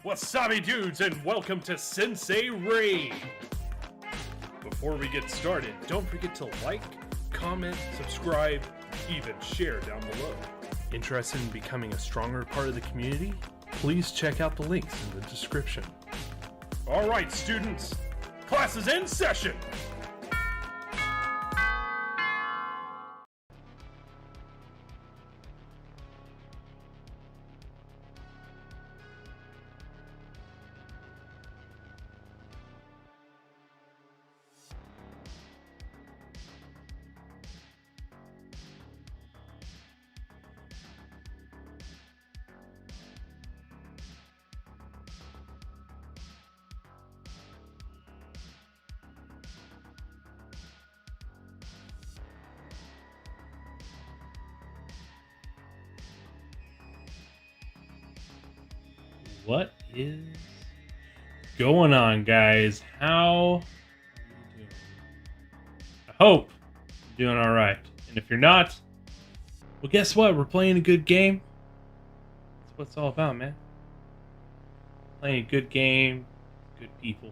Wasabi dudes, and welcome to Sensei Raid! Before we get started, don't forget to like, comment, subscribe, even share down below. Interested in becoming a stronger part of the community? Please check out the links in the description. Alright students, class is in session! What is going on, guys? How are you doing? I hope you're doing alright. And if you're not, well, guess what? We're playing a good game. That's what it's all about, man. Playing a good game, good people,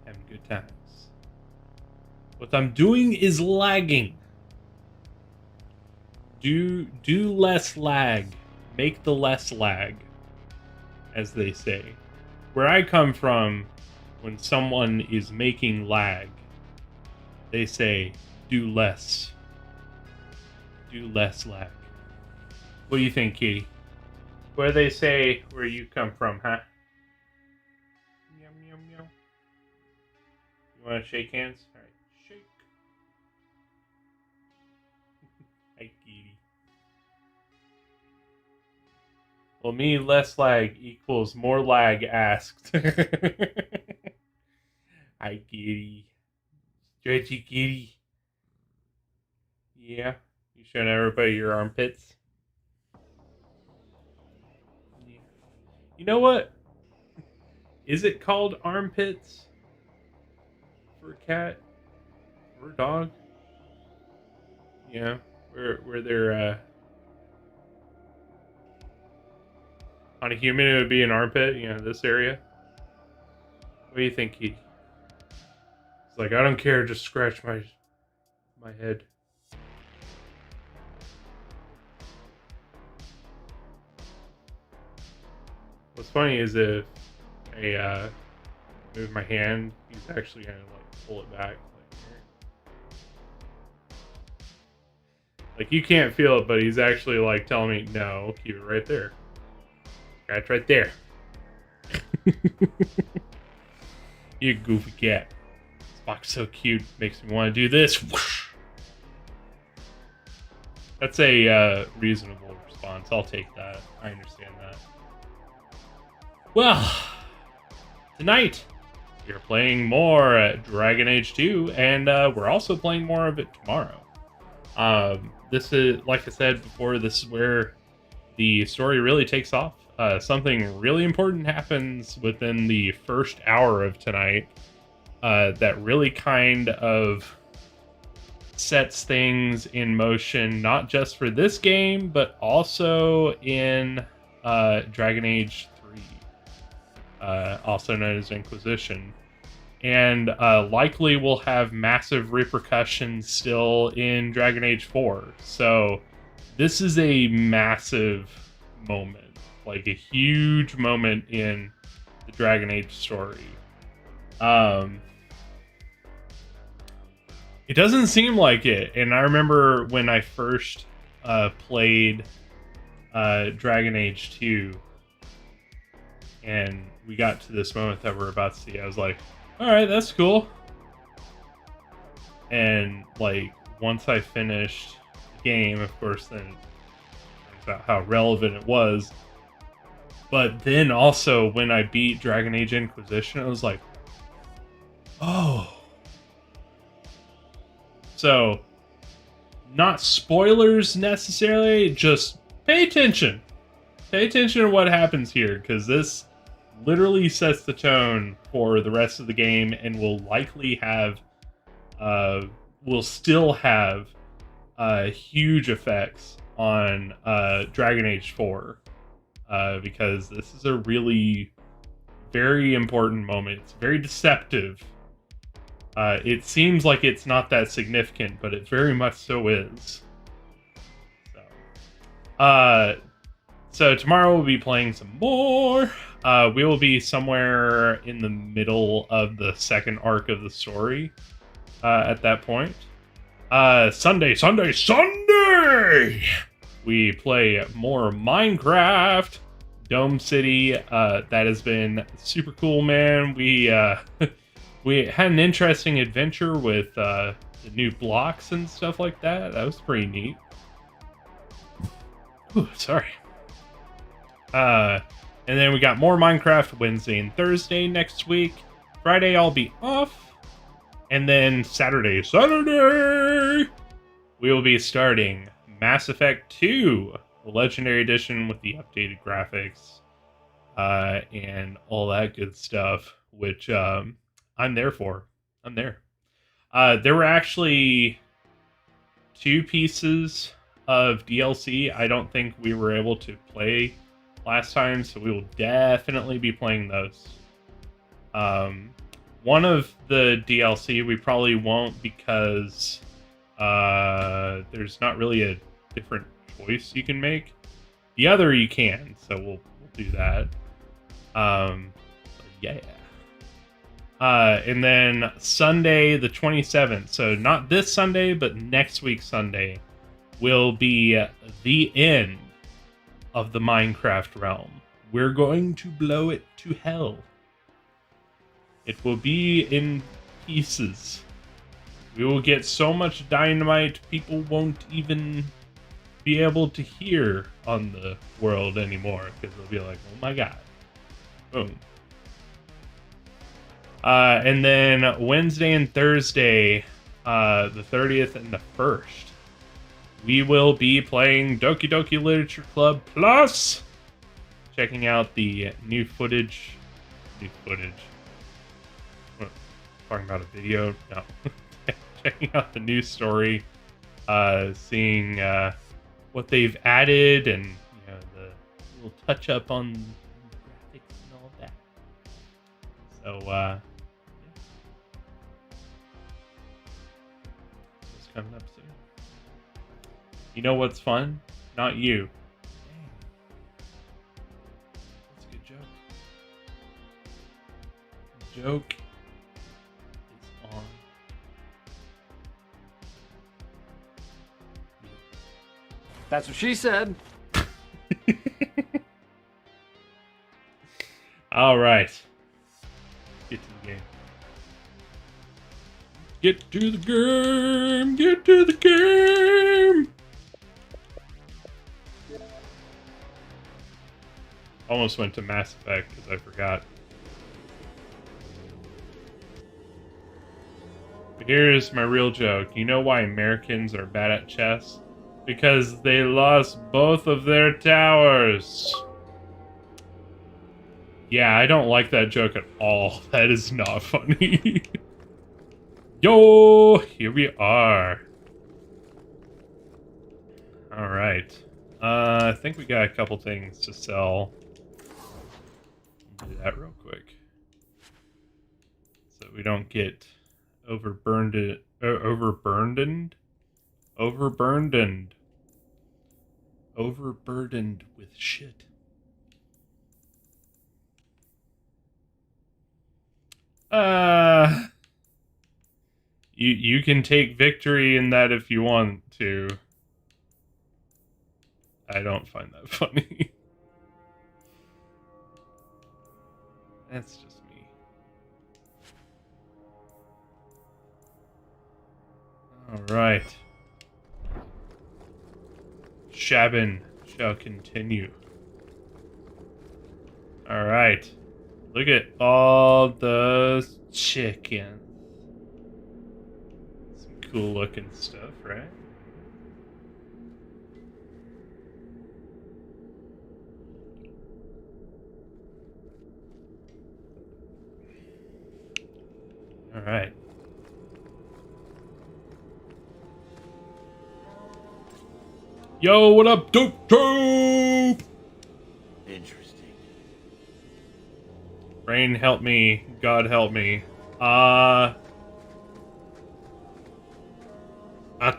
having good times. What I'm doing is lagging. Do less lag. Make the less lag, as they say. Where I come from, when someone is making lag, they say, do less. Do less lag. What do you think, Kitty? What do they say where you come from, huh? Meow, meow, meow. You want to shake hands? Alright, shake. Hi, Kitty. Well, me less lag equals more lag asked. Hi, kitty. Stretchy kitty. Yeah, you showing everybody your armpits? Yeah. You know what? Is it called armpits for a cat or a dog? Yeah, where they're on a human, it would be an armpit, you know, this area. What do you think, Keith? It's like, I don't care, just scratch my head. What's funny is if I move my hand, he's actually gonna like pull it back. Like you can't feel it, but he's actually like telling me, no, keep it right there. Scratch right there. You goofy cat. This box so cute, makes me want to do this. Whoosh. That's a reasonable response. I'll take that. I understand that. Well, tonight we're playing more at Dragon Age 2, and we're also playing more of it tomorrow. This is, like I said before, this is where the story really takes off. Something really important happens within the first hour of tonight that really kind of sets things in motion, not just for this game, but also in Dragon Age 3, also known as Inquisition. And likely will have massive repercussions still in Dragon Age 4. So this is a massive moment. Like a huge moment in the Dragon Age story. It doesn't seem like it, and I remember when I first played Dragon Age 2, and we got to this moment that we're about to see. I was like, "All right, that's cool." And like once I finished the game, of course, then about how relevant it was. But then also when I beat Dragon Age Inquisition, I was like, oh. So, not spoilers necessarily, just pay attention. Pay attention to what happens here, because this literally sets the tone for the rest of the game and will likely have, will still have huge effects on Dragon Age 4. because this is a really very important moment. It's very deceptive. It seems like it's not that significant, but it very much so is. So tomorrow we'll be playing some more. We will be somewhere in the middle of the second arc of the story at that point. Sunday! We play more Minecraft Dome City. That has been super cool, man. We we had an interesting adventure with the new blocks and stuff like that. That was pretty neat. Ooh, sorry. And then we got more Minecraft Wednesday and Thursday next week. Friday I'll be off. And then Saturday, we will be starting Mass Effect 2, the Legendary Edition with the updated graphics, and all that good stuff, which I'm there for. I'm there. There were actually 2 pieces of DLC I don't think we were able to play last time, so we will definitely be playing those. One of the DLC we probably won't because there's not really a different choice you can make. The other you can, so we'll do that. Yeah. And then Sunday the 27th, so not this Sunday, but next week Sunday, will be the end of the Minecraft realm. We're going to blow it to hell. It will be in pieces. We will get so much dynamite, people won't even be able to hear on the world anymore, because they'll be like, oh my god. Boom. And then Wednesday and Thursday, the 30th and the 1st, we will be playing Doki Doki Literature Club Plus, checking out the new footage. What, talking about a video? No. Checking out the new story, seeing what they've added, and the little touch up on graphics and all of that. So, yeah. It's coming up soon. You know what's fun? Not you. Dang. That's a good joke. The joke is on. That's what she said. All right. Get to the game. Get to the game. Get to the game. Almost went to Mass Effect because I forgot. But here's my real joke. You know why Americans are bad at chess? Because they lost both of their towers. Yeah, I don't like that joke at all. That is not funny. Yo, here we are. Alright. I think we got a couple things to sell. Do that real quick. So we don't get overburdened with shit. You can take victory in that if you want to. I don't find that funny. That's just me. Alright. Shabin shall continue. Alright. Look at all those chickens. Some cool looking stuff, right? Alright. Yo, what up, dope? Did Rain, help me. God, help me. I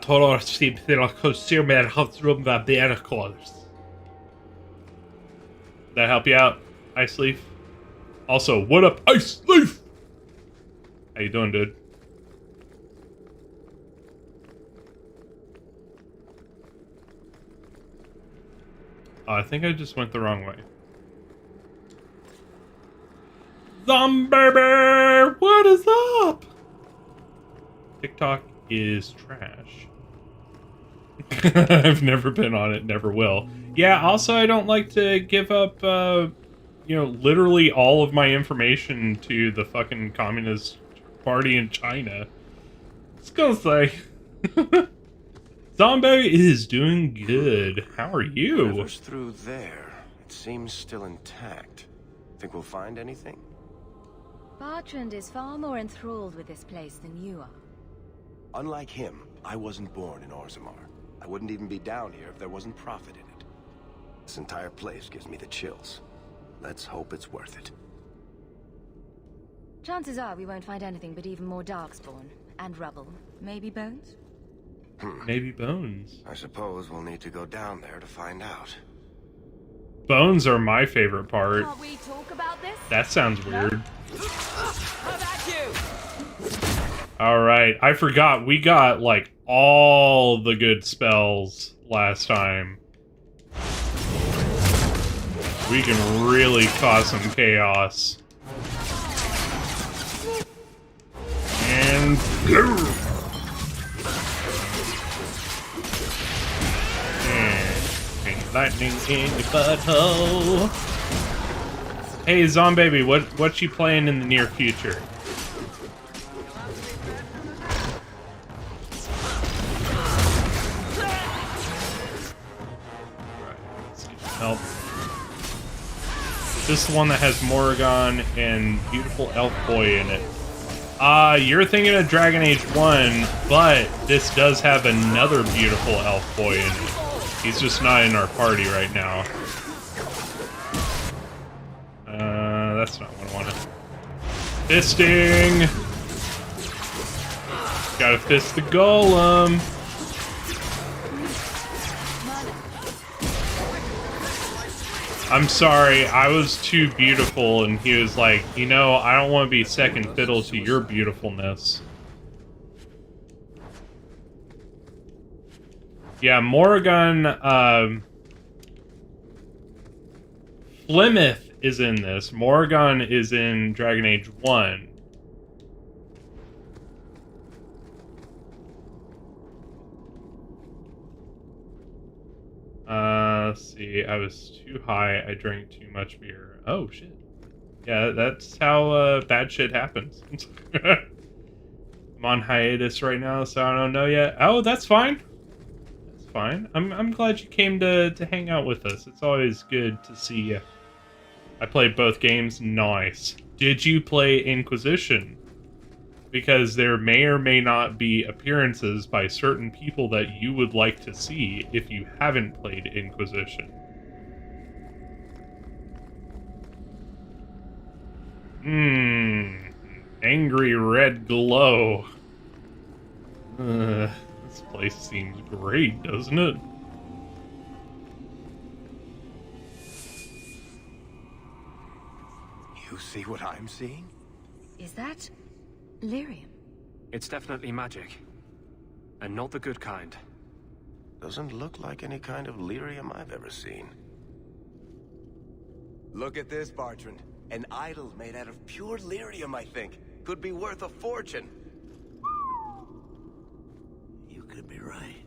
told her to consume room the vehicles. Did that help you out, Ice Leaf? Also, what up, Ice Leaf? How you doing, dude? Oh, I think I just went the wrong way. Zombie! What is up? TikTok is trash. I've never been on it, never will. Yeah, also I don't like to give up, you know, literally all of my information to the fucking Communist Party in China. Just gonna say. Zombie is doing good. How are you? Whatever's through there, it seems still intact. Think we'll find anything? Bertrand is far more enthralled with this place than you are. Unlike him, I wasn't born in Orzammar. I wouldn't even be down here if there wasn't profit in it. This entire place gives me the chills. Let's hope it's worth it. Chances are we won't find anything but even more darkspawn. And rubble. Maybe bones? Maybe bones. I suppose we'll need to go down there to find out. Bones are my favorite part. Can't we talk about this? That sounds weird. How about you? Alright, I forgot. We got, like, all the good spells last time. We can really cause some chaos. And... lightning in your butthole. Hey, Zombaby, what you playing in the near future? Right, let's get some help. This is the one that has Morrigan and beautiful elf boy in it. You're thinking of Dragon Age 1, but this does have another beautiful elf boy in it. He's just not in our party right now. That's not what I wanted. Fisting! Gotta fist the golem! I'm sorry, I was too beautiful, and he was like, you know, I don't want to be second fiddle to your beautifulness. Yeah, Morrigan, Plymouth is in this. Morrigan is in Dragon Age 1. Let's see, I was too high, I drank too much beer. Oh, shit. Yeah, that's how, bad shit happens. I'm on hiatus right now, so I don't know yet. Oh, that's fine. Fine. I'm glad you came to hang out with us. It's always good to see you. I played both games. Nice. Did you play Inquisition? Because there may or may not be appearances by certain people that you would like to see if you haven't played Inquisition. Angry red glow. This place seems great, doesn't it? You see what I'm seeing? Is that lyrium? It's definitely magic. And not the good kind. Doesn't look like any kind of lyrium I've ever seen. Look at this, Bertrand. An idol made out of pure lyrium, I think. Could be worth a fortune. You could be right.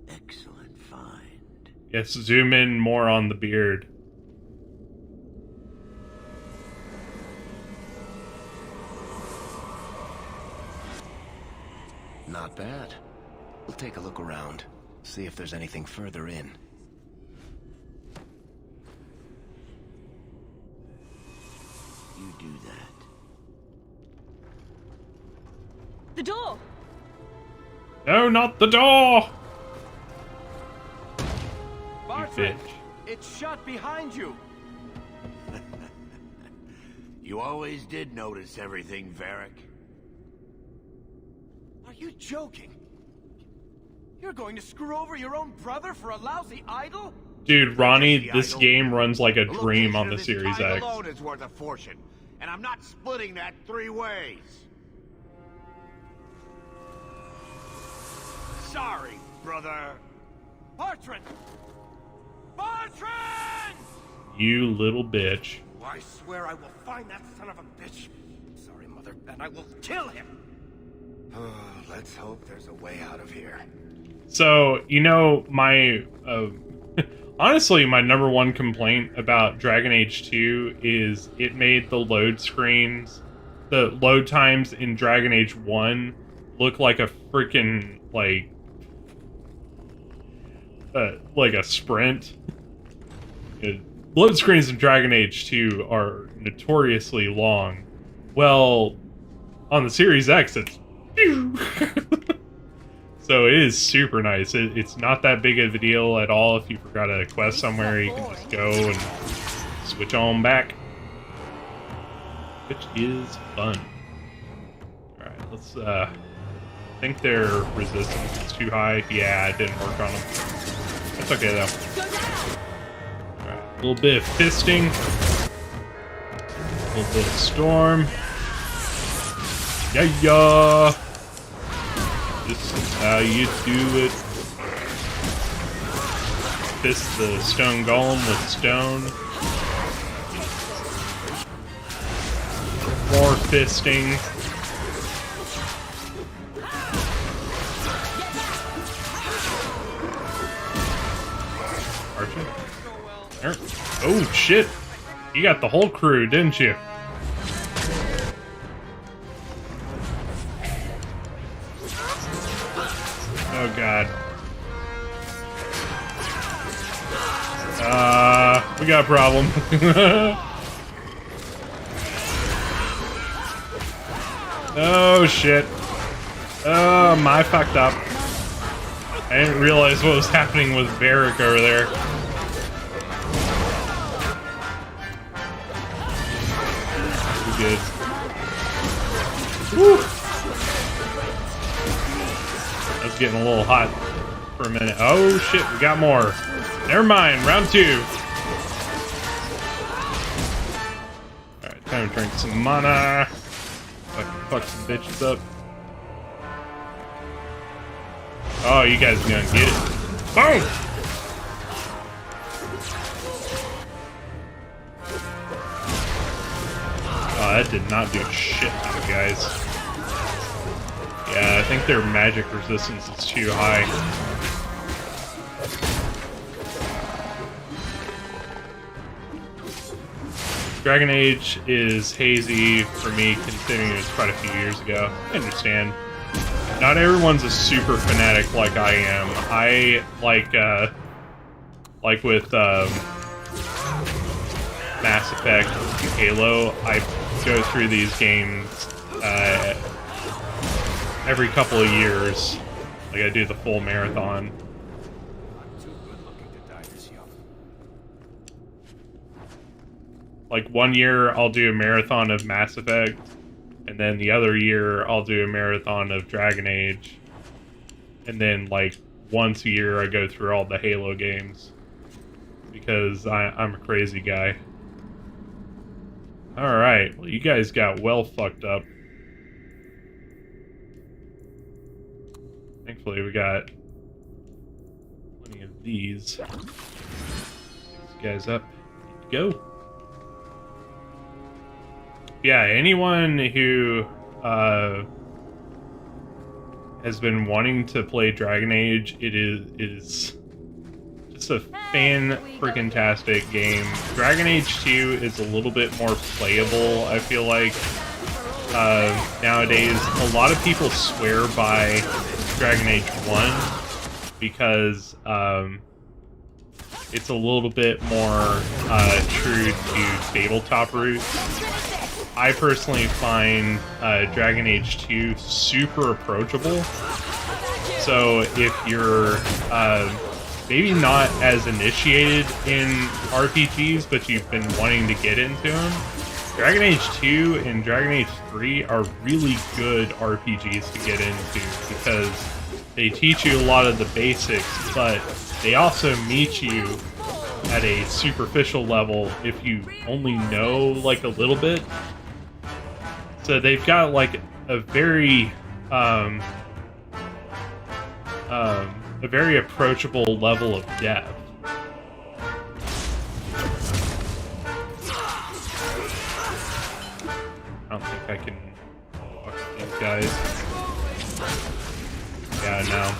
Excellent find. Yes, zoom in more on the beard. Not bad. We'll take a look around. See if there's anything further in. You do that. The door! No, not the door! Bertrand, bitch. it's shut behind you. You always did notice everything, Varric. Are you joking? You're going to screw over your own brother for a lousy idol? Dude, Ronnie, The this idol. game runs like a The dream on location the of this Series tile X. alone is worth a fortune, and I'm not splitting that 3 ways. Sorry, brother. Bartrand! Bartrand! You little bitch. I swear I will find that son of a bitch. Sorry, Mother, and I will kill him. Let's hope there's a way out of here. So, you know, my honestly, my number one complaint about Dragon Age 2 is it made the load screens, the load times in Dragon Age 1 look like a freaking like a sprint. Load screens in Dragon Age 2 are notoriously long. Well, on the Series X, it's so it is super nice. It's not that big of a deal at all. If you forgot a quest somewhere, you can just go and switch on back, which is fun. Alright, let's I think their resistance is too high. Yeah, it didn't work on them. That's okay though. Alright, a little bit of fisting, a little bit of storm. Yeah. This is how you do it. Fist the stone golem with stone. More fisting. Archer? There. Oh shit! You got the whole crew, didn't you? Oh god. We got a problem. Oh shit. Oh, my fucked up. I didn't realize what was happening with Varric over there. We're good. Woo! That's getting a little hot for a minute. Oh shit, we got more. Never mind, round 2. Alright, time to drink some mana. Fuck some bitches up. Oh, you guys are gonna get it. Boom! Oh, that did not do shit to you guys. Yeah, I think their magic resistance is too high. Dragon Age is hazy for me, considering it was quite a few years ago. I understand. Not everyone's a super fanatic like I am. I like with Mass Effect, Halo, I go through these games every couple of years. Like I do the full marathon. Like 1 year I'll do a marathon of Mass Effect, and then the other year I'll do a marathon of Dragon Age, and then like once a year I go through all the Halo games because I'm a crazy guy. Alright, well you guys got well fucked up. Thankfully we got plenty of these. Pick these guys up. Go. Yeah, anyone who has been wanting to play Dragon Age, it is just a fan-freaking-tastic game. Dragon Age 2 is a little bit more playable, I feel like. Nowadays, a lot of people swear by Dragon Age 1 because it's a little bit more true to tabletop roots. I personally find Dragon Age 2 super approachable. So if you're maybe not as initiated in RPGs, but you've been wanting to get into them, Dragon Age 2 and Dragon Age 3 are really good RPGs to get into because they teach you a lot of the basics, but they also meet you at a superficial level if you only know like a little bit. So they've got like a very approachable level of depth. I don't think I can fuck these guys. Yeah, no.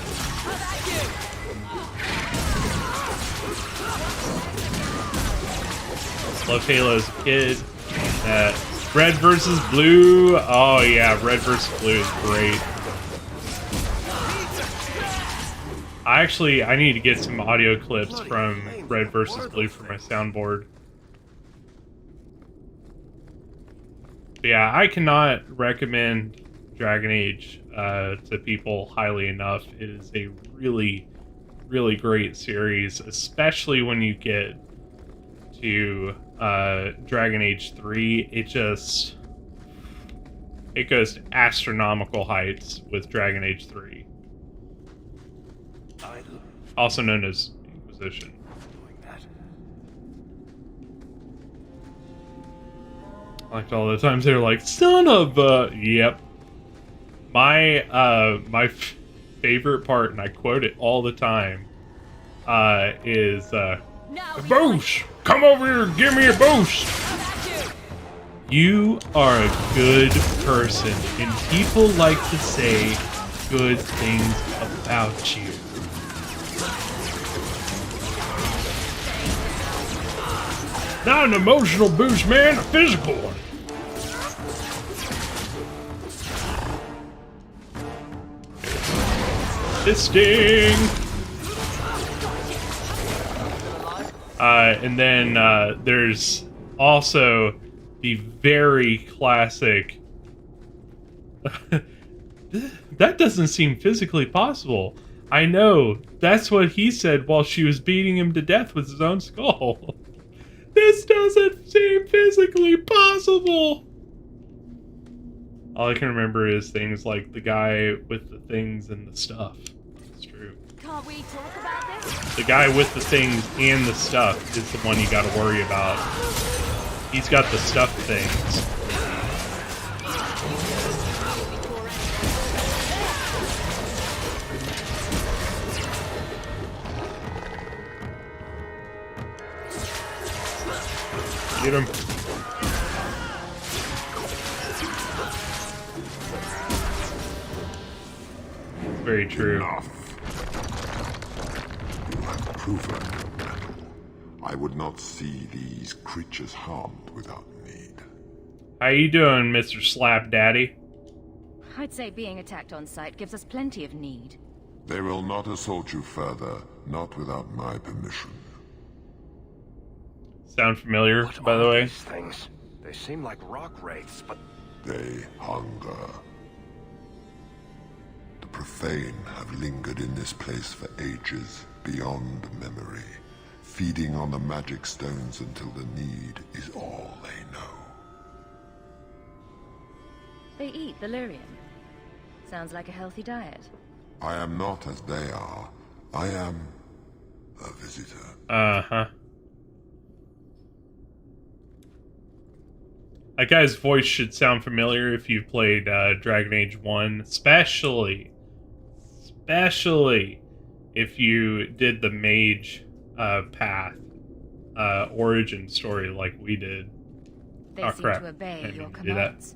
Loved Halo as a kid. Red versus blue. Oh yeah, red versus blue is great. I need to get some audio clips from red versus blue for my soundboard. But yeah, I cannot recommend Dragon Age to people highly enough. It is a really, really great series, especially when you get to Dragon Age 3. It goes to astronomical heights with Dragon Age 3. Also known as Inquisition. I liked all the times they were like, son of a... Yep. My favorite part, and I quote it all the time, is, Boost! Come over here and give me a boost! You are a good person, and people like to say good things about you. Not an emotional boost, man, a physical one. Fisting! And then there's also the very classic... That doesn't seem physically possible. I know, that's what he said while she was beating him to death with his own skull. This doesn't seem physically possible! All I can remember is things like the guy with the things and the stuff. It's true. Can't we talk about this? The guy with the things and the stuff is the one you gotta worry about. He's got the stuff things. Get him. Very true. Enough. You have proven your mettle. I would not see these creatures harmed without need. How you doing, Mr. Slap Daddy? I'd say being attacked on sight gives us plenty of need. They will not assault you further, not without my permission. Sound familiar, What by the are way? these things? They seem like rock wraiths, but They hunger. The profane have lingered in this place for ages, beyond memory, feeding on the magic stones until the need is all they know. They eat the lyrium. Sounds like a healthy diet. I am not as they are. I am a visitor. Uh-huh. That guy's voice should sound familiar if you've played Dragon Age 1, especially if you did the Mage path origin story like we did. They Oh, seem crap. to obey Didn't your mean to do that. commands.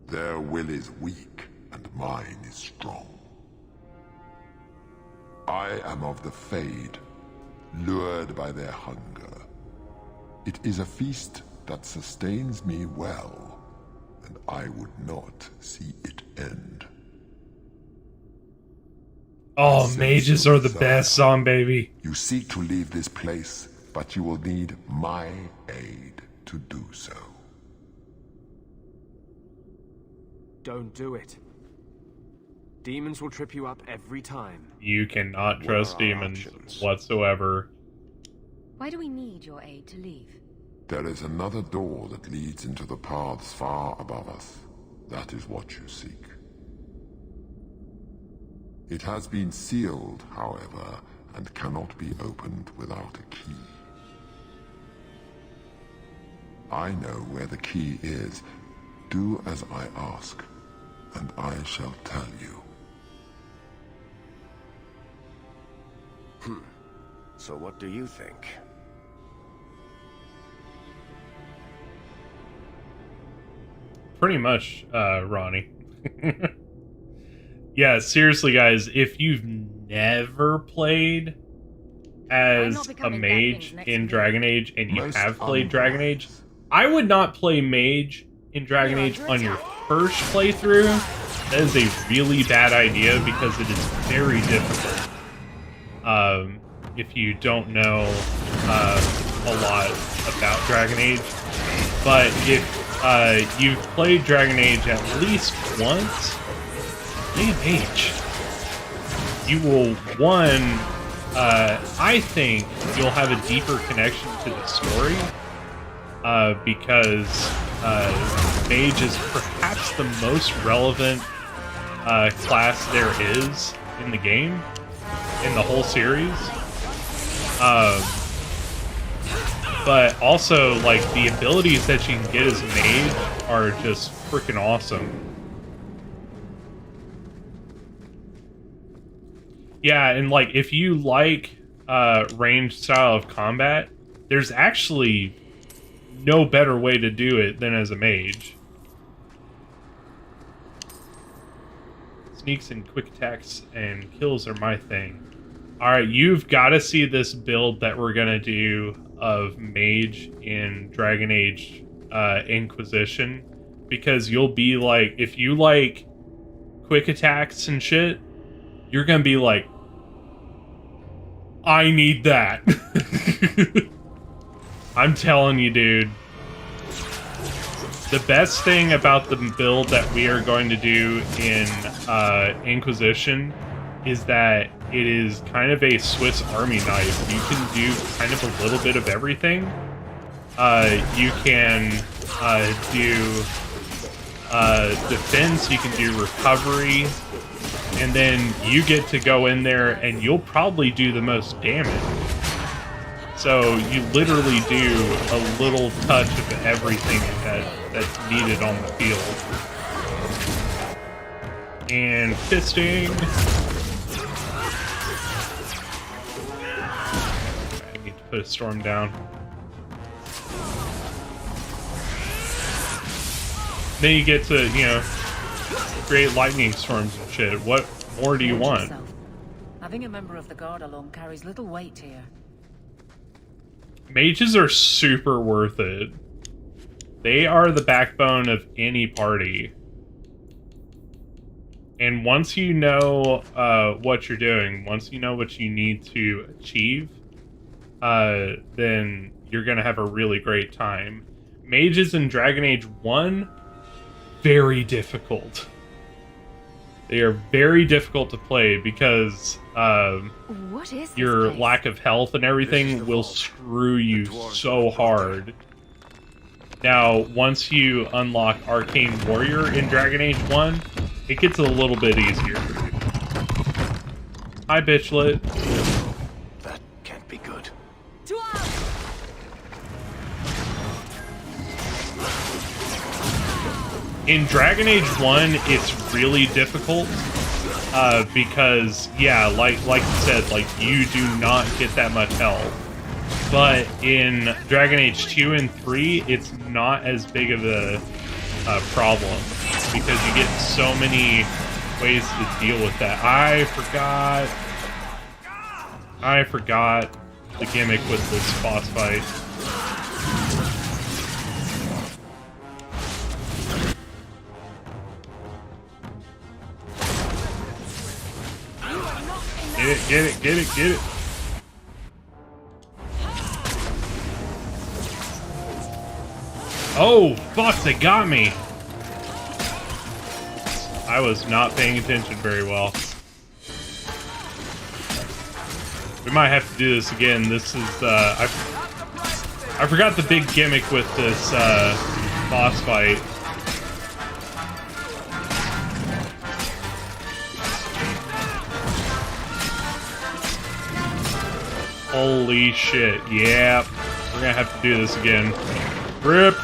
Their will is weak, and mine is strong. I am of the Fade, lured by their hunger. It is a feast that sustains me well, and I would not see it end. Oh, Since mages are the so, best, baby. You seek to leave this place, but you will need my aid to do so. Don't do it. Demons will trip you up every time. You cannot trust What are our demons options? whatsoever. Why do we need your aid to leave? There is another door that leads into the paths far above us. That is what you seek. It has been sealed, however, and cannot be opened without a key. I know where the key is. Do as I ask, and I shall tell you. So what do you think? Pretty much, Ronnie. Yeah, seriously, guys, if you've never played as a mage in Dragon Age and you have played Dragon Age, I would not play mage in Dragon Age on your first playthrough. That is a really bad idea because it is very difficult. If you don't know a lot about Dragon Age, but if you've played Dragon Age at least once, play a mage. You will, I think you'll have a deeper connection to the story, because mage is perhaps the most relevant class there is in the game, in the whole series. But also, like, the abilities that you can get as mage are just freaking awesome. Yeah, and like, if you like ranged style of combat, there's actually no better way to do it than as a mage. Sneaks and quick attacks and kills are my thing. Alright, you've got to see this build that we're going to do of mage in Dragon Age Inquisition, because you'll be like, if you like quick attacks and shit, you're going to be like, I need that. I'm telling you, dude. The best thing about the build that we are going to do in Inquisition is that it is kind of a Swiss Army knife. You can do kind of a little bit of everything. You can do defense, you can do recovery, and then you get to go in there and you'll probably do the most damage. So you literally do a little touch of everything that's needed on the field. And fisting. I need to put a storm down. Then you get to, you know, create lightning storms and shit. What more do you want? Having a member of the guard along carries little weight here. Mages are super worth it. They are the backbone of any party. And once you know what you're doing, once you know what you need to achieve, then you're going to have a really great time. Mages in Dragon Age 1, very difficult. They are very difficult to play because your lack of health and everything will screw you so hard. Now, once you unlock Arcane Warrior in Dragon Age 1, it gets a little bit easier. Hi, Bitchlet. That can't be good. In Dragon Age 1, it's really difficult because, yeah, like you said, like, you do not get that much health. But in Dragon Age 2 and 3, it's not as big of a problem because you get so many ways to deal with that. I forgot the gimmick with this boss fight. Get it. Oh, fuck, they got me. I was not paying attention very well. We might have to do this again. This is, I forgot the big gimmick with this boss fight. Holy shit, yeah. We're gonna have to do this again. Rip!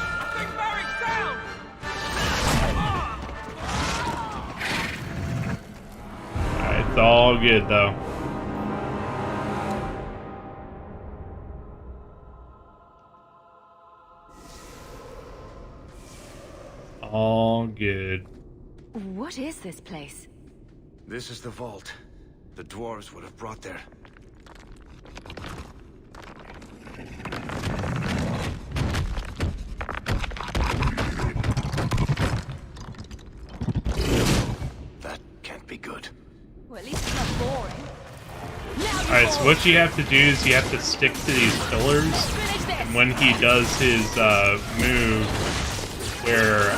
It's all good though. All good. What is this place? This is the vault. The dwarves would have brought their... That can't be good. Well, at least it's not boring. Alright, so what you have to do is you have to stick to these pillars. And when he does his move, where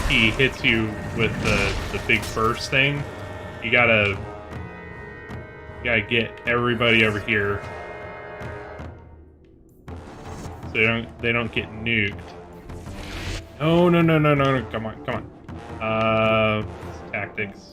he hits you with the big burst thing, you gotta get everybody over here so they don't get nuked. No, come on. Tactics.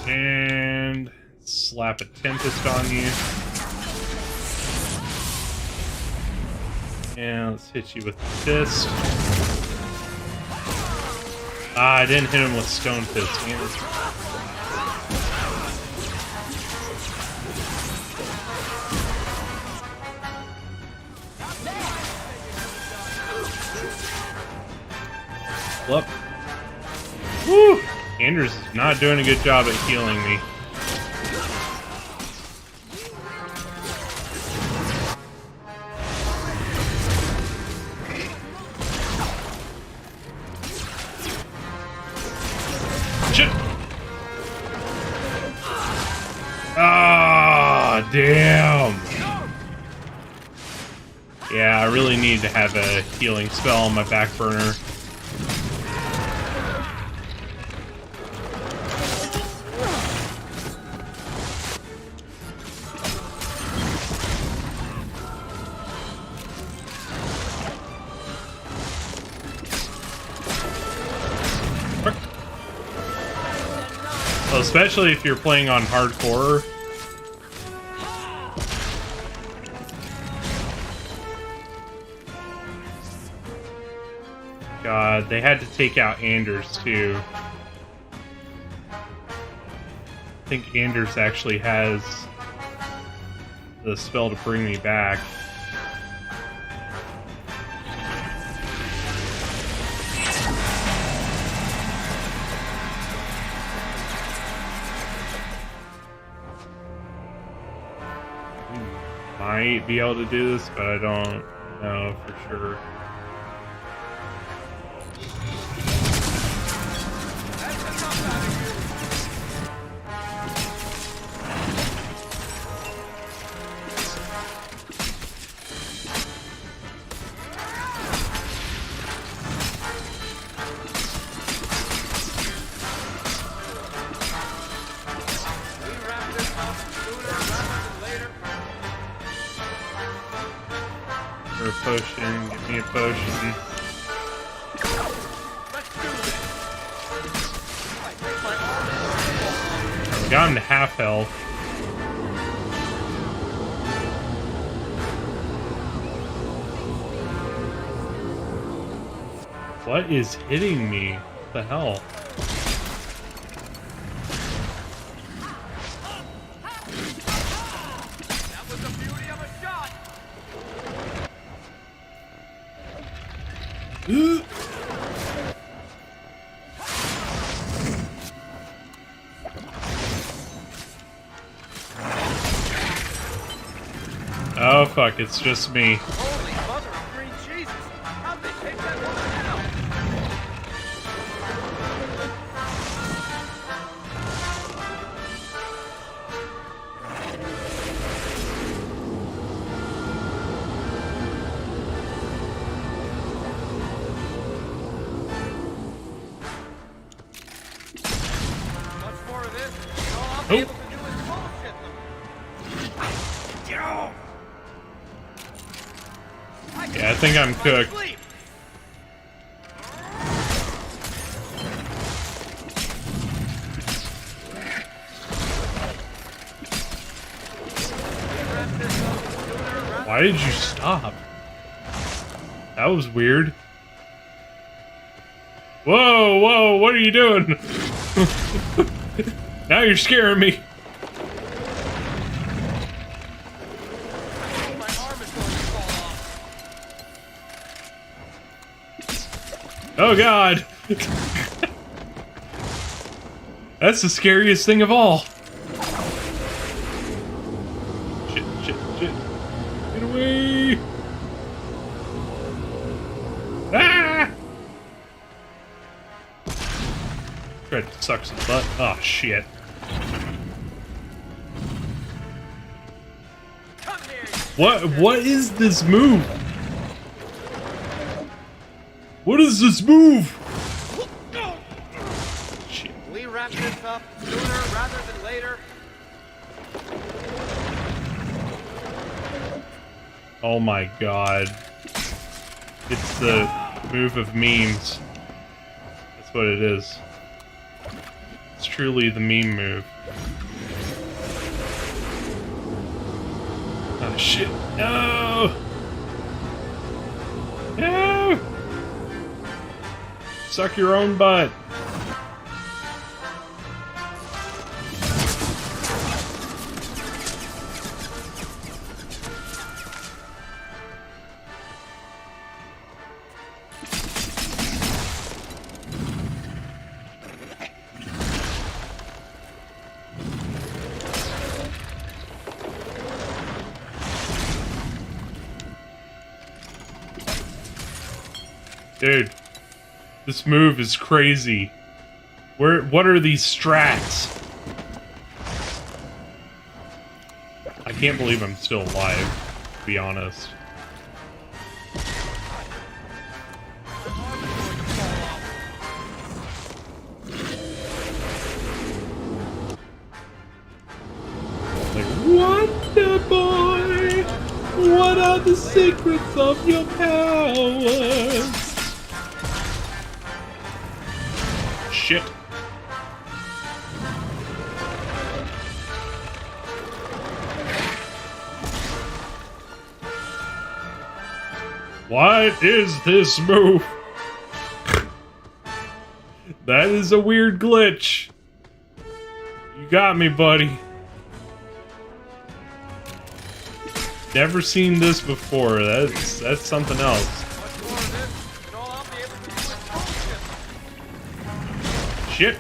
And slap a Tempest on you. And let's hit you with the fist. Ah, I didn't hit him with Stone Fist. Damn it. Whoop. Woo! Anders is not doing a good job at healing me. Shit! Ah, damn! Yeah, I really need to have a healing spell on my back burner. Well, especially if you're playing on hardcore. God, they had to take out Anders too. I think Anders actually has the spell to bring me back. Might be able to do this, but I don't know for sure. For a potion, give me a potion. Got him to half health. What is hitting me? What the hell? Oh fuck, it's just me. Holy mother of green Jesus! How'd they take that woman out? be Oh. able to do is bullshit them. Yeah, I think I'm cooked. Sleep. Why did you stop? That was weird. Whoa, whoa, what are you doing? Now you're scaring me. My arm is going to fall off. Oh god. That's the scariest thing of all. Shit, shit, shit. Get away. Ah! Tried to suck some butt. Oh shit. Come here. What is this move? What is this move? Shit. We wrap this up sooner rather than later. Oh my god. It's the move of memes. That's what it is. It's truly the meme move. Oh shit. No! No! Suck your own butt. Dude, this move is crazy. What are these strats? I can't believe I'm still alive, to be honest. Like, Wonder Boy, what are the secrets of your powers? Shit. What is this move? That is a weird glitch. You got me, buddy. Never seen this before. That's something else. Much more of this, and all I'll be able to do is bullshit. Shit.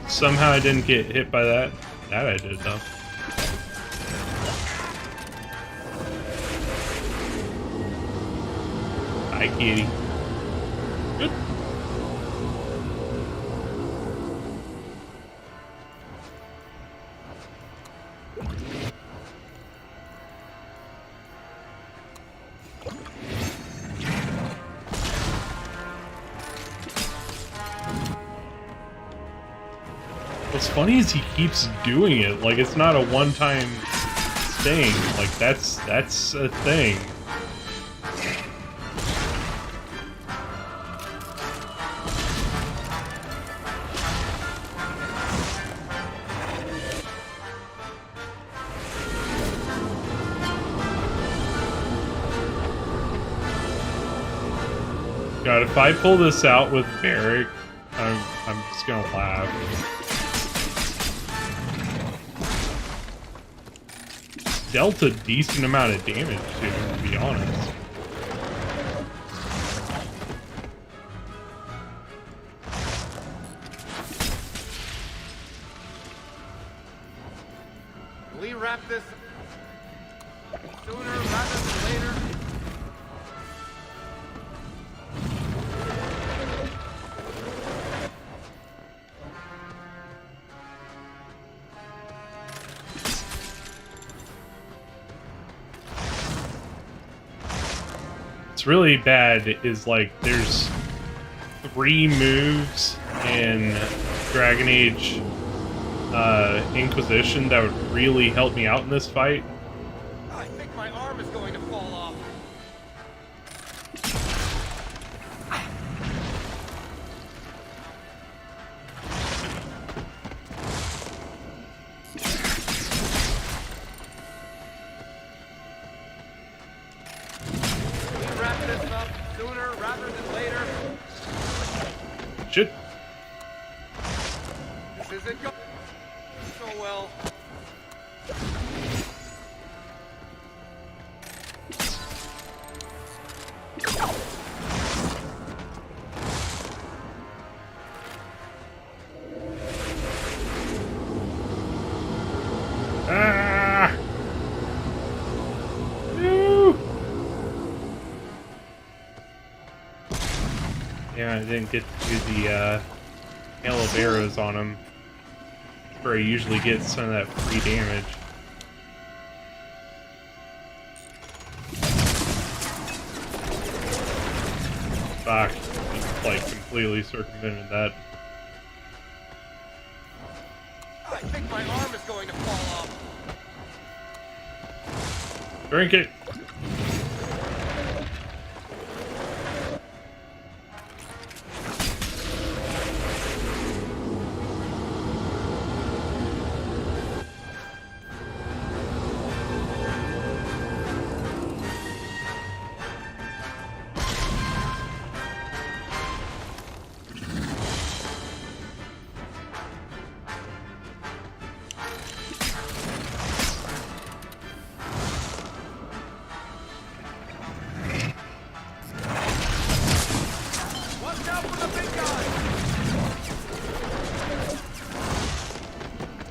Somehow I didn't get hit by that. That I did, though. Hi, kitty. Good. What's funny is he keeps doing it. Like, it's not a one-time thing. Like, that's a thing. God, if I pull this out with Barrick, I'm just gonna laugh. Dealt a decent amount of damage to him, to be honest. We wrap this sooner rather than later. What's really bad is, like, there's 3 moves in Dragon Age Inquisition that would really help me out in this fight. I think my arm is going to fall off. We wrap this up sooner rather than later. Shit. This isn't going so well. Ah! No! Yeah, I didn't get to do the hail of arrows on him. Where I usually get some of that free damage. Fuck. Just, like, completely circumvented that. I think my arm is going to fall off. Drink it! Watch out for the big guy!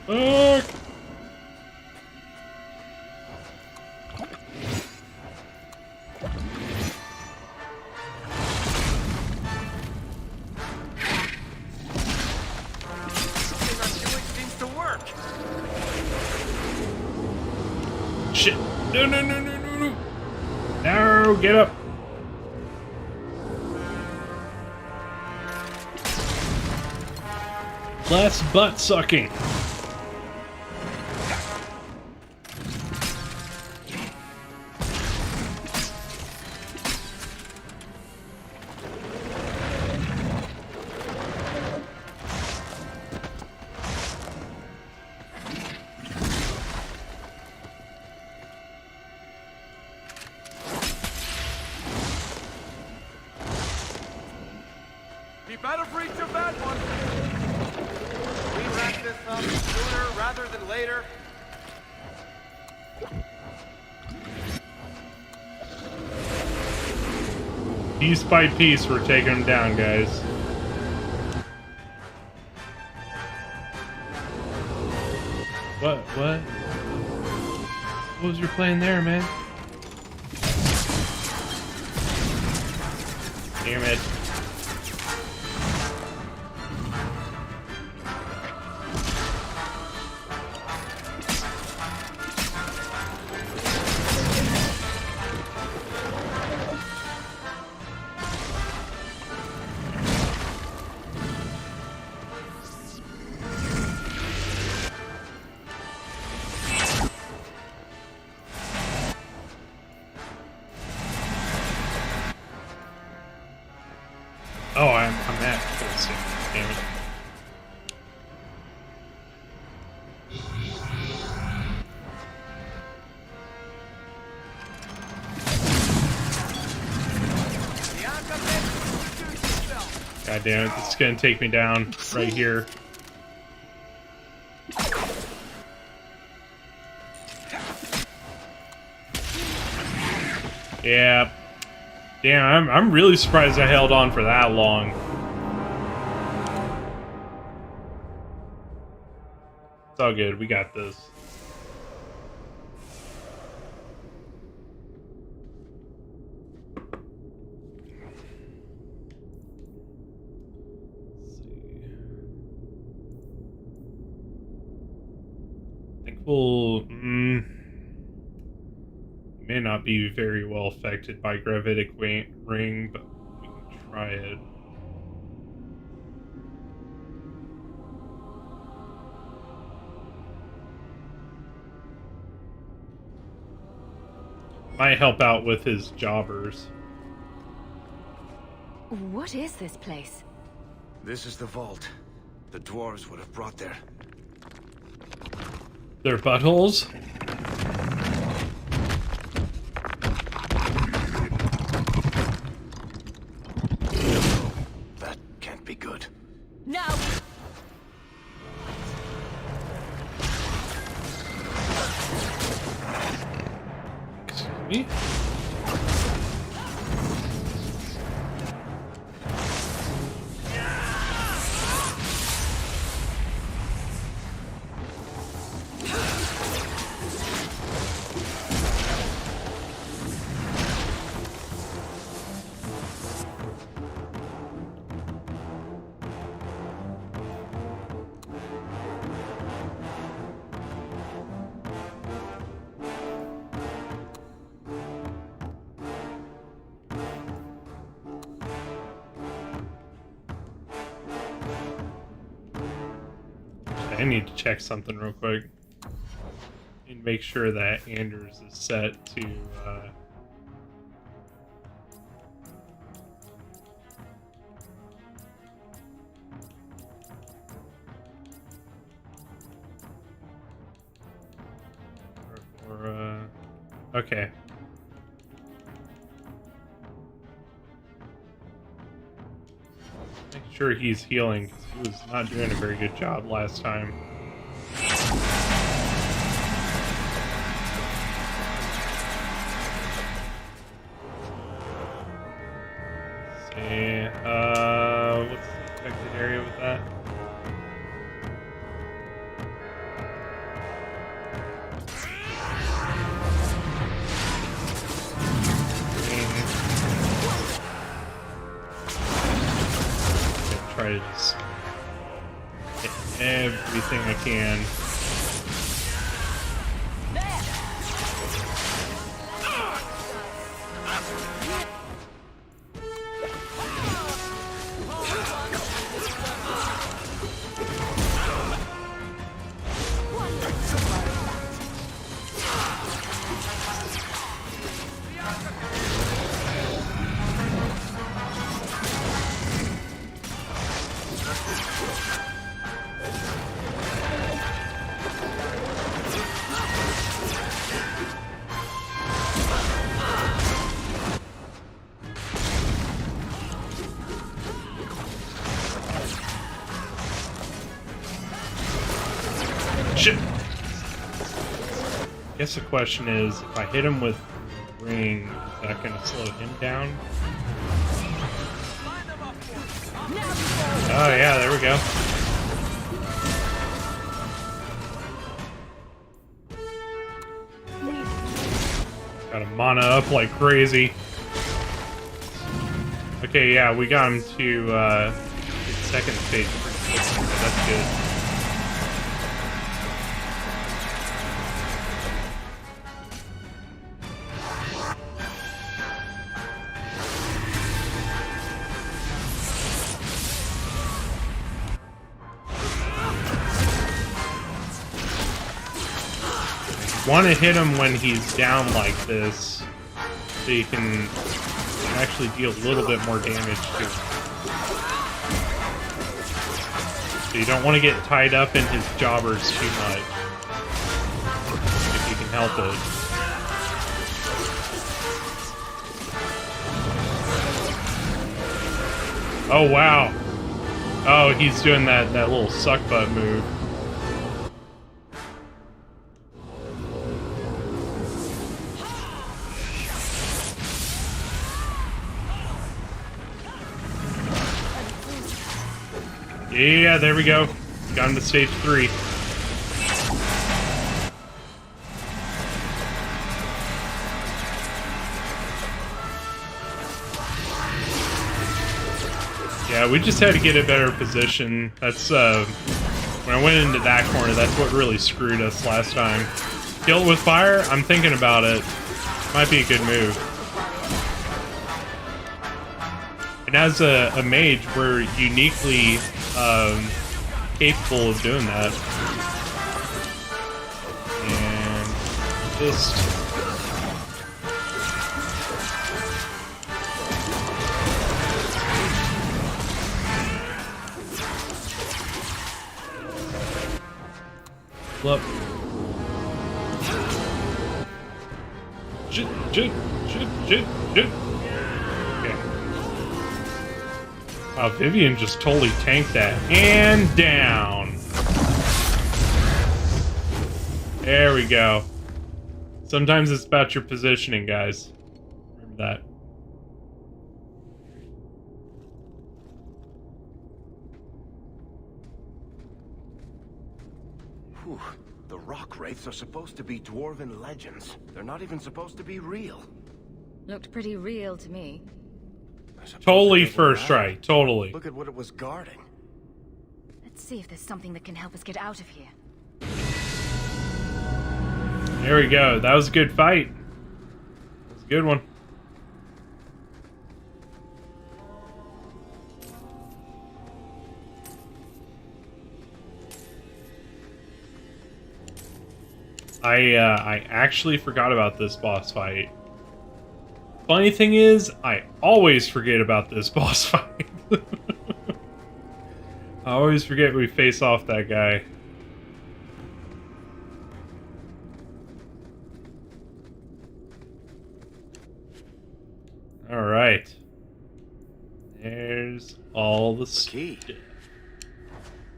Fuck! Something I'm doing seems to work. Shit! No, no, no, no, no, no! No, get up! Less butt sucking. Be better for each of that one. We wrap this up sooner rather than later. Piece by piece, we're taking them down, guys. What? What? What was your plan there, man? Damn it. Oh, I'm at full sick. Damn it. God damn it, this is gonna take me down right here. Yeah. Damn, I'm really surprised I held on for that long. It's all good, we got this. I think we'll... may not be very well affected by gravitic ring, but we can try it. Might help out with his jobbers. What is this place? This is the vault. The dwarves would have brought their... Their buttholes? That can't be good. No! Excuse me? I need to check something real quick and make sure that Anders is set to okay. Make sure he's healing, 'cause he was not doing a very good job last time. Let's see, what's the affected area with that? Try to just hit everything I can. Shit. Guess the question is, if I hit him with ring, is that gonna slow him down? Oh yeah, there we go. Got him mana up like crazy. Okay, yeah, we got him to the second stage pretty quickly, so that's good. Want to hit him when he's down like this, so you can actually deal a little bit more damage to him. So you don't want to get tied up in his jobbers too much, if you can help it. Oh wow! Oh, he's doing that little suck butt move. Yeah, there we go. Got him to stage 3. Yeah, we just had to get a better position. That's, when I went into that corner, that's what really screwed us last time. Kill it with fire? I'm thinking about it. Might be a good move. And as a mage, we're uniquely capable of doing that. And just Look. Shit. Okay. Wow, Vivian just totally tanked that. And down. There we go. Sometimes it's about your positioning, guys. Remember that. Whew. The rock wraiths are supposed to be dwarven legends. They're not even supposed to be real. Looked pretty real to me. I suppose Totally it doesn't first matter. try. Totally. Look at what it was guarding. Let's see if there's something that can help us get out of here. There we go. That was a good fight. That was a good one. I actually forgot about this boss fight. Funny thing is, I always forget about this boss fight. I always forget we face off that guy. All right. There's all the Key. stuff.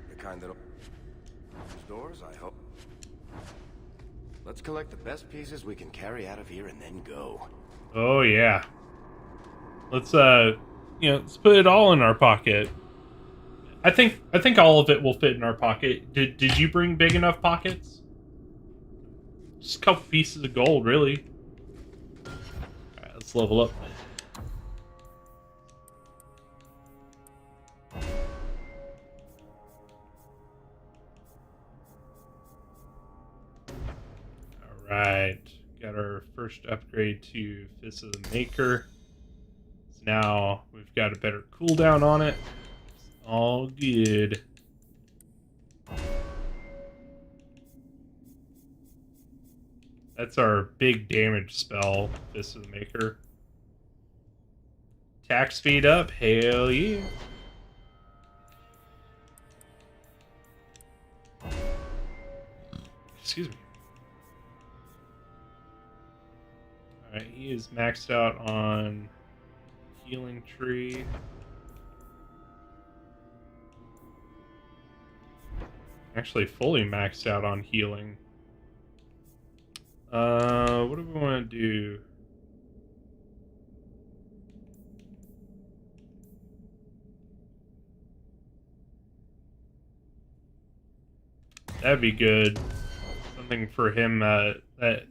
The kind that opens doors, I hope. Let's collect the best pieces we can carry out of here and then go. Oh yeah. Let's let's put it all in our pocket. I think all of it will fit in our pocket. Did you bring big enough pockets? Just a couple pieces of gold, really. Alright, let's level up. Alright. Got our first upgrade to Fist of the Maker. So now we've got a better cooldown on it. It's all good. That's our big damage spell, Fist of the Maker. Attack speed up, hell yeah. Excuse me. Alright, he is maxed out on Healing Tree. Actually, fully maxed out on healing. What do we want to do? That'd be good. Something for him that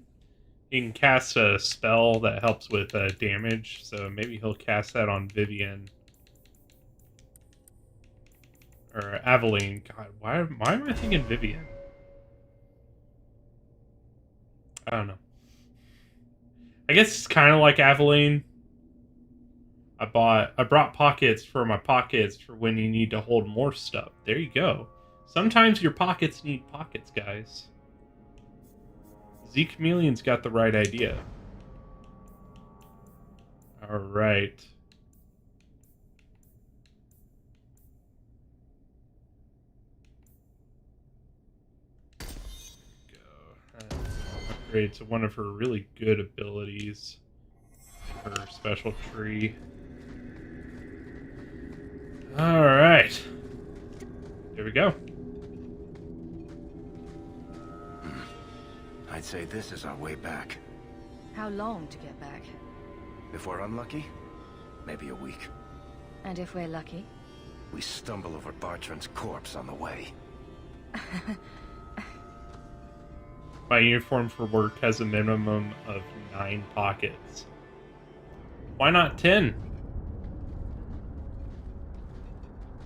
he can cast a spell that helps with damage. So maybe he'll cast that on Vivian. Or Aveline. God, why am I thinking Vivian? I don't know. I guess it's kind of like Aveline. I brought pockets for my pockets for when you need to hold more stuff. There you go. Sometimes your pockets need pockets, guys. Z Chameleon's got the right idea. All right. Upgrade to one of her really good abilities. Her special tree. Alright. Here we go. I'd say this is our way back. How long to get back? If we're unlucky, maybe a week. And if we're lucky? We stumble over Bartran's corpse on the way. My uniform for work has a minimum of 9 pockets. Why not 10?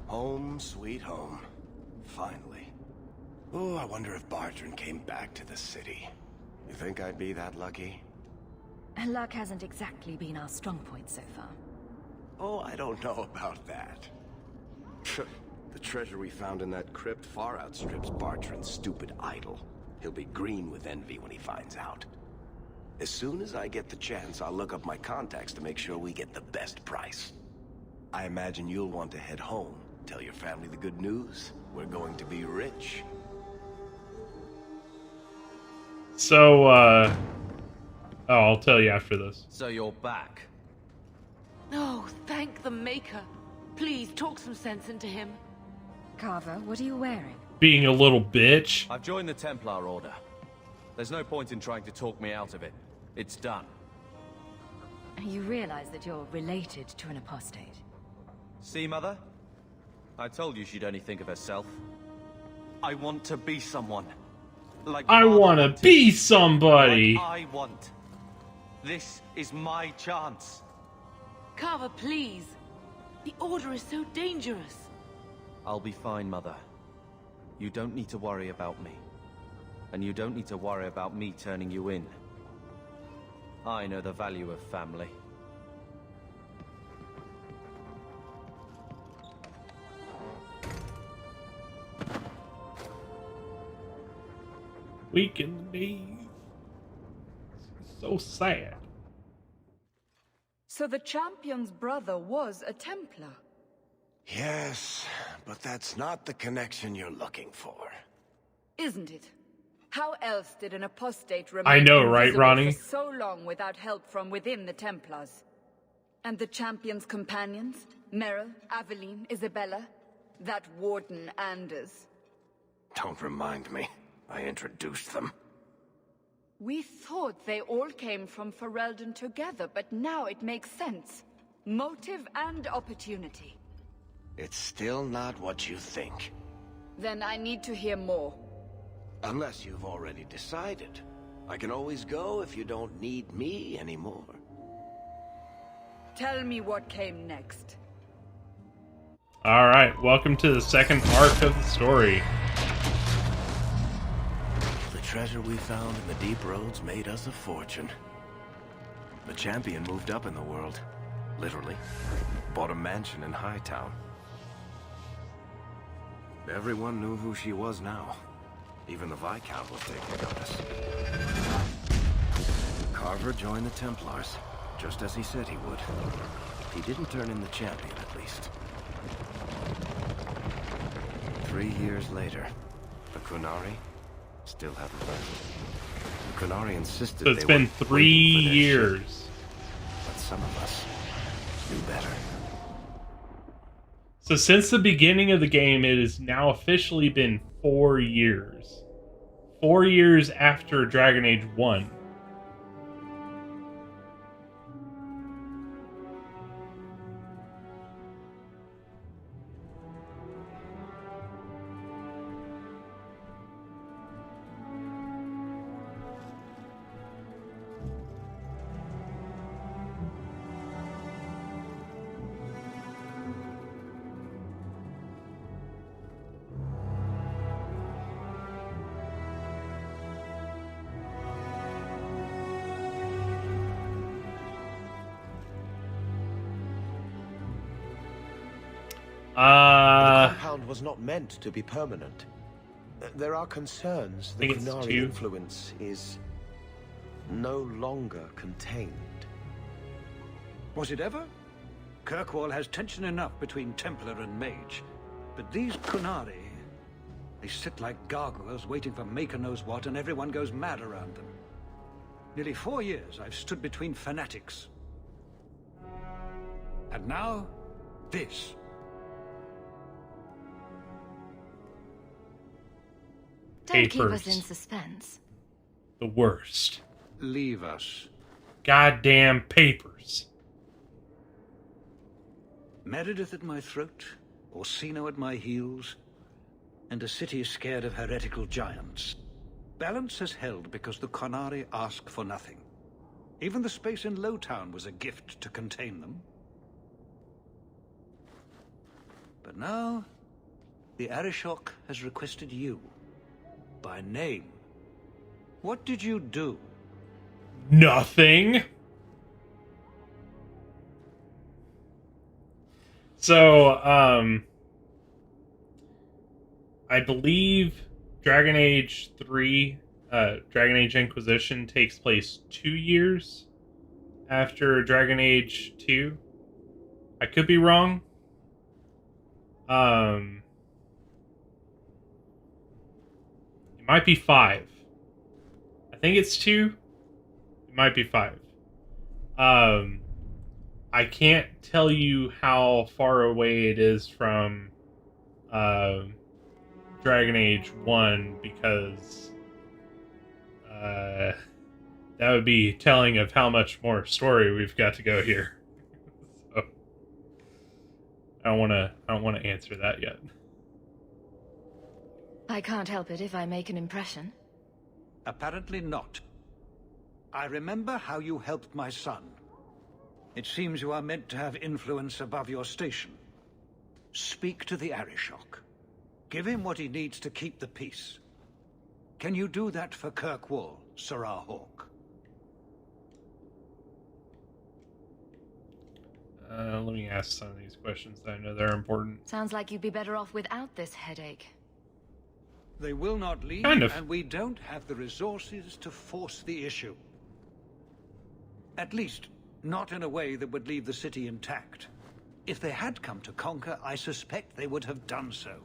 Home, sweet home. Finally. Oh, I wonder if Bartran came back to the city. You think I'd be that lucky? Luck hasn't exactly been our strong point so far. Oh, I don't know about that. The treasure we found in that crypt far outstrips Bartran's stupid idol. He'll be green with envy when he finds out. As soon as I get the chance, I'll look up my contacts to make sure we get the best price. I imagine you'll want to head home. Tell your family the good news. We're going to be rich. So, I'll tell you after this. So you're back. No, thank the Maker. Please, talk some sense into him. Carver, what are you wearing? Being a little bitch. I've joined the Templar Order. There's no point in trying to talk me out of it. It's done. You realize that you're related to an apostate. See, Mother? I told you she'd only think of herself. I want to be someone. Like I Father want to wanted. be somebody. Like I want. This is my chance. Carver, please. The Order is so dangerous. I'll be fine, Mother. You don't need to worry about me. And you don't need to worry about me turning you in. I know the value of family. Weak in the knees. So sad. So the champion's brother was a Templar? Yes, but that's not the connection you're looking for. Isn't it? How else did an apostate I remain know, right, invisible Ronnie? for so long without help from within the Templars? And the champion's companions? Merrill, Aveline, Isabella? That Warden Anders? Don't remind me. I introduced them. We thought they all came from Ferelden together, but now it makes sense. Motive and opportunity. It's still not what you think. Then I need to hear more. Unless you've already decided. I can always go if you don't need me anymore. Tell me what came next. Alright, welcome to the second arc of the story. The treasure we found in the deep roads made us a fortune. The champion moved up in the world. Literally. Bought a mansion in Hightown. Everyone knew who she was now. Even the Viscount was taking notice. Carver joined the Templars, just as he said he would. He didn't turn in the champion, at least. 3 years later, the Qunari still haven't left. The Qunari insisted So it's they been were 3 waiting for their years. ship, but some of us knew better. So since the beginning of the game, it has now officially been 4 years. 4 years after Dragon Age 1. The compound was not meant to be permanent. There are concerns the think it's Qunari 2. influence is no longer contained. Was it ever? Kirkwall has tension enough between Templar and Mage. But these Qunari, they sit like gargoyles waiting for Maker knows what, and everyone goes mad around them. Nearly 4 years I've stood between fanatics. And now, this. Don't keep us Papers. in suspense. The worst. Leave us. Goddamn papers. Meredith at my throat, Orsino at my heels, and a city scared of heretical giants. Balance has held because the Qunari ask for nothing. Even the space in Lowtown was a gift to contain them. But now, the Arishok has requested you. By name. What did you do? Nothing. So, I believe Dragon Age 3, Dragon Age Inquisition takes place 2 years after Dragon Age 2. I could be wrong. It might be 5. I think it's 2. It might be 5. I can't tell you how far away it is from Dragon Age 1 because that would be telling of how much more story we've got to go here. So I don't want to answer that yet. I can't help it if I make an impression. Apparently not. I remember how you helped my son. It seems you are meant to have influence above your station. Speak to the Arishok. Give him what he needs to keep the peace. Can you do that for Kirkwall, Sirrah Hawk? Let me ask some of these questions that I know they're important. Sounds like you'd be better off without this headache. They will not leave, Kind of. and we don't have the resources to force the issue. At least, not in a way that would leave the city intact. If they had come to conquer, I suspect they would have done so.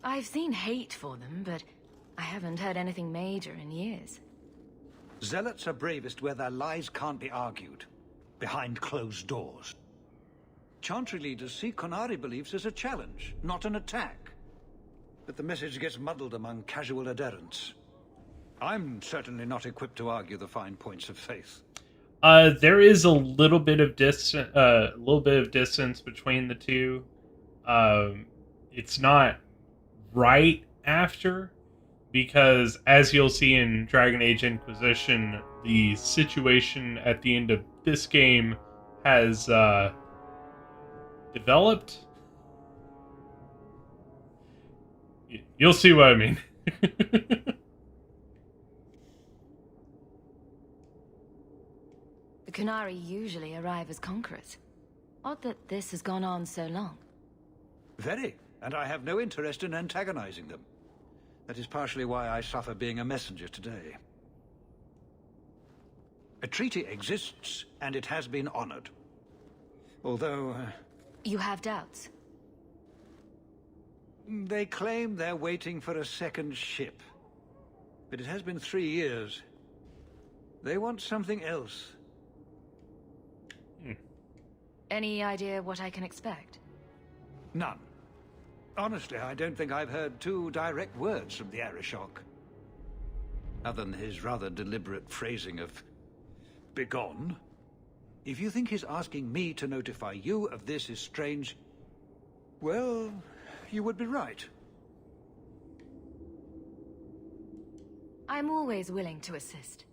I've seen hate for them, but I haven't heard anything major in years. Zealots are bravest where their lies can't be argued, behind closed doors. Chantry leaders see Qunari beliefs as a challenge, not an attack. But the message gets muddled among casual adherents. I'm certainly not equipped to argue the fine points of faith. There is a little bit of distance between the two. It's not right after, because as you'll see in Dragon Age Inquisition, the situation at the end of this game has developed. You'll see what I mean. The Qunari usually arrive as conquerors. Odd that this has gone on so long. Very, and I have no interest in antagonizing them. That is partially why I suffer being a messenger today. A treaty exists, and it has been honored. Although... You have doubts? They claim they're waiting for a second ship. But it has been 3 years. They want something else. Any idea what I can expect? None. Honestly, I don't think I've heard 2 direct words from the Arishok. Other than his rather deliberate phrasing of... begone. If you think his asking me to notify you of this is strange, well, you would be right. I'm always willing to assist.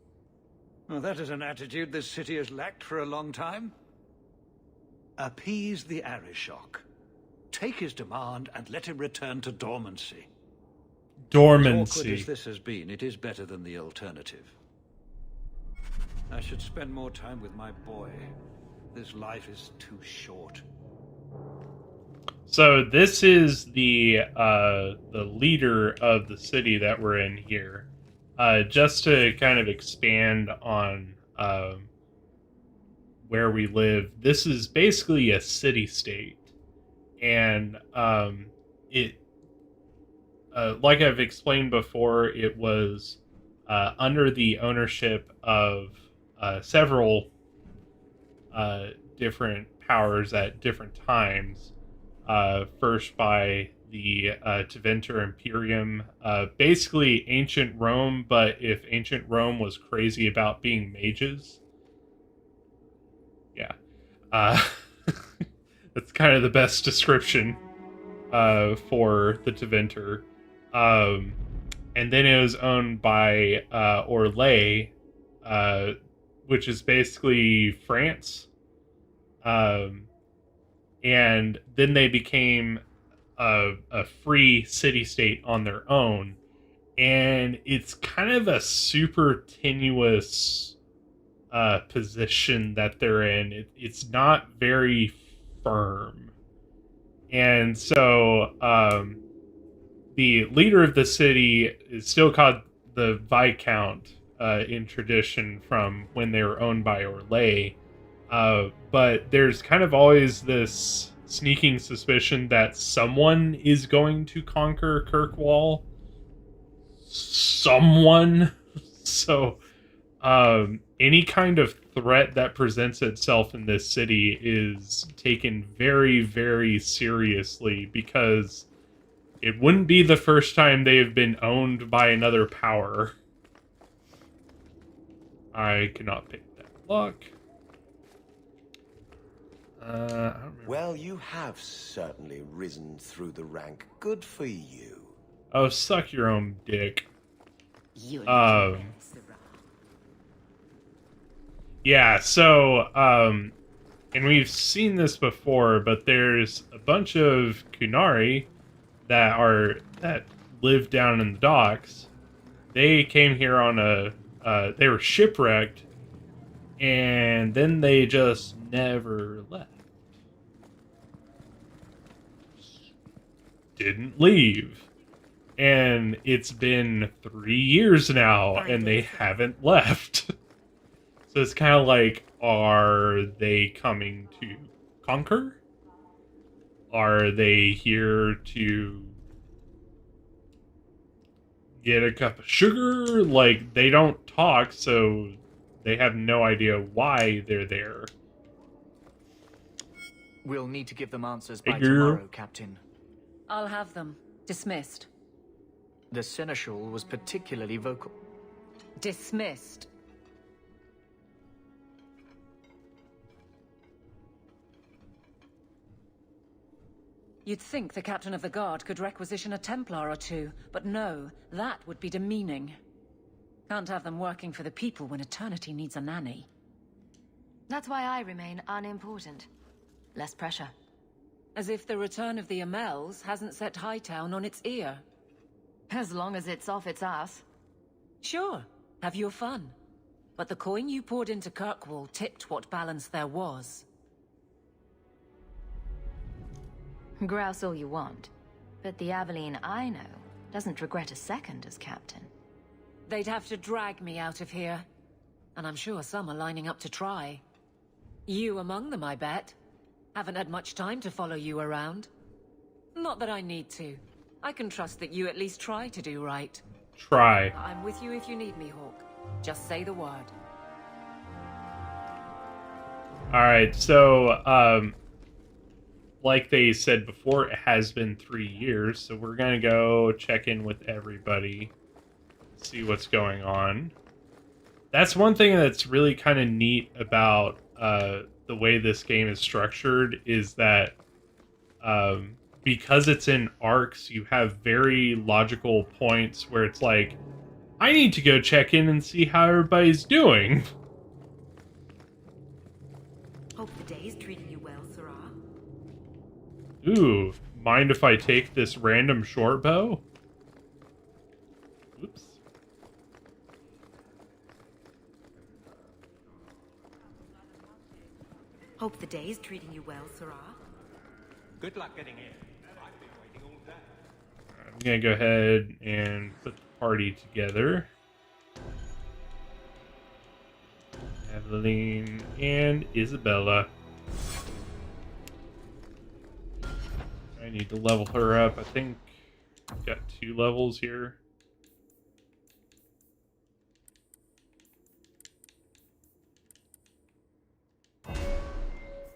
Well, that is an attitude this city has lacked for a long time. Appease the Arishok. Take his demand and let him return to dormancy. Dormancy. As awkward as this has been, it is better than the alternative. I should spend more time with my boy. This life is too short. So this is the leader of the city that we're in here. Just to kind of expand on where we live, this is basically a city-state. And it, like I've explained before, it was under the ownership of several different powers at different times. First by the Tevinter Imperium, basically ancient Rome, but if ancient Rome was crazy about being mages. Yeah. That's kind of the best description for the Tevinter. And then it was owned by Orlais, which is basically France. And then they became a free city-state on their own. And it's kind of a super tenuous position that they're in. It's not very firm. And so the leader of the city is still called the Viscount in tradition from when they were owned by Orlais. But there's kind of always this sneaking suspicion that someone is going to conquer Kirkwall. Someone. So, any kind of threat that presents itself in this city is taken very, very seriously, because it wouldn't be the first time they have been owned by another power. I cannot pick that lock. I don't remember. Well, you have certainly risen through the rank. Good for you. Oh, suck your own dick. Yeah, so, and we've seen this before, but there's a bunch of Kunari that live down in the docks. They came here on they were shipwrecked, and then they just never left. Didn't leave. And it's been 3 years now, and they haven't left. So it's kind of like, are they coming to conquer? Are they here to get a cup of sugar? Like, they don't talk, so they have no idea why they're there. We'll need to give them answers by Figure. tomorrow, Captain. I'll have them. Dismissed. The Seneschal was particularly vocal. Dismissed. You'd think the Captain of the Guard could requisition a Templar or two, but no, that would be demeaning. Can't have them working for the people when eternity needs a nanny. That's why I remain unimportant. Less pressure. As if the return of the Amels hasn't set Hightown on its ear. As long as it's off its ass. Sure, have your fun. But the coin you poured into Kirkwall tipped what balance there was. Grouse all you want, but the Aveline I know doesn't regret a second as captain. They'd have to drag me out of here. And I'm sure some are lining up to try. You among them, I bet. Haven't had much time to follow you around. Not that I need to. I can trust that you at least try to do right. Try. I'm with you if you need me, Hawk. Just say the word. Alright, so, like they said before, it has been 3 years, so we're gonna go check in with everybody, see what's going on. That's one thing that's really kind of neat about the way this game is structured, is that because it's in arcs, you have very logical points where it's like, I need to go check in and see how everybody's doing. Hope the day is treating you well, Sarah. Ooh, mind if I take this random short bow? Oops. Hope the day is treating you well, Sarah. Good luck getting in. I've been waiting all day. I'm gonna go ahead and put the party together. Evelyn and Isabella. I need to level her up. I think I've got 2 levels here.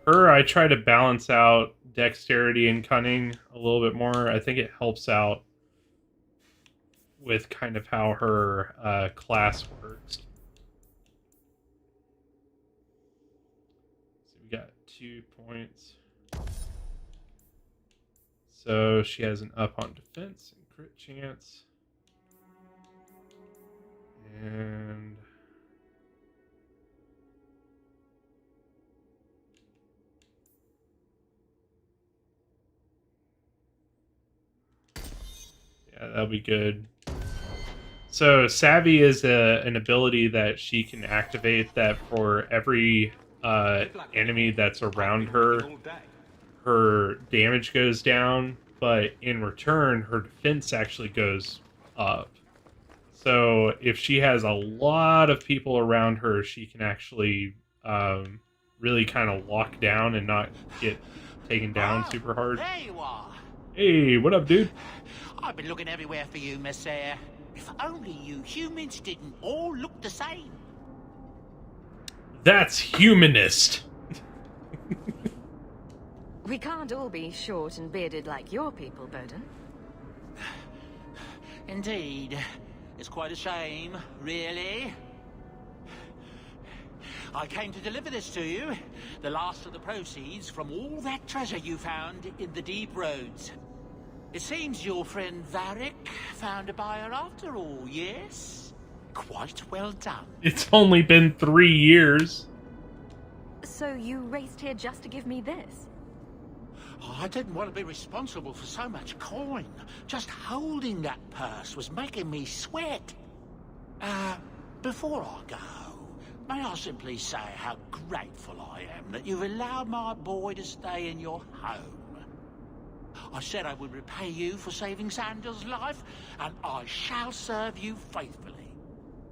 Her, I try to balance out dexterity and cunning a little bit more. I think it helps out with kind of how her class works. So we got 2 points. So she has an up on defense and crit chance. And yeah, that'll be good. So Savvy is an ability that she can activate that for every enemy that's around her, her damage goes down, but in return, her defense actually goes up. So if she has a lot of people around her, she can actually really kind of lock down and not get taken down super hard. There you are. Hey, what up, dude? I've been looking everywhere for you, Messiah. If only you humans didn't all look the same. That's humanist. We can't all be short and bearded like your people, Bowden. Indeed. It's quite a shame, really. I came to deliver this to you. The last of the proceeds from all that treasure you found in the deep roads. It seems your friend Varric found a buyer after all, yes? Quite well done. It's only been 3 years. So you raced here just to give me this? I didn't want to be responsible for so much coin. Just holding that purse was making me sweat. Before I go, may I simply say how grateful I am that you've allowed my boy to stay in your home. I said I would repay you for saving Sandal's life, and I shall serve you faithfully.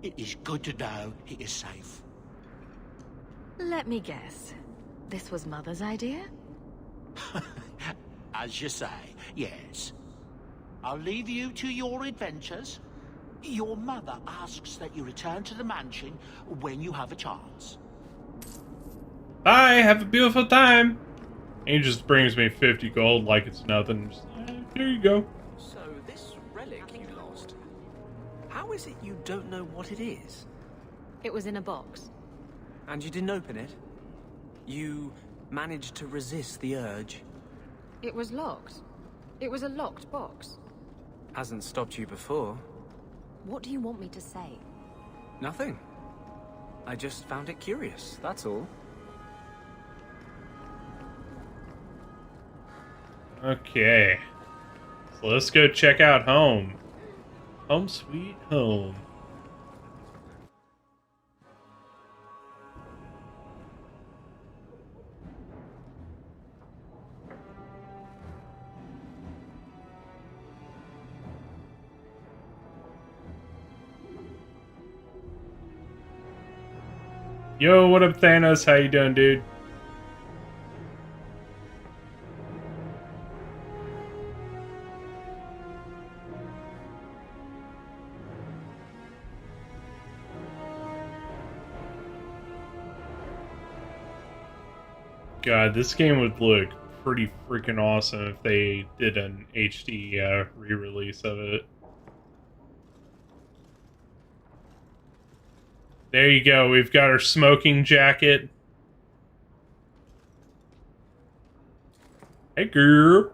It is good to know he is safe. Let me guess. This was Mother's idea? As you say, yes. I'll leave you to your adventures. Your mother asks that you return to the mansion when you have a chance. Bye, have a beautiful time. And he just brings me 50 gold like it's nothing. Just, here you go. So, this relic you lost, how is it you don't know what it is? It was in a box. And you didn't open it? You managed to resist the urge? It was locked. It was a locked box. Hasn't stopped you before. What do you want me to say? Nothing. I just found it curious, that's all. Okay. So let's go check out home. Home sweet home. Yo, what up, Thanos? How you doing, dude? God, this game would look pretty freaking awesome if they did an HD re-release of it. There you go. We've got our smoking jacket. Hey, girl.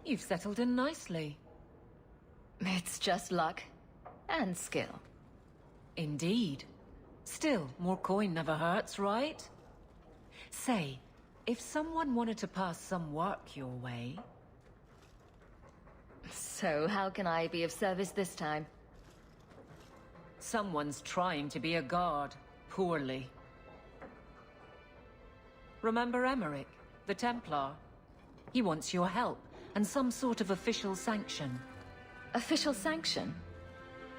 You've settled in nicely. It's just luck. And skill. Indeed. Still, more coin never hurts, right? Say, if someone wanted to pass some work your way... So, how can I be of service this time? Someone's trying to be a guard, poorly. Remember Emmerich, the Templar? He wants your help, and some sort of official sanction. Official sanction?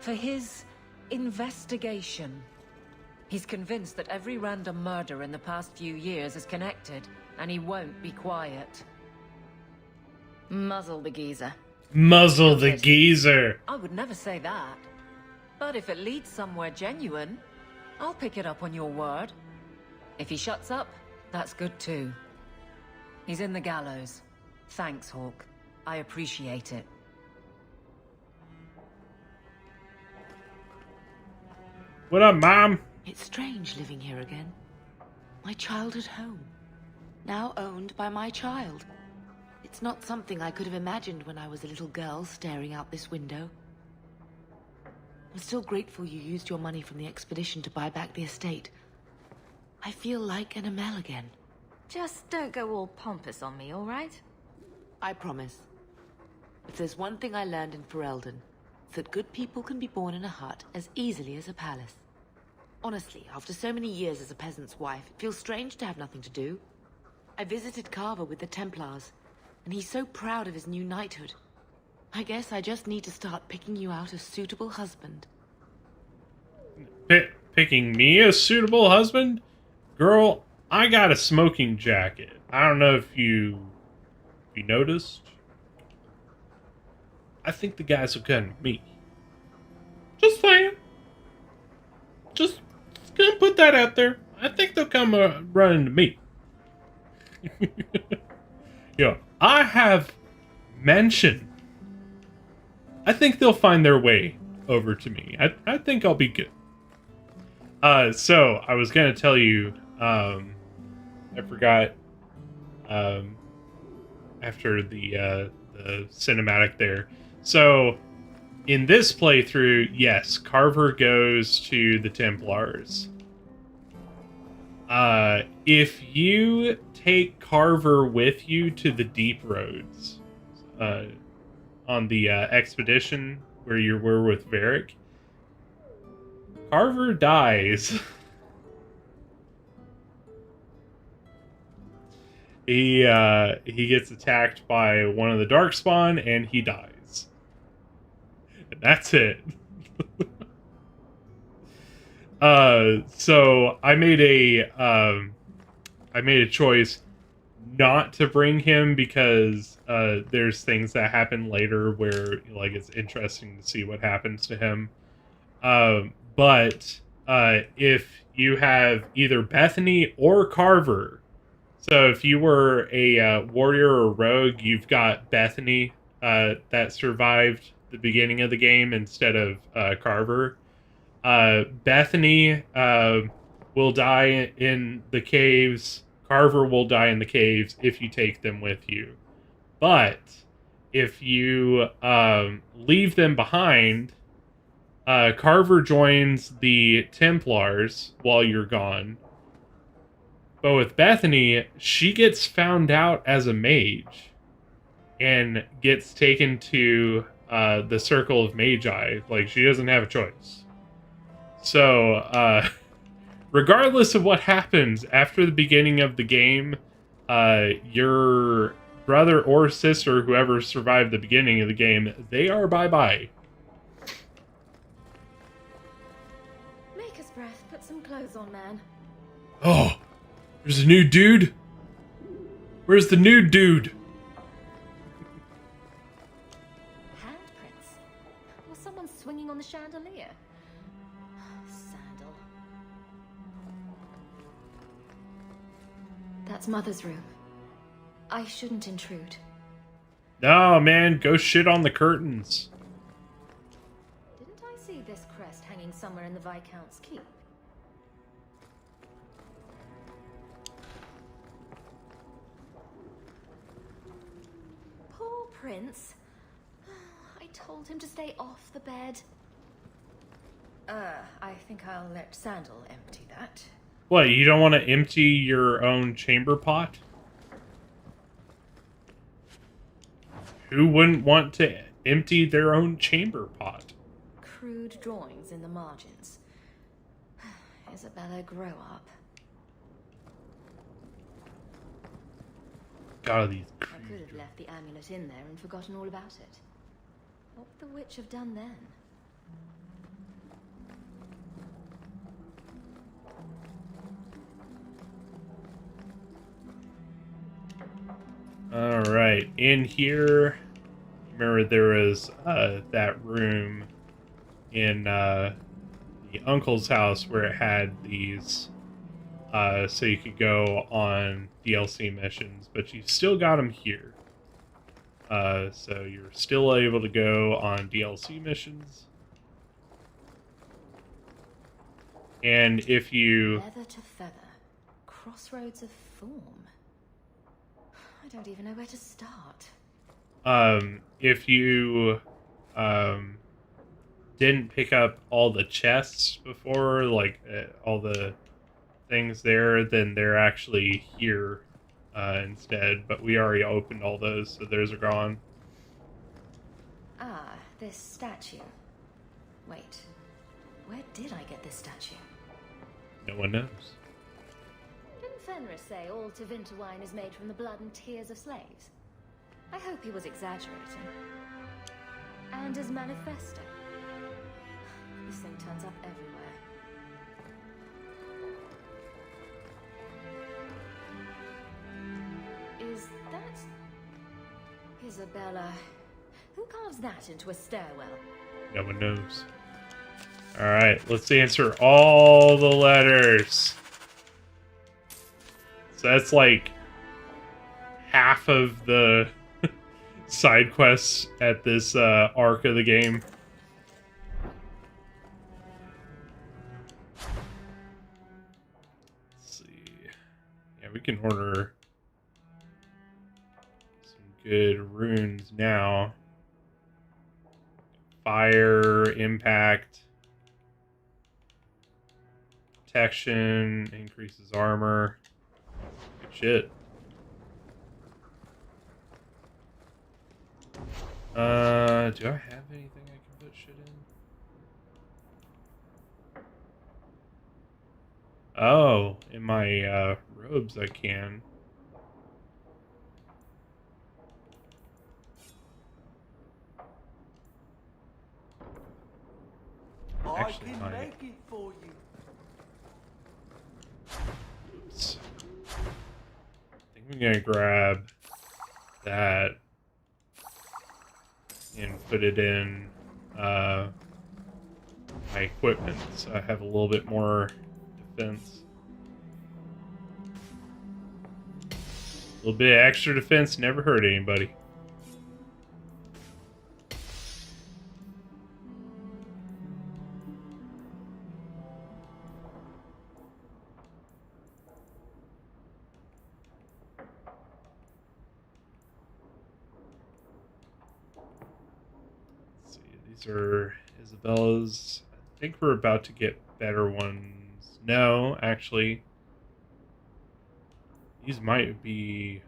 For his investigation. He's convinced that every random murder in the past few years is connected, and he won't be quiet. Muzzle the geezer. Muzzle the geezer! I would never say that. But if it leads somewhere genuine, I'll pick it up on your word. If he shuts up, that's good too. He's in the gallows. Thanks, Hawk. I appreciate it. What up, Mom? It's strange living here again. My childhood home. Now owned by my child. It's not something I could have imagined when I was a little girl staring out this window. I'm still grateful you used your money from the expedition to buy back the estate. I feel like an Amel again. Just don't go all pompous on me, all right? I promise. If there's one thing I learned in Ferelden, it's that good people can be born in a hut as easily as a palace. Honestly, after so many years as a peasant's wife, it feels strange to have nothing to do. I visited Carver with the Templars, and he's so proud of his new knighthood. I guess I just need to start picking you out a suitable husband. Picking me a suitable husband? Girl, I got a smoking jacket. I don't know if you If you noticed, I think the guys will come to me. Just saying. Just gonna put that out there. I think they'll come running to me. I have mentioned. I think they'll find their way over to me. I think I'll be good. So I was gonna tell you, I forgot, after the cinematic there. So in this playthrough, yes, Carver goes to the Templars. If you take Carver with you to the Deep Roads, on the expedition where you were with Varric, Carver dies. He gets attacked by one of the Darkspawn and he dies. And that's it. So I made a choice not to bring him because there's things that happen later where like it's interesting to see what happens to him. But if you have either Bethany or Carver, so if you were a warrior or rogue, you've got Bethany that survived the beginning of the game instead of Carver. Bethany will die in the caves. Carver will die in the caves if you take them with you. But if you leave them behind, Carver joins the Templars while you're gone. But with Bethany, she gets found out as a mage and gets taken to the Circle of Magi. Like, she doesn't have a choice. So, regardless of what happens after the beginning of the game, your brother or sister, whoever survived the beginning of the game, they are bye-bye. Maker's breath. Put some clothes on, man. Oh, there's a new dude? Where's the new dude? Handprints? Was someone swinging on the chandelier? Sandal. That's Mother's room. I shouldn't intrude. No, man, go shit on the curtains. Didn't I see this crest hanging somewhere in the Viscount's keep? Poor Prince. I told him to stay off the bed. I think I'll let Sandal empty that. What, you don't want to empty your own chamber pot? Who wouldn't want to empty their own chamber pot? Crude drawings in the margins. Isabella, grow up. God, these I could have left the amulet in there and forgotten all about it. What would the witch have done then? Alright, in here, remember there was that room in the uncle's house where it had these, so you could go on DLC missions, but you still got them here. So you're still able to go on DLC missions. And if you... Feather to feather. Crossroads of form. I don't even know where to start. If you didn't pick up all the chests before, like all the things there, then they're actually here instead. But we already opened all those, so those are gone. Ah, this statue. Wait, where did I get this statue? No one knows. Didn't Fenris say all Tevinter wine is made from the blood and tears of slaves? I hope he was exaggerating. And his manifesto. This thing turns up everywhere. Is that Isabella. Who carves that into a stairwell? No one knows. Alright, let's answer all the letters. So that's like half of the side quests at this arc of the game. Let's see. Yeah, we can order some good runes now. Fire, impact, protection, increases armor. Good shit. Do I have anything I can put shit in? Oh, in my robes I can. Actually, I can make it for you. Oops. I think I'm gonna grab that and put it in my equipment so I have a little bit more defense. A little bit of extra defense never hurt anybody. These are Isabella's. I think we're about to get better ones. No, actually. These might be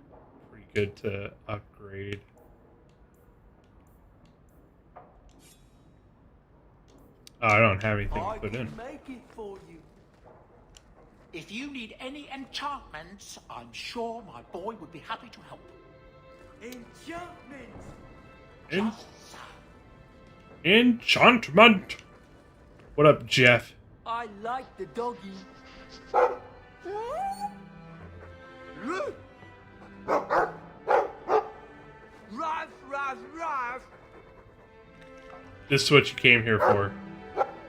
pretty good to upgrade. Oh, I don't have anything to put in. Make it for you. If you need any enchantments, I'm sure my boy would be happy to help. Enchantment. Just so. Enchantment! What up, Jeff? I like the doggy. Ruff, ruff, ruff. This is what you came here for. Ruff,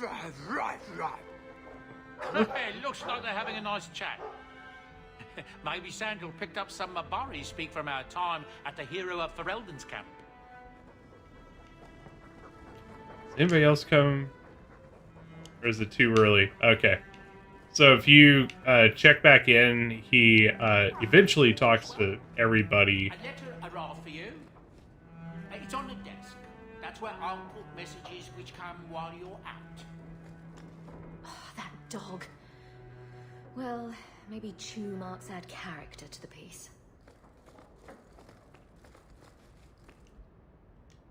ruff, ruff, ruff. It looks like they're having a nice chat. Maybe Sandal picked up some Mabari speak from our time at the hero of Ferelden's camp. Is anybody else come? Or is it too early? Okay. So if you check back in, he eventually talks to everybody. A letter arrived for you. It's on the desk. That's where I'll put messages which come while you're out. Oh, that dog. Well, maybe chew marks add character to the piece.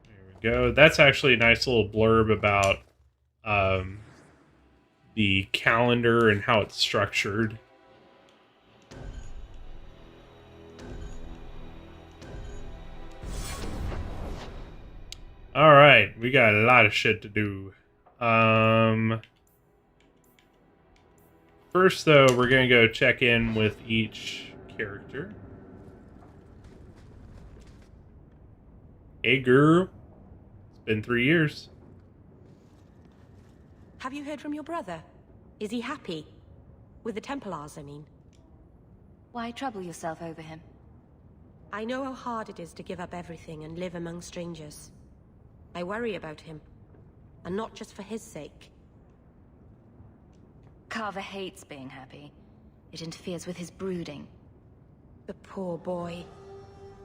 There we go. That's actually a nice little blurb about the calendar and how it's structured. All right, we got a lot of shit to do. First, though, we're gonna go check in with each character. Hey, girl. It's been 3 years. Have you heard from your brother? Is he happy? With the Templars, I mean. Why trouble yourself over him? I know how hard it is to give up everything and live among strangers. I worry about him. And not just for his sake. Carver hates being happy. It interferes with his brooding. The poor boy.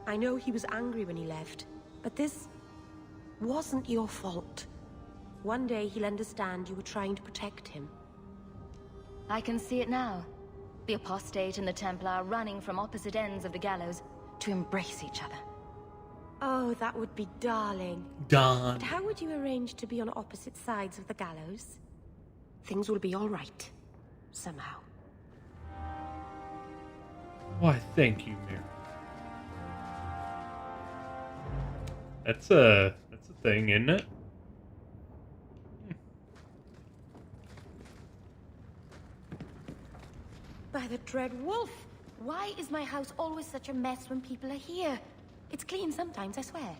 I know he was angry when he left, but this wasn't your fault. One day he'll understand you were trying to protect him. I can see it now. The apostate and the Templar running from opposite ends of the gallows to embrace each other. Oh, that would be darling. Darn. But how would you arrange to be on opposite sides of the gallows? Things will be all right. Somehow. Why, thank you, Mary. That's a thing, isn't it? By the dread wolf! Why is my house always such a mess when people are here? It's clean sometimes, I swear.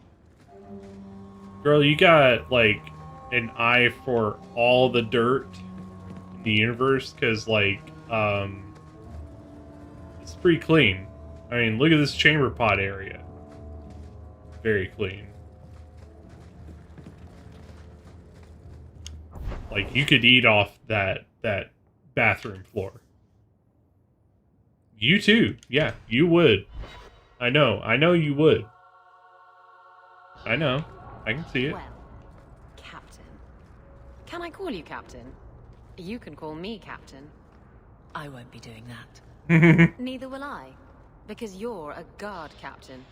Girl, you got, like, an eye for all the dirt in the universe, because, like, it's pretty clean. I mean, look at this chamber pot area. Very clean. Like, you could eat off that bathroom floor. You too. Yeah, you would. I know you would. I know. I can see it. Well, Captain. Can I call you Captain? You can call me Captain. I won't be doing that. Neither will I. Because you're a guard captain.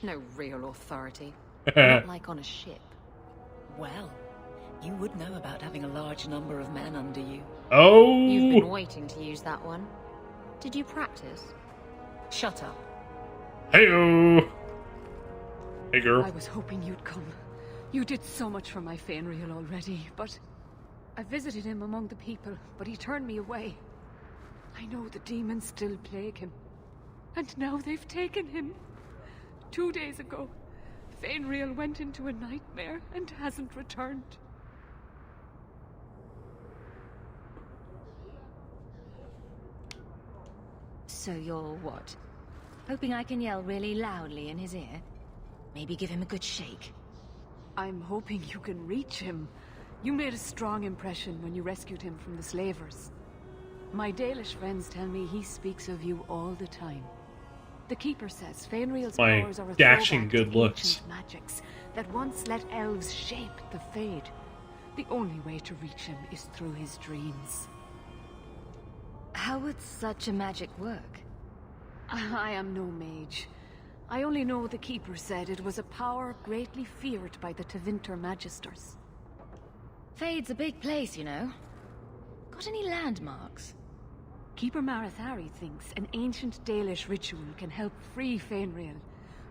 No real authority. Not like on a ship. Well, you would know about having a large number of men under you. Oh! You've been waiting to use that one. Did you practice? Shut up. Hey-oh! Hey, girl. I was hoping you'd come. You did so much for my Fainreal already, but... I visited him among the people, but he turned me away. I know the demons still plague him. And now they've taken him. 2 days ago, Fainreal went into a nightmare and hasn't returned. So you're what? Hoping I can yell really loudly in his ear? Maybe give him a good shake? I'm hoping you can reach him. You made a strong impression when you rescued him from the slavers. My Dalish friends tell me he speaks of you all the time. The Keeper says Fainreal's My powers are a dashing throwback good to looks. ancient magics that once let elves shape the Fade. The only way to reach him is through his dreams. How would such a magic work? I am no mage. I only know the Keeper said it was a power greatly feared by the Tevinter Magisters. Fade's a big place, you know. Got any landmarks? Keeper Marathari thinks an ancient Dalish ritual can help free Fainreal,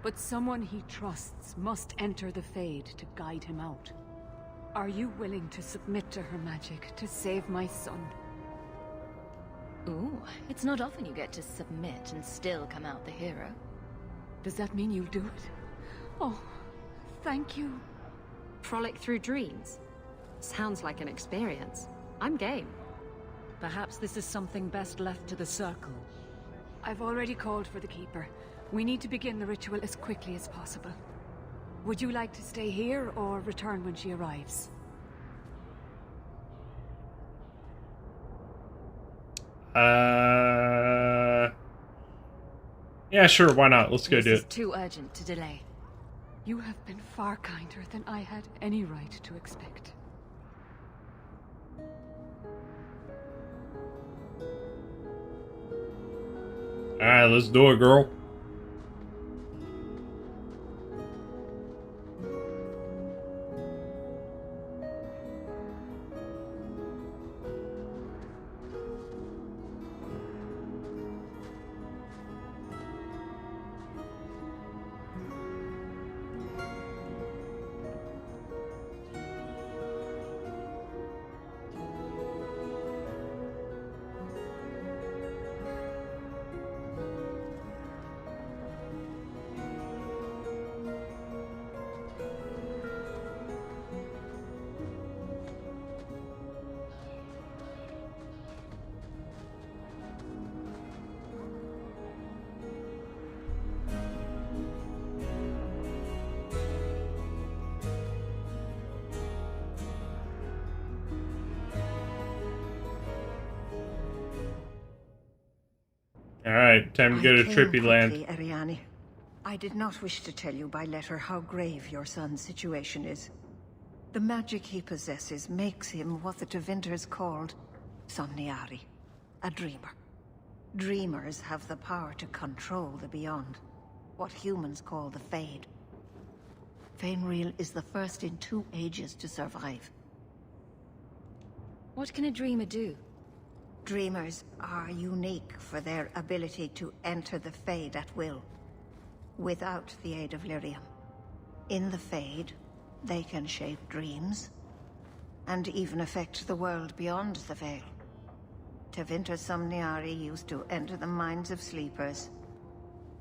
but someone he trusts must enter the Fade to guide him out. Are you willing to submit to her magic to save my son? Ooh, it's not often you get to submit and still come out the hero. Does that mean you'll do it? Oh, thank you. Frolic through dreams? Sounds like an experience. I'm game. Perhaps this is something best left to the Circle. I've already called for the Keeper. We need to begin the ritual as quickly as possible. Would you like to stay here or return when she arrives? Yeah, sure, why not? Let's go do This is it. too urgent to delay. You have been far kinder than I had any right to expect. Alright, let's do it, girl. Alright, time to go to I came Trippy Land. quickly, Ariane. I did not wish to tell you by letter how grave your son's situation is. The magic he possesses makes him what the Tevinters called Somniari, a dreamer. Dreamers have the power to control the beyond, what humans call the Fade. Fainreal is the first in 2 ages to survive. What can a dreamer do? Dreamers are unique for their ability to enter the Fade at will, without the aid of Lyrium. In the Fade, they can shape dreams, and even affect the world beyond the Veil. Tevinter Somniari used to enter the minds of sleepers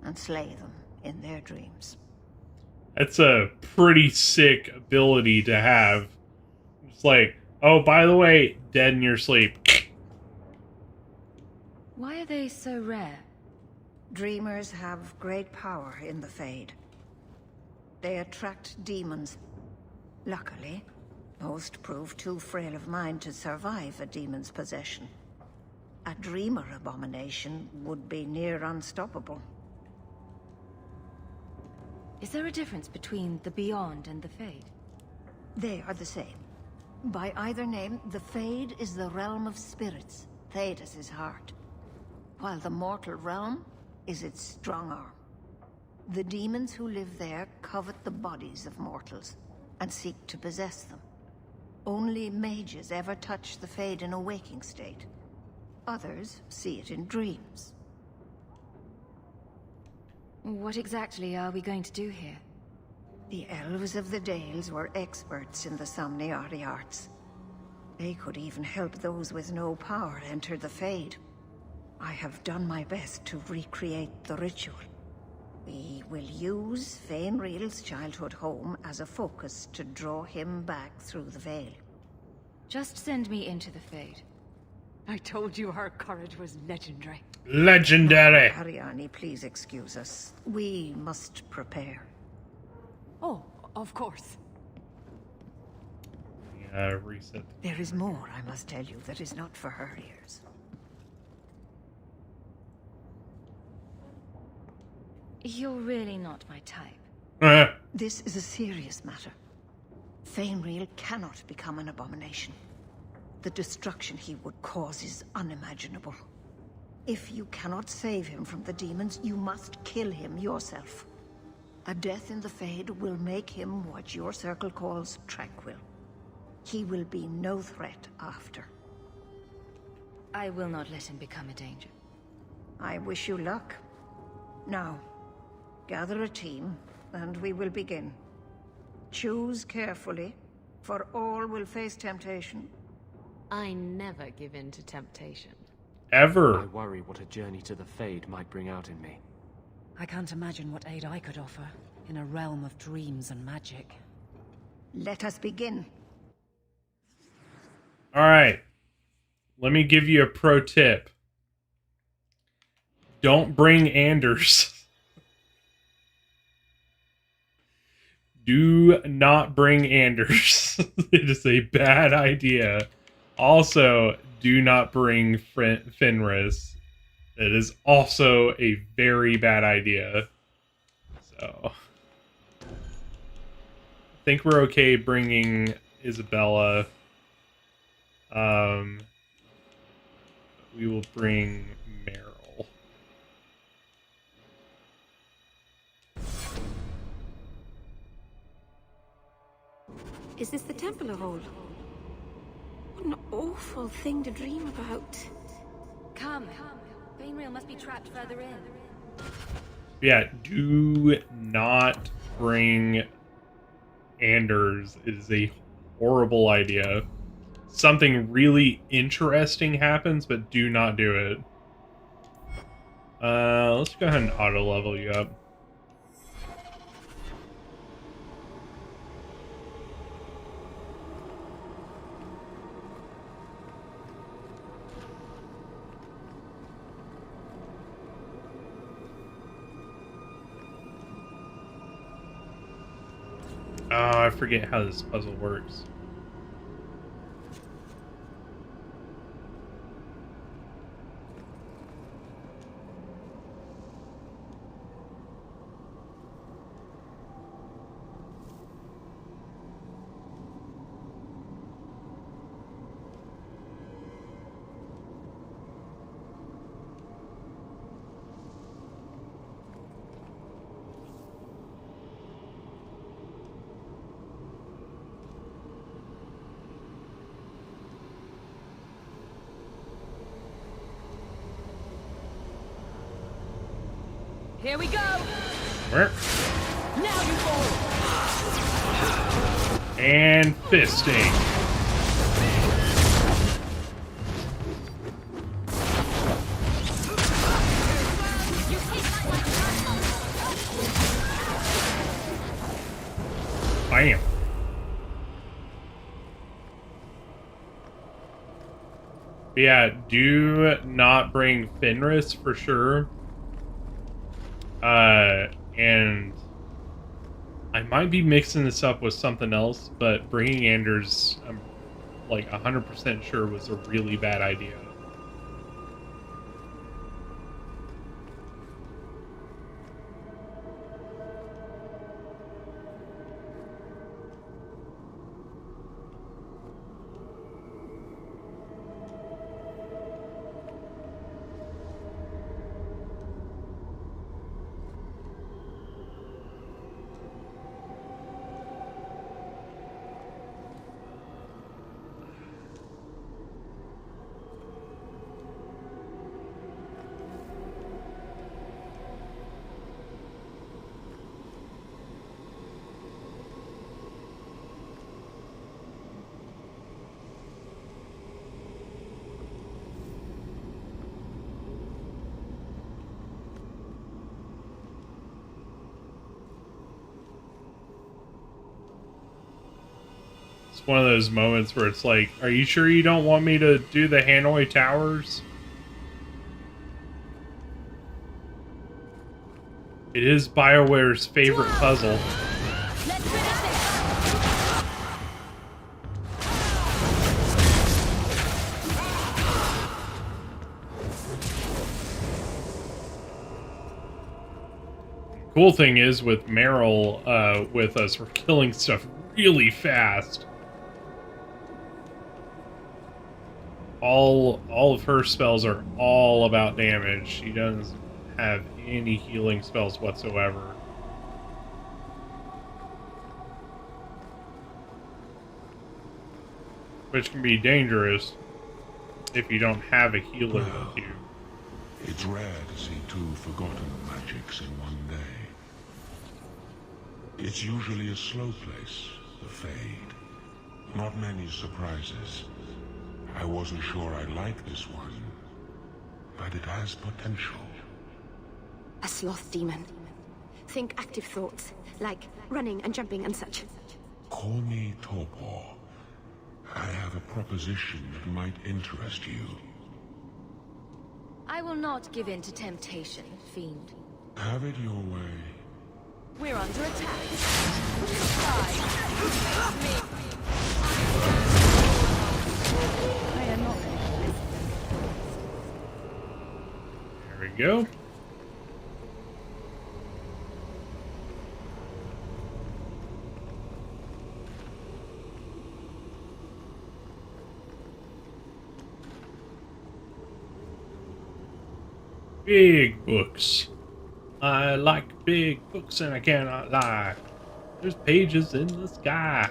and slay them in their dreams. That's a pretty sick ability to have. It's like, oh, by the way, dead in your sleep. Why are they so rare? Dreamers have great power in the Fade. They attract demons. Luckily, most prove too frail of mind to survive a demon's possession. A dreamer abomination would be near unstoppable. Is there a difference between the Beyond and the Fade? They are the same. By either name, the Fade is the realm of spirits, Thedas' heart, while the mortal realm is its strong arm. The demons who live there covet the bodies of mortals and seek to possess them. Only mages ever touch the Fade in a waking state. Others see it in dreams. What exactly are we going to do here? The elves of the Dales were experts in the Somniari arts. They could even help those with no power enter the Fade. I have done my best to recreate the ritual. We will use Fainriel's childhood home as a focus to draw him back through the veil. Just send me into the Fade. I told you her courage was legendary. Legendary! Ariani, please excuse us. We must prepare. Oh, of course. Yeah, reset. There is more, I must tell you, that is not for her ears. You're really not my type. This is a serious matter. Fainriel cannot become an abomination. The destruction he would cause is unimaginable. If you cannot save him from the demons, you must kill him yourself. A death in the Fade will make him what your circle calls tranquil. He will be no threat after. I will not let him become a danger. I wish you luck. Now, gather a team, and we will begin. Choose carefully, for all will face temptation. I never give in to temptation. Ever. I worry what a journey to the Fade might bring out in me. I can't imagine what aid I could offer in a realm of dreams and magic. Let us begin. Alright. Let me give you a pro tip. Don't bring Anders. Do not bring Anders. It is a bad idea. Also, do not bring Fenris. It is also a very bad idea. So, I think we're okay bringing Isabella. We will bring Meryl. Is this the Templar Hall? What an awful thing to dream about. Come. Fainriel must be trapped further in. Yeah, do not bring Anders. It is a horrible idea. Something really interesting happens, but do not do it. Let's go ahead and auto level you up. Oh, I forget how this puzzle works. Here we go! Where? Now you fall! And fisting. But yeah, do not bring Fenris for sure. And I might be mixing this up with something else, but bringing Anders, I'm like 100% sure was a really bad idea. It's one of those moments where it's like, are you sure you don't want me to do the Hanoi Towers? It is BioWare's favorite puzzle. Cool thing is with Meryl with us, we're killing stuff really fast. All of her spells are all about damage. She doesn't have any healing spells whatsoever. Which can be dangerous if you don't have a healer with you. It's rare to see two forgotten magics in one day. It's usually a slow place, the Fade. Not many surprises. I wasn't sure I liked this one, but it has potential. A sloth demon. Think active thoughts, like running and jumping and such. Call me Torpor. I have a proposition that might interest you. I will not give in to temptation, fiend. Have it your way. We're under attack. I am not. There we go. Big books. I like big books and I cannot lie. There's pages in the sky.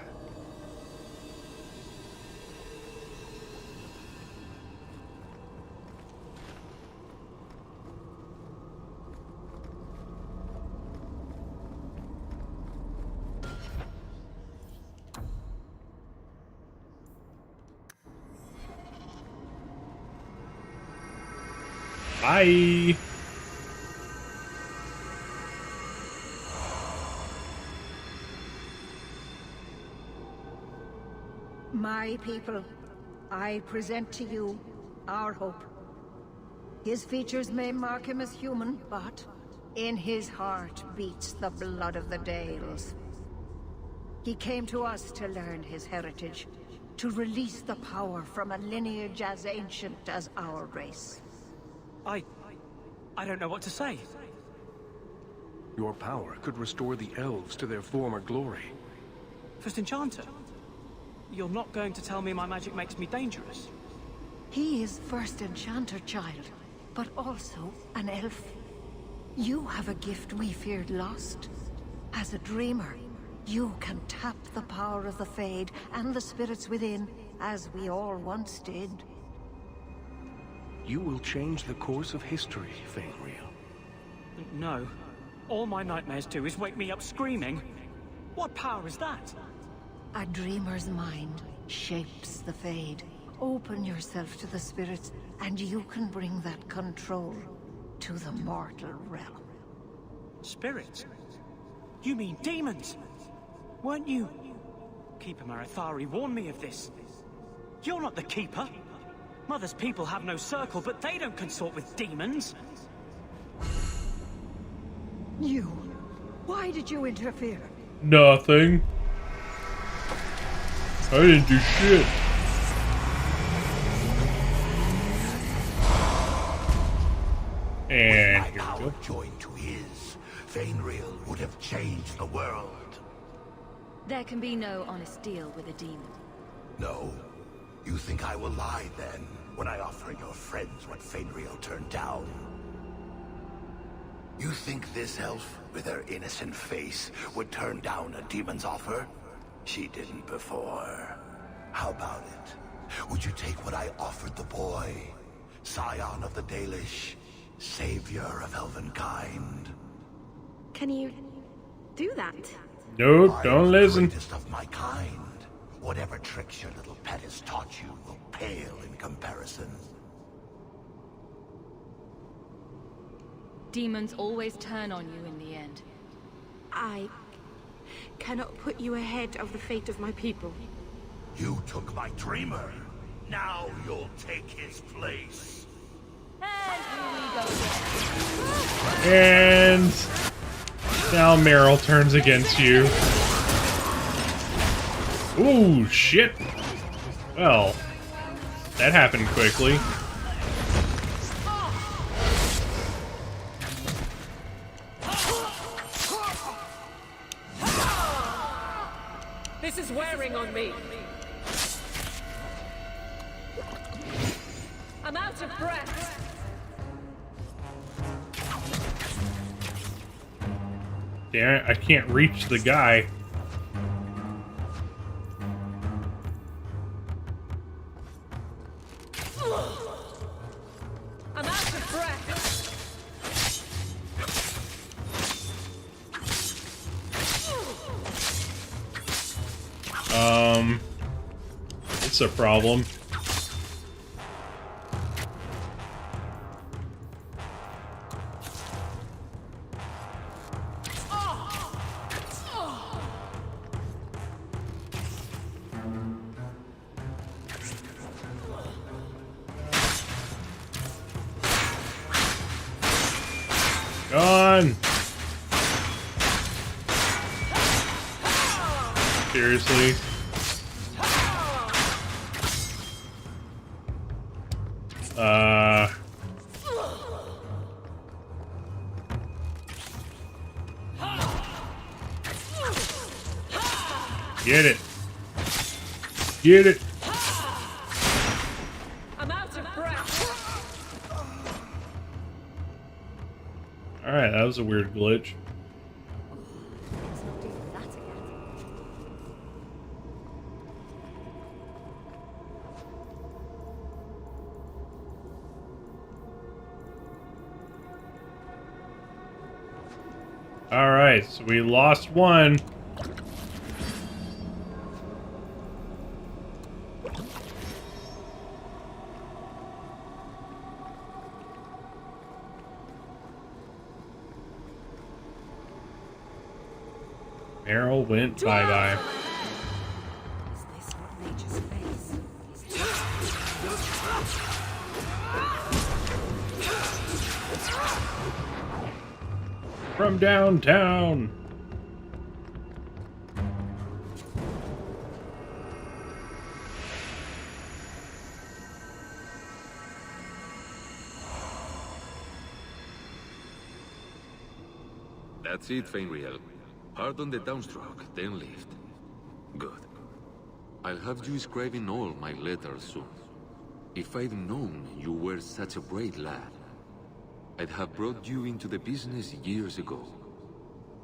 Bye. My people, I present to you our hope. His features may mark him as human, but in his heart beats the blood of the Dales. He came to us to learn his heritage, to release the power from a lineage as ancient as our race. I don't know what to say. Your power could restore the elves to their former glory. First Enchanter, you're not going to tell me my magic makes me dangerous? He is First Enchanter, child, but also an elf. You have a gift we feared lost. As a dreamer, you can tap the power of the Fade and the spirits within, as we all once did. You will change the course of history, Fainreal. No. All my nightmares do is wake me up screaming. What power is that? A dreamer's mind shapes the Fade. Open yourself to the spirits, and you can bring that control to the mortal realm. Spirits? You mean demons? Weren't you? Keeper Marathari warned me of this. You're not the Keeper. Mother's people have no circle, but they don't consort with demons. You. Why did you interfere? Nothing. I didn't do shit. And with my power joined to his, Fainreal would have changed the world. There can be no honest deal with a demon. No? You think I will lie then, when I offer your friends what Fainreal turned down? You think this elf, with her innocent face, would turn down a demon's offer? She didn't before. How about it? Would you take what I offered the boy? Scion of the Dalish, savior of elvenkind. Can you do that? Nope, don't listen. Greatest of my kind. Whatever tricks your little pet has taught you will pale in comparison. Demons always turn on you in the end. I cannot put you ahead of the fate of my people. You took my dreamer. Now you'll take his place. And here we go. And now Meryl turns against you. Ooh, shit. Well, that happened quickly. This is wearing on me. I'm out of breath. Damn it, I can't reach the guy. I'm out of breath. It's a problem. Gone. Seriously. Get it. Get it. I'm out of breath. Alright, that was a weird glitch. Alright, so we lost one. Meryl went bye-bye. Is this what nature's face? From downtown. That's it, Fainreal. Pardon the downstroke, then lift. Good. I'll have you scribing all my letters soon. If I'd known you were such a brave lad, I'd have brought you into the business years ago.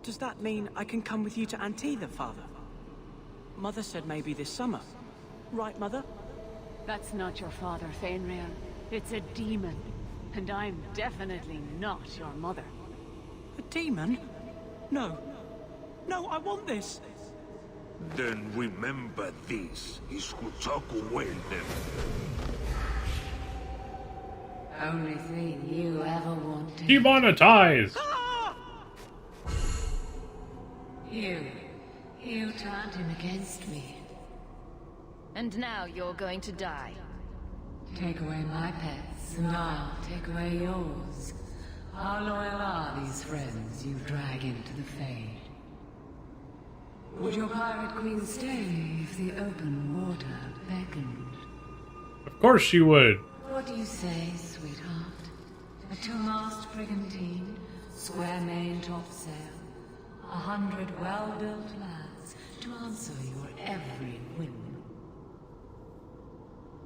Does that mean I can come with you to Antitha, Father? Mother said maybe this summer. Right, Mother? That's not your father, Fainreal. It's a demon. And I'm definitely not your mother. A demon? No. No, I want this. Then remember this. Only thing you ever wanted. Demonetized! You turned him against me. And now you're going to die. Take away my pets, and I'll take away yours. How loyal are these friends you drag into the Fade? Would your pirate queen stay if the open water beckoned? Of course she would. What do you say, sweetheart? A two-mast brigantine, square main topsail, 100 well-built lads to answer your every whim.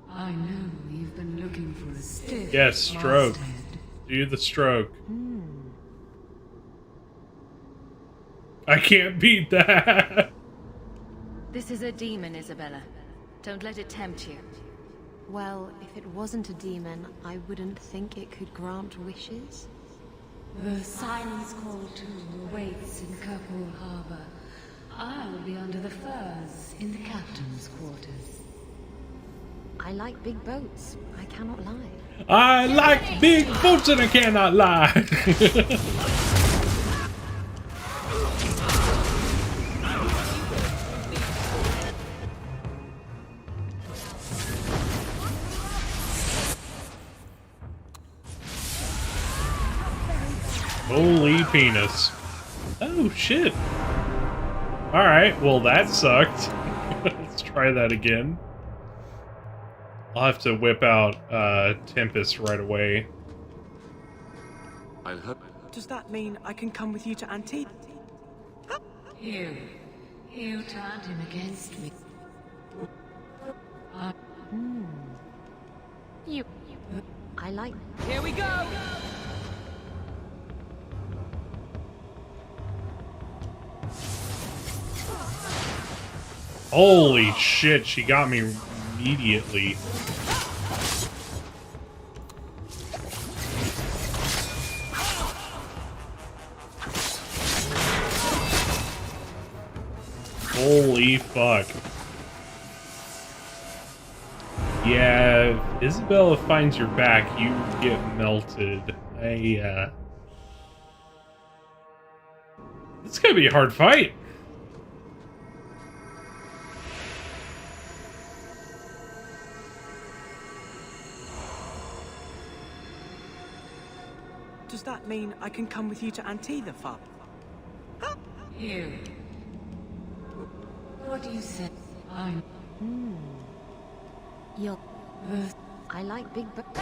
I know you've been looking for a stiff Yes, stroke. masthead. Do the stroke. I can't beat that. This is a demon, Isabella. Don't let it tempt you. Well, if it wasn't a demon, I wouldn't think it could grant wishes. The Silence Call 2 awaits in Kirkwall Harbor. I'll be under the firs in the captain's quarters. I like big boats. I cannot lie. I like big boats and I cannot lie. Holy penis. Oh shit. Alright, well that sucked. Let's try that again. I'll have to whip out Tempest right away. I'll help. Does that mean I can come with you to Antibes? You turned him against me. I like... Here we go! Holy shit, she got me immediately. Holy fuck. Yeah, if Isabella finds your back, you get melted. It's gonna be a hard fight. Does that mean I can come with you to Antibes, Father? You. What do you say? I'm... You're... I like big boats.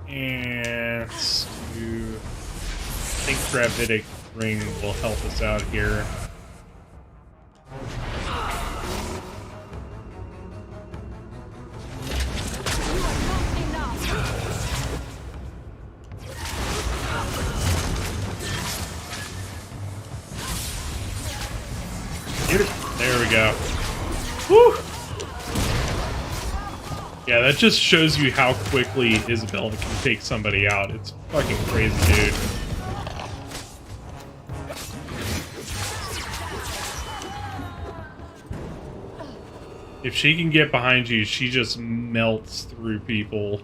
And I think Gravitic Ring will help us out here. There we go. Woo! Yeah, that just shows you how quickly Isabella can take somebody out. It's fucking crazy, dude. If she can get behind you, she just melts through people.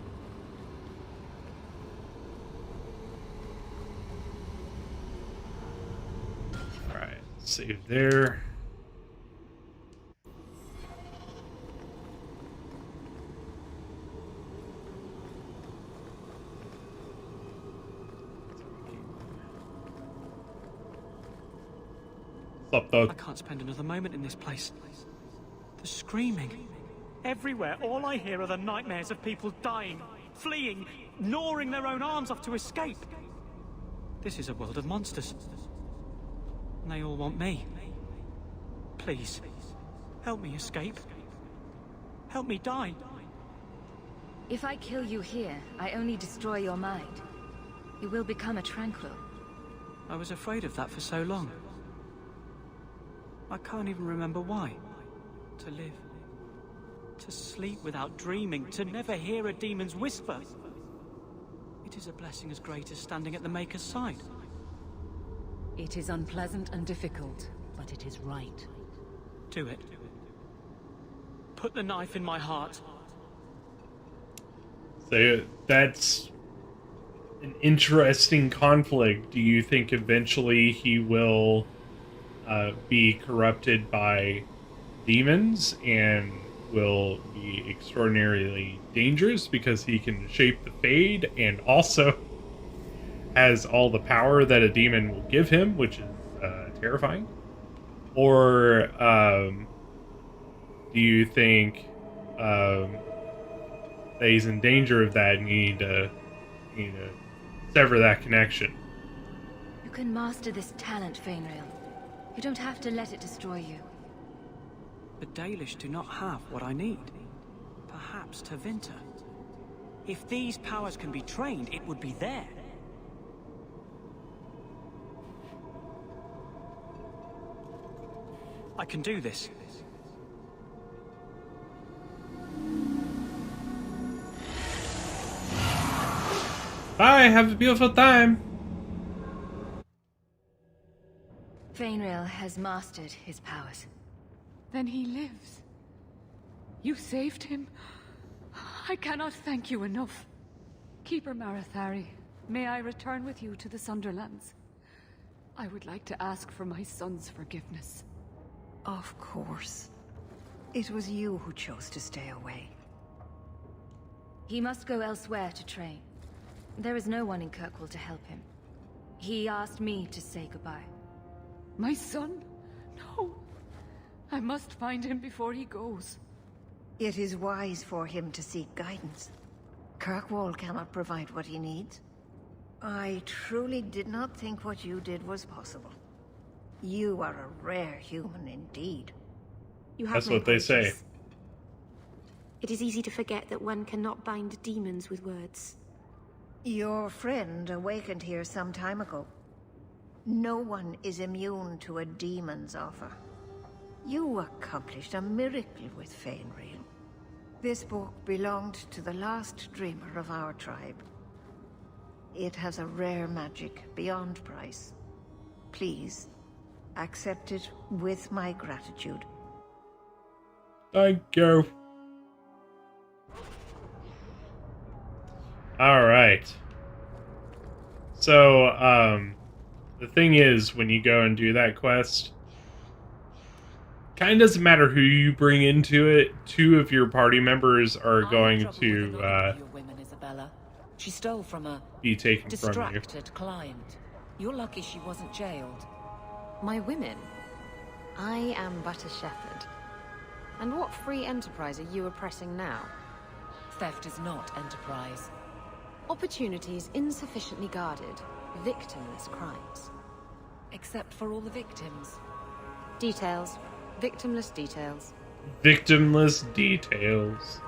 Alright, save there. What's up, Thug? I can't spend another moment in this place. The screaming. Everywhere, all I hear are the nightmares of people dying, fleeing, gnawing their own arms off to escape. This is a world of monsters. And they all want me. Please, help me escape. Help me die. If I kill you here, I only destroy your mind. You will become a tranquil. I was afraid of that for so long. I can't even remember why. To live. To sleep without dreaming. To never hear a demon's whisper. It is a blessing as great as standing at the Maker's side. It is unpleasant and difficult, but it is right. Do it. Put the knife in my heart. So that's... an interesting conflict. Do you think eventually he will be corrupted by demons and will be extraordinarily dangerous because he can shape the Fade and also has all the power that a demon will give him, which is terrifying? Or do you think that he's in danger of that and you need to sever that connection? You can master this talent, Fainrail. You don't have to let it destroy you. The Dalish do not have what I need. Perhaps Tevinter. If these powers can be trained, it would be there. I can do this. Bye, have a beautiful time. Fainrail has mastered his powers. Then he lives. You saved him. I cannot thank you enough. Keeper Marathari, may I return with you to the Sunderlands? I would like to ask for my son's forgiveness. Of course. It was you who chose to stay away. He must go elsewhere to train. There is no one in Kirkwall to help him. He asked me to say goodbye. My son? No. I must find him before he goes. It is wise for him to seek guidance. Kirkwall cannot provide what he needs. I truly did not think what you did was possible. You are a rare human indeed. You have That's my what they say. apologies. It is easy to forget that one cannot bind demons with words. Your friend awakened here some time ago. No one is immune to a demon's offer. You accomplished a miracle with Fainrail. This book belonged to the last dreamer of our tribe. It has a rare magic beyond price. Please, accept it with my gratitude. Thank you. Alright. So, the thing is, when you go and do that quest, kind of doesn't matter who you bring into it. Two of your party members are going to Your women, Isabella. She stole from a be taken from you. distracted client. You're lucky she wasn't jailed. My women? I am but a shepherd. And what free enterprise are you oppressing now? Theft is not enterprise. Opportunities insufficiently guarded, victimless crimes. Except for all the victims. Details. Victimless details. Victimless details.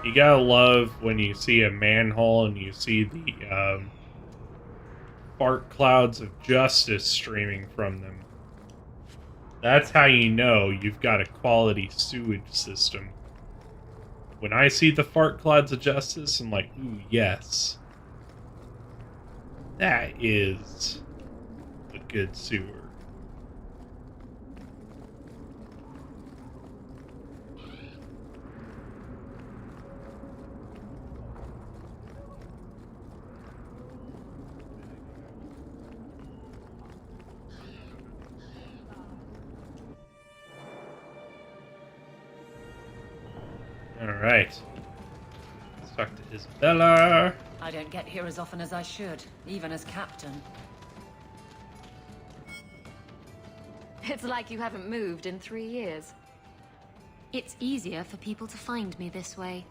You gotta love when you see a manhole and you see the fart clouds of justice streaming from them. That's how you know you've got a quality sewage system. When I see the fart clouds of justice, I'm like, ooh, yes. That is a good sewer. Alright. Let's talk to Isabella. I don't get here as often as I should, even as captain. It's like you haven't moved in 3 years. It's easier for people to find me this way.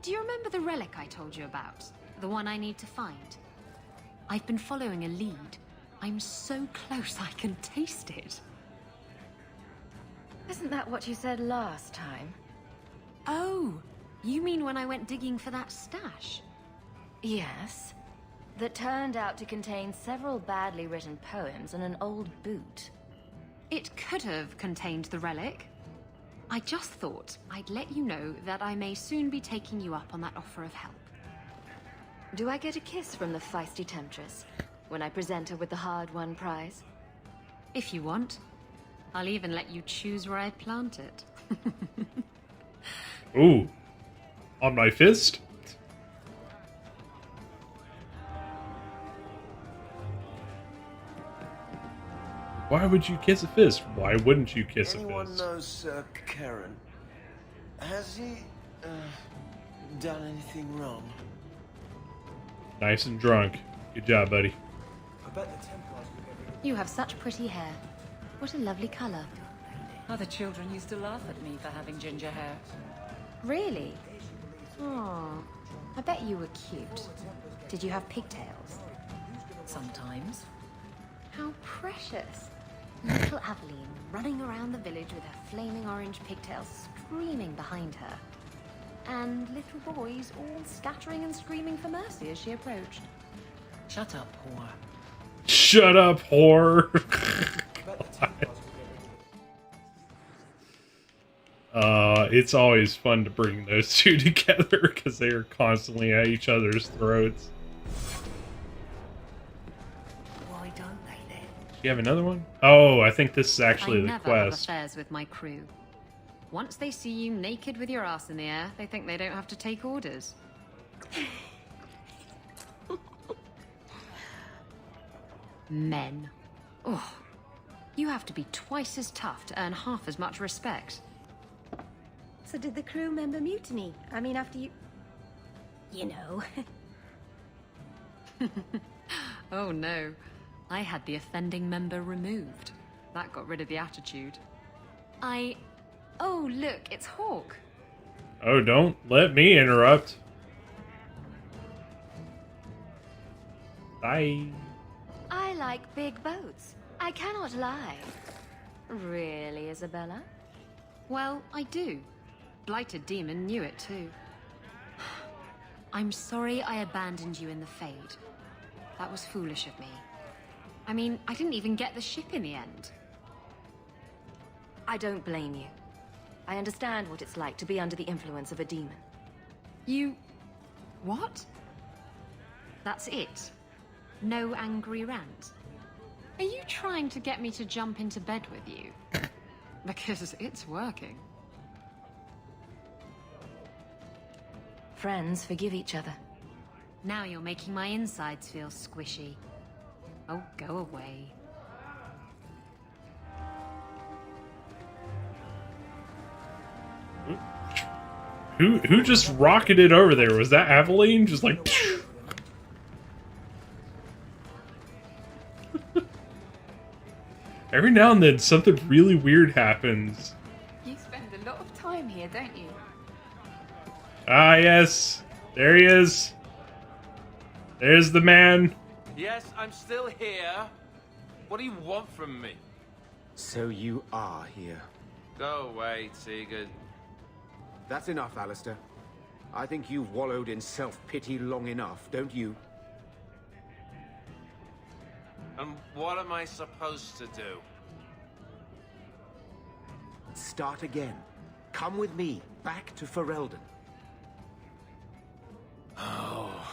Do you remember the relic I told you about? The one I need to find? I've been following a lead. I'm so close I can taste it. Isn't that what you said last time? Oh, you mean when I went digging for that stash? Yes. That turned out to contain several badly written poems and an old boot. It could have contained the relic. I just thought I'd let you know that I may soon be taking you up on that offer of help. Do I get a kiss from the feisty temptress when I present her with the hard-won prize? If you want. I'll even let you choose where I plant it. Ooh. On my fist? Why would you kiss a fist? Why wouldn't you kiss a Anyone fist? knows Karen? Has he done anything wrong? Nice and drunk. Good job, buddy. I bet the Templars would get You have such pretty hair. What a lovely color. Other children used to laugh at me for having ginger hair. Really? Oh, I bet you were cute. Did you have pigtails? Sometimes. How precious. Little Aveline running around the village with her flaming orange pigtails streaming behind her. And little boys all scattering and screaming for mercy as she approached. Shut up, whore. Shut up, whore. It's always fun to bring those two together because they are constantly at each other's throats. Why don't they then? Do you have another one? Oh, I think this is actually I the never quest. have affairs with my crew. Once they see you naked with your ass in the air, they think they don't have to take orders. Men. Oh, you have to be twice as tough to earn half as much respect. So did the crew member mutiny? I mean, after you... You know. Oh no, I had the offending member removed. That got rid of the attitude. Oh look, it's Hawk. Oh, don't let me interrupt. Bye. I like big boats. I cannot lie. Really, Isabella? Well, I do. Blighted Demon knew it too. I'm sorry I abandoned you in the Fade. That was foolish of me. I mean, I didn't even get the ship in the end. I don't blame you. I understand what it's like to be under the influence of a demon. You... what? That's it? No angry rant? Are you trying to get me to jump into bed with you? Because it's working. Friends forgive each other. Now you're making my insides feel squishy. Oh, go away. Who just rocketed over there? Was that Aveline? Just like... Every now and then something really weird happens. You spend a lot of time here, don't you? Ah, yes. There he is. There's the man. Yes, I'm still here. What do you want from me? So you are here. Go away, Sigurd. That's enough, Alistair. I think you've wallowed in self-pity long enough, don't you? And what am I supposed to do? Start again. Come with me, back to Ferelden. Oh.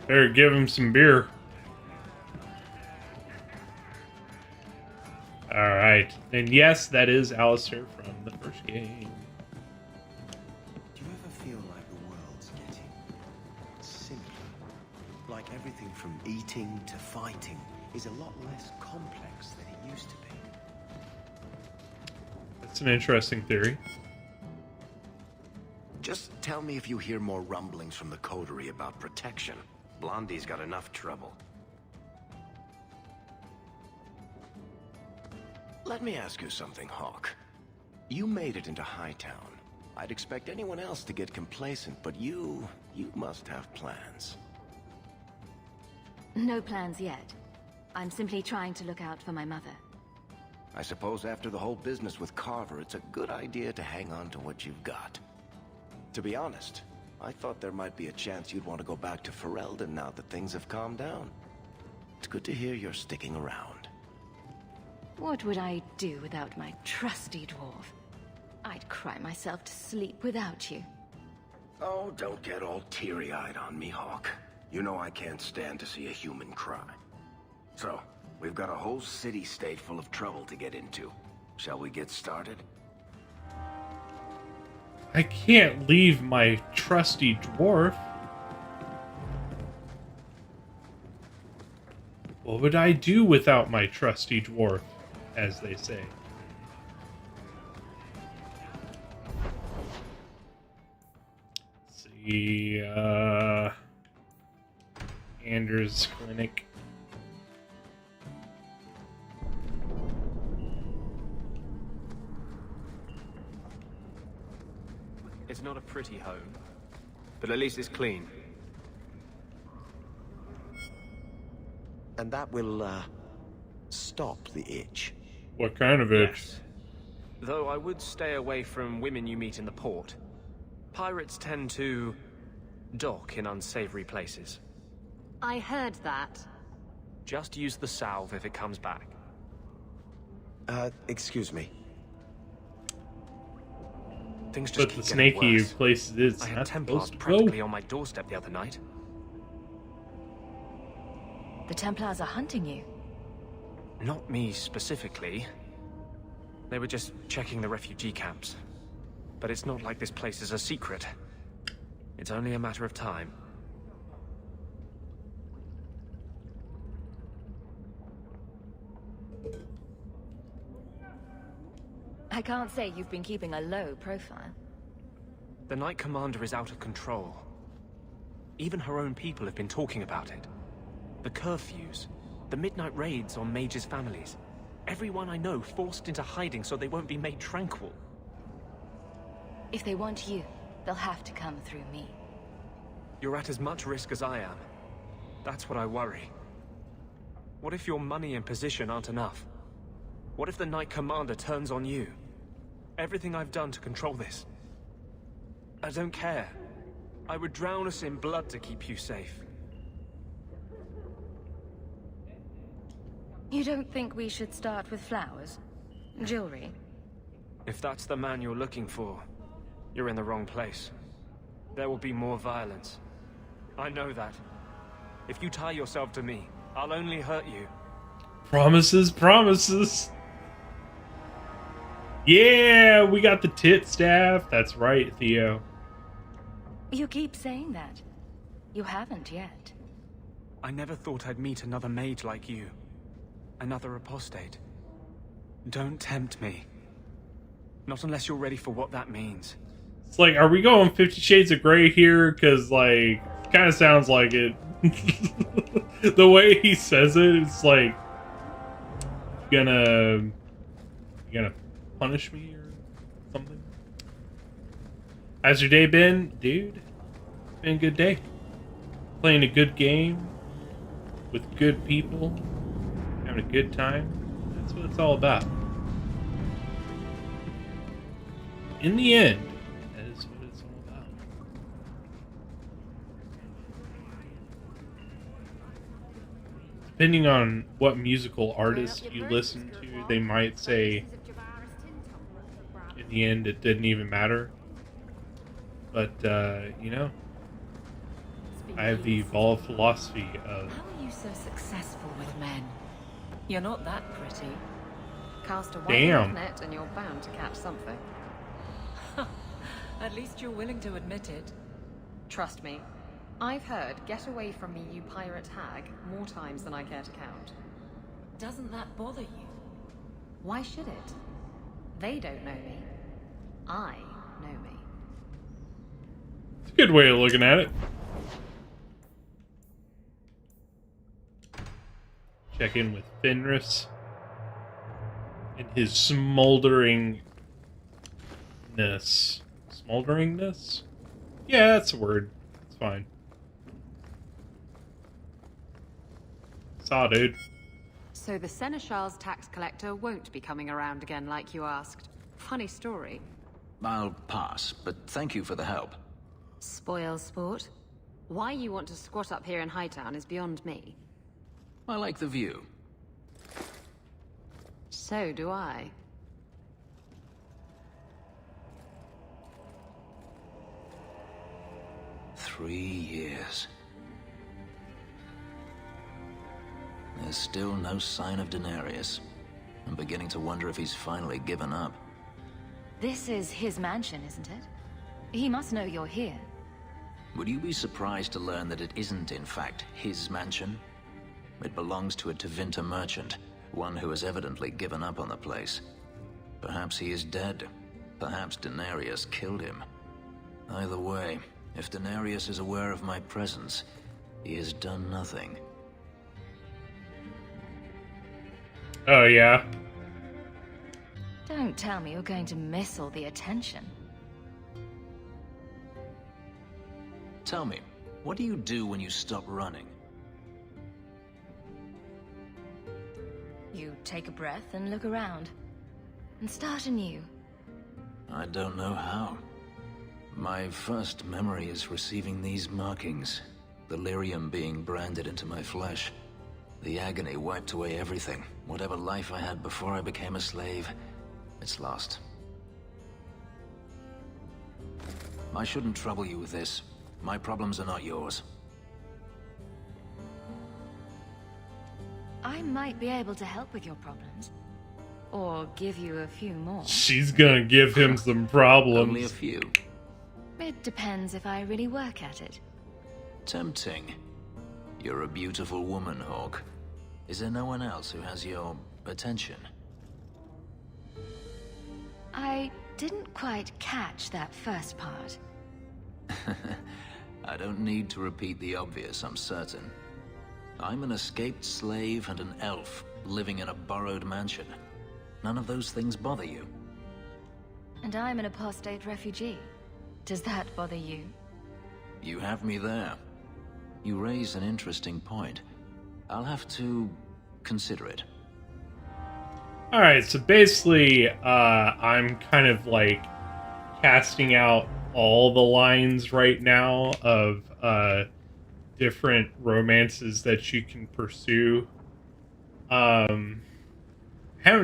Better give him some beer. Alright. And yes, that is Alistair from the first game. Do you ever feel like the world's getting simpler? Like everything from eating to fighting is a lot less complex than it used to be? That's an interesting theory. Just tell me if you hear more rumblings from the coterie about protection. Blondie's got enough trouble. Let me ask you something, Hawk. You made it into Hightown. I'd expect anyone else to get complacent, but you must have plans. No plans yet. I'm simply trying to look out for my mother. I suppose after the whole business with Carver, it's a good idea to hang on to what you've got. To be honest, I thought there might be a chance you'd want to go back to Ferelden now that things have calmed down. It's good to hear you're sticking around. What would I do without my trusty dwarf? I'd cry myself to sleep without you. Oh, don't get all teary-eyed on me, Hawk. You know I can't stand to see a human cry. So, we've got a whole city-state full of trouble to get into. Shall we get started? I can't leave my trusty dwarf. What would I do without my trusty dwarf, as they say? Let's see, Anders Clinic. It's not a pretty home, but at least it's clean. And that will, stop the itch. What kind of itch? Yes. Though I would stay away from women you meet in the port. Pirates tend to dock in unsavory places. I heard that. Just use the salve if it comes back. Excuse me. Things just But the keep getting snaky worse. place is I had not Templars supposed to practically go. on my doorstep the other night. The Templars are hunting you. Not me specifically. They were just checking the refugee camps. But it's not like this place is a secret. It's only a matter of time. I can't say you've been keeping a low profile. The Knight Commander is out of control. Even her own people have been talking about it. The curfews, the midnight raids on Mage's families. Everyone I know forced into hiding so they won't be made tranquil. If they want you, they'll have to come through me. You're at as much risk as I am. That's what I worry. What if your money and position aren't enough? What if the Knight Commander turns on you? Everything I've done to control this. I don't care. I would drown us in blood to keep you safe. You don't think we should start with flowers? Jewelry? If that's the man you're looking for, you're in the wrong place. There will be more violence. I know that. If you tie yourself to me, I'll only hurt you. Promises, promises. Yeah, we got the tit staff. That's right, Theo. You keep saying that. You haven't yet. I never thought I'd meet another mage like you. Another apostate. Don't tempt me. Not unless you're ready for what that means. It's like, are we going 50 Shades of Grey here? Because, like, kind of sounds like it. The way he says it, it's like, you gonna punish me or something? How's your day been, dude? It's been a good day. Playing a good game with good people, having a good time. That's what it's all about. In the end, that is what it's all about. Depending on what musical artist you listen to, they might say in the end it didn't even matter. But, you know, I have the evolved philosophy of... How are you so successful with men? You're not that pretty. Cast a Damn. wide net and you're bound to catch something. At least you're willing to admit it. Trust me. I've heard, "Get away from me, you pirate hag," more times than I care to count. Doesn't that bother you? Why should it? They don't know me. I know me. It's a good way of looking at it. Check in with Fenris and his smolderingness. Smolderingness? Yeah, that's a word. It's fine. Saw, dude. So the Seneschal's tax collector won't be coming around again like you asked. Funny story. I'll pass, but thank you for the help. Spoil sport. Why you want to squat up here in Hightown is beyond me. I like the view. So do I. "3 years. There's still no sign of Daenerys. I'm beginning to wonder if he's finally given up. This is his mansion, isn't it? He must know you're here. Would you be surprised to learn that it isn't, in fact, his mansion? It belongs to a Tevinter merchant, one who has evidently given up on the place. Perhaps he is dead. Perhaps Denarius killed him. Either way, if Denarius is aware of my presence, he has done nothing. Oh, yeah? Don't tell me you're going to miss all the attention. Tell me, what do you do when you stop running? You take a breath and look around. And start anew. I don't know how. My first memory is receiving these markings. The lyrium being branded into my flesh. The agony wiped away everything. Whatever life I had before I became a slave, it's lost. I shouldn't trouble you with this. My problems are not yours. I might be able to help with your problems. Or give you a few more. She's gonna give him some problems. Only a few. It depends if I really work at it. Tempting. You're a beautiful woman, Hawk. Is there no one else who has your attention? I didn't quite catch that first part. I don't need to repeat the obvious, I'm certain. I'm an escaped slave and an elf living in a borrowed mansion. None of those things bother you. And I'm an apostate refugee. Does that bother you? You have me there. You raise an interesting point. I'll have to consider it. Alright, so basically, I'm kind of like casting out all the lines right now of different romances that you can pursue. Haven't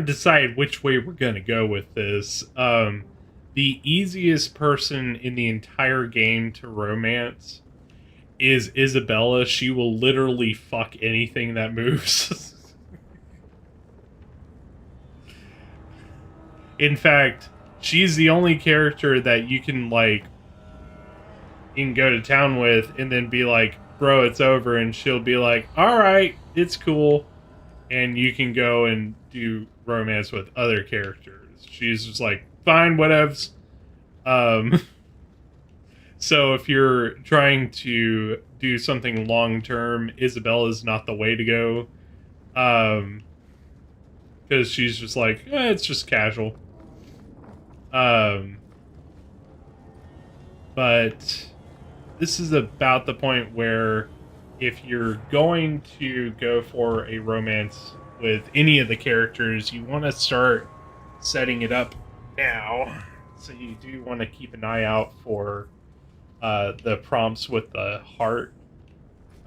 decided which way we're gonna go with this. The easiest person in the entire game to romance is Isabella. She will literally fuck anything that moves. In fact, she's the only character that you can go to town with and then be like, bro, it's over, and she'll be like, alright, it's cool. And you can go and do romance with other characters. She's just like, fine, whatevs. So if you're trying to do something long-term, Isabella's not the way to go. Because she's just like, it's just casual. But this is about the point where if you're going to go for a romance with any of the characters, you want to start setting it up now. So you do want to keep an eye out for the prompts with the heart.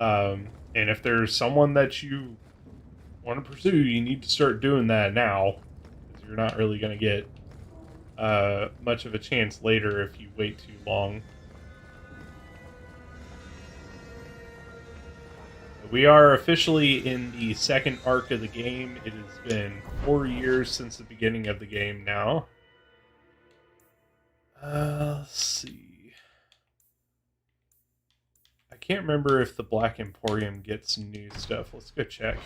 And if there's someone that you want to pursue, you need to start doing that now. Because you're not really going to get much of a chance later if you wait too long. We are officially in the second arc of the game. It has been 4 years since the beginning of the game now. Let's see. I can't remember if the Black Emporium gets new stuff. Let's go check.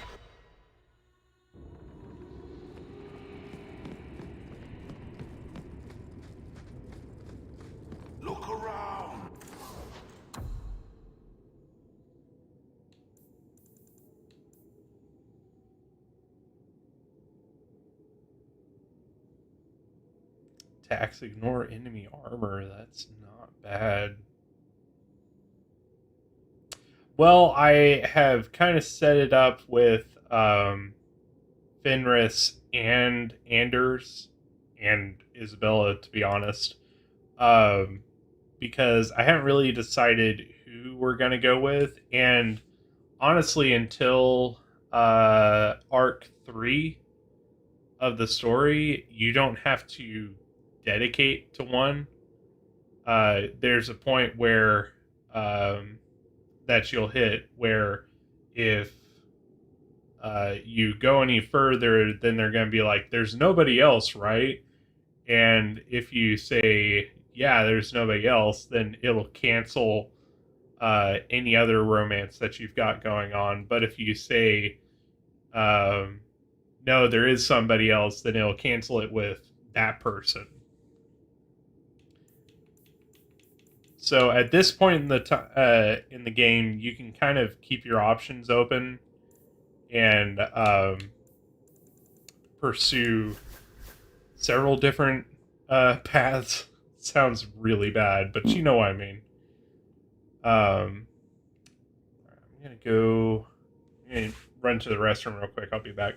Look around. Attacks ignore enemy armor. That's not bad. Well, I have kind of set it up with Fenris and Anders and Isabella, to be honest. Because I haven't really decided who we're going to go with. And honestly, until Arc 3 of the story, you don't have to dedicate to one. There's a point where that you'll hit where if you go any further, then they're going to be like, there's nobody else, right? And if you say yeah, there's nobody else, then it'll cancel any other romance that you've got going on. But if you say, no, there is somebody else, then it'll cancel it with that person. So at this point in the game, you can kind of keep your options open and pursue several different paths. Sounds really bad, but you know what I mean. I'm gonna run to the restroom real quick. I'll be back.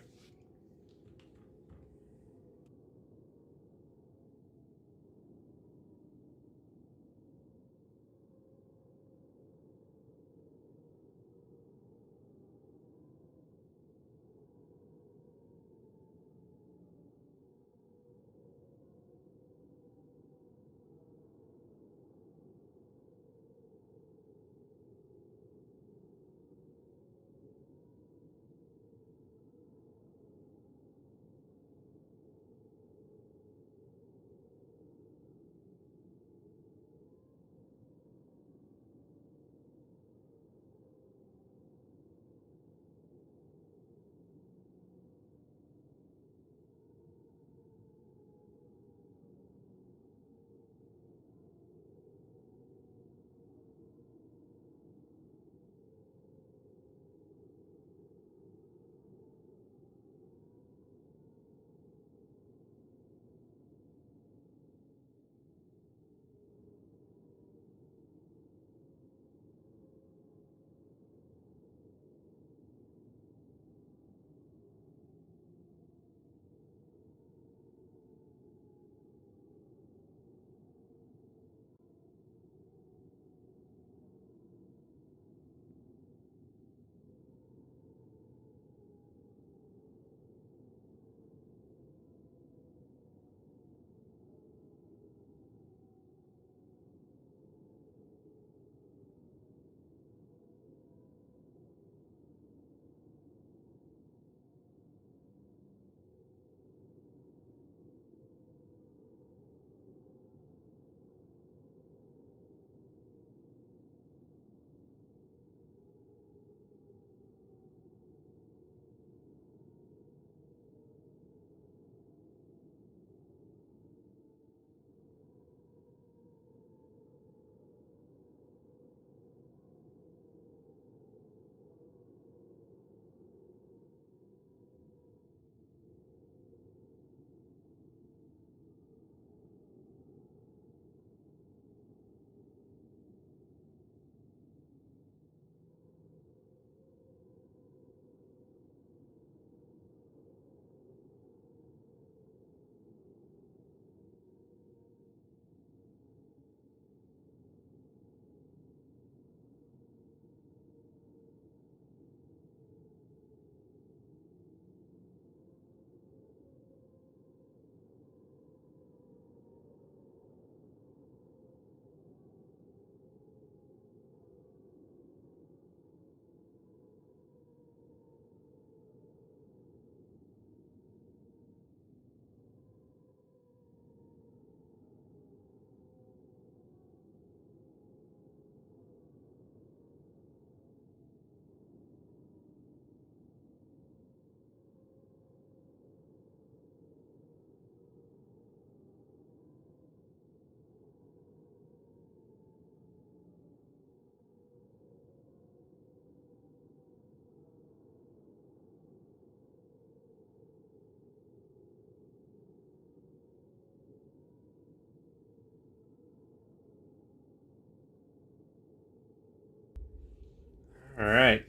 All right.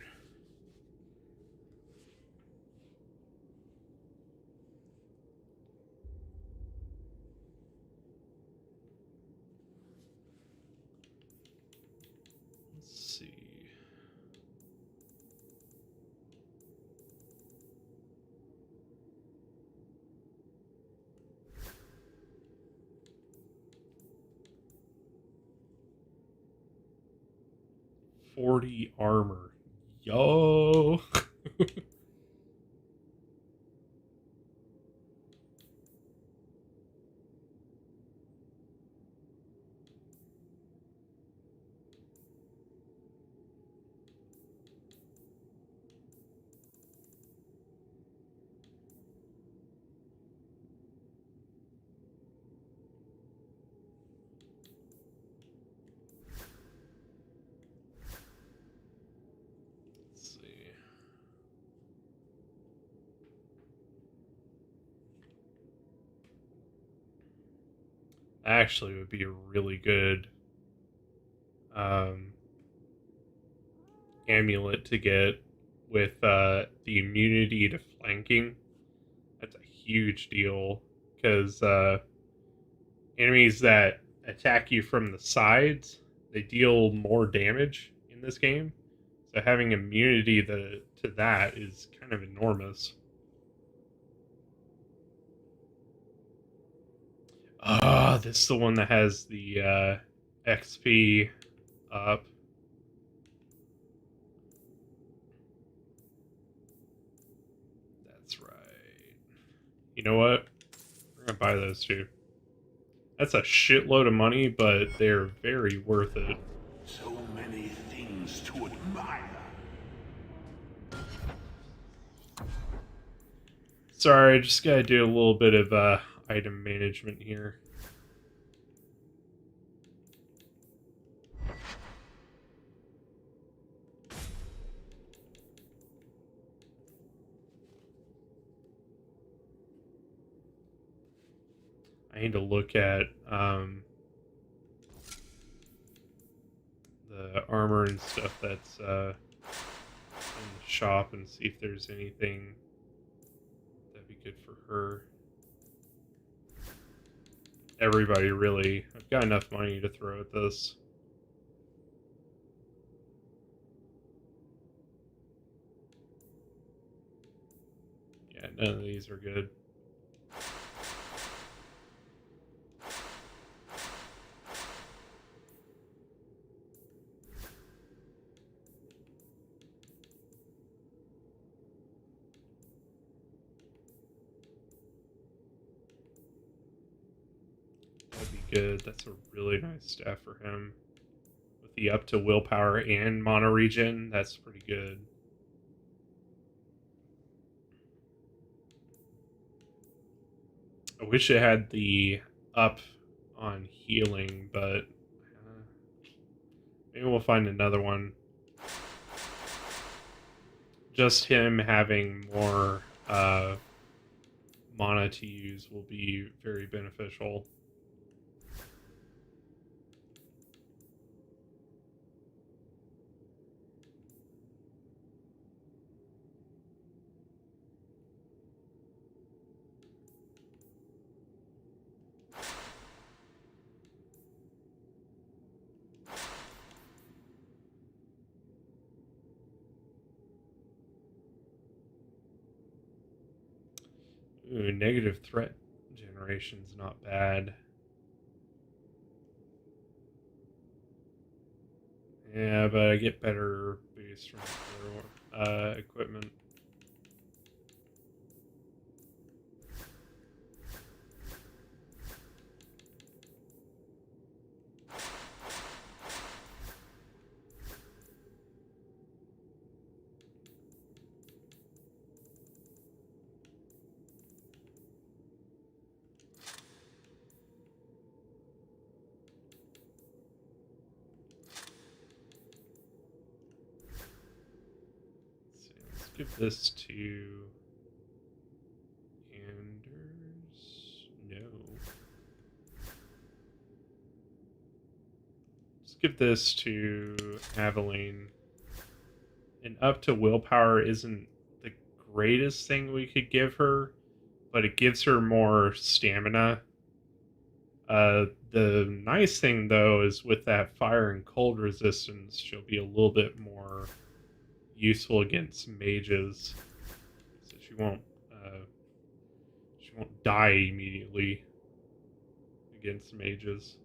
Let's see. $40 armor. Yo. actually would be a really good amulet to get with the immunity to flanking. That's a huge deal because enemies that attack you from the sides, they deal more damage in this game. So having immunity to that is kind of enormous. This is the one that has the XP up. That's right. You know what? We're gonna buy those two. That's a shitload of money, but they're very worth it. So many things to admire. Sorry, just gotta do a little bit of item management here. I need to look at the armor and stuff that's in the shop and see if there's anything that'd be good for her. Everybody really, I've got enough money to throw at this. Yeah, none of these are good. That'd be good. That's a really nice staff for him. With the up to willpower and mono regen, that's pretty good. I wish it had the up on healing, but maybe we'll find another one. Just him having more mana to use will be very beneficial. Ooh, negative threat generation's not bad. Yeah, but I get better boosts from other equipment. Let's give this to Anders. No. Let's give this to Aveline. And up to willpower isn't the greatest thing we could give her, but it gives her more stamina. The nice thing though is with that fire and cold resistance, she'll be a little bit more useful against mages, so she won't die immediately against mages.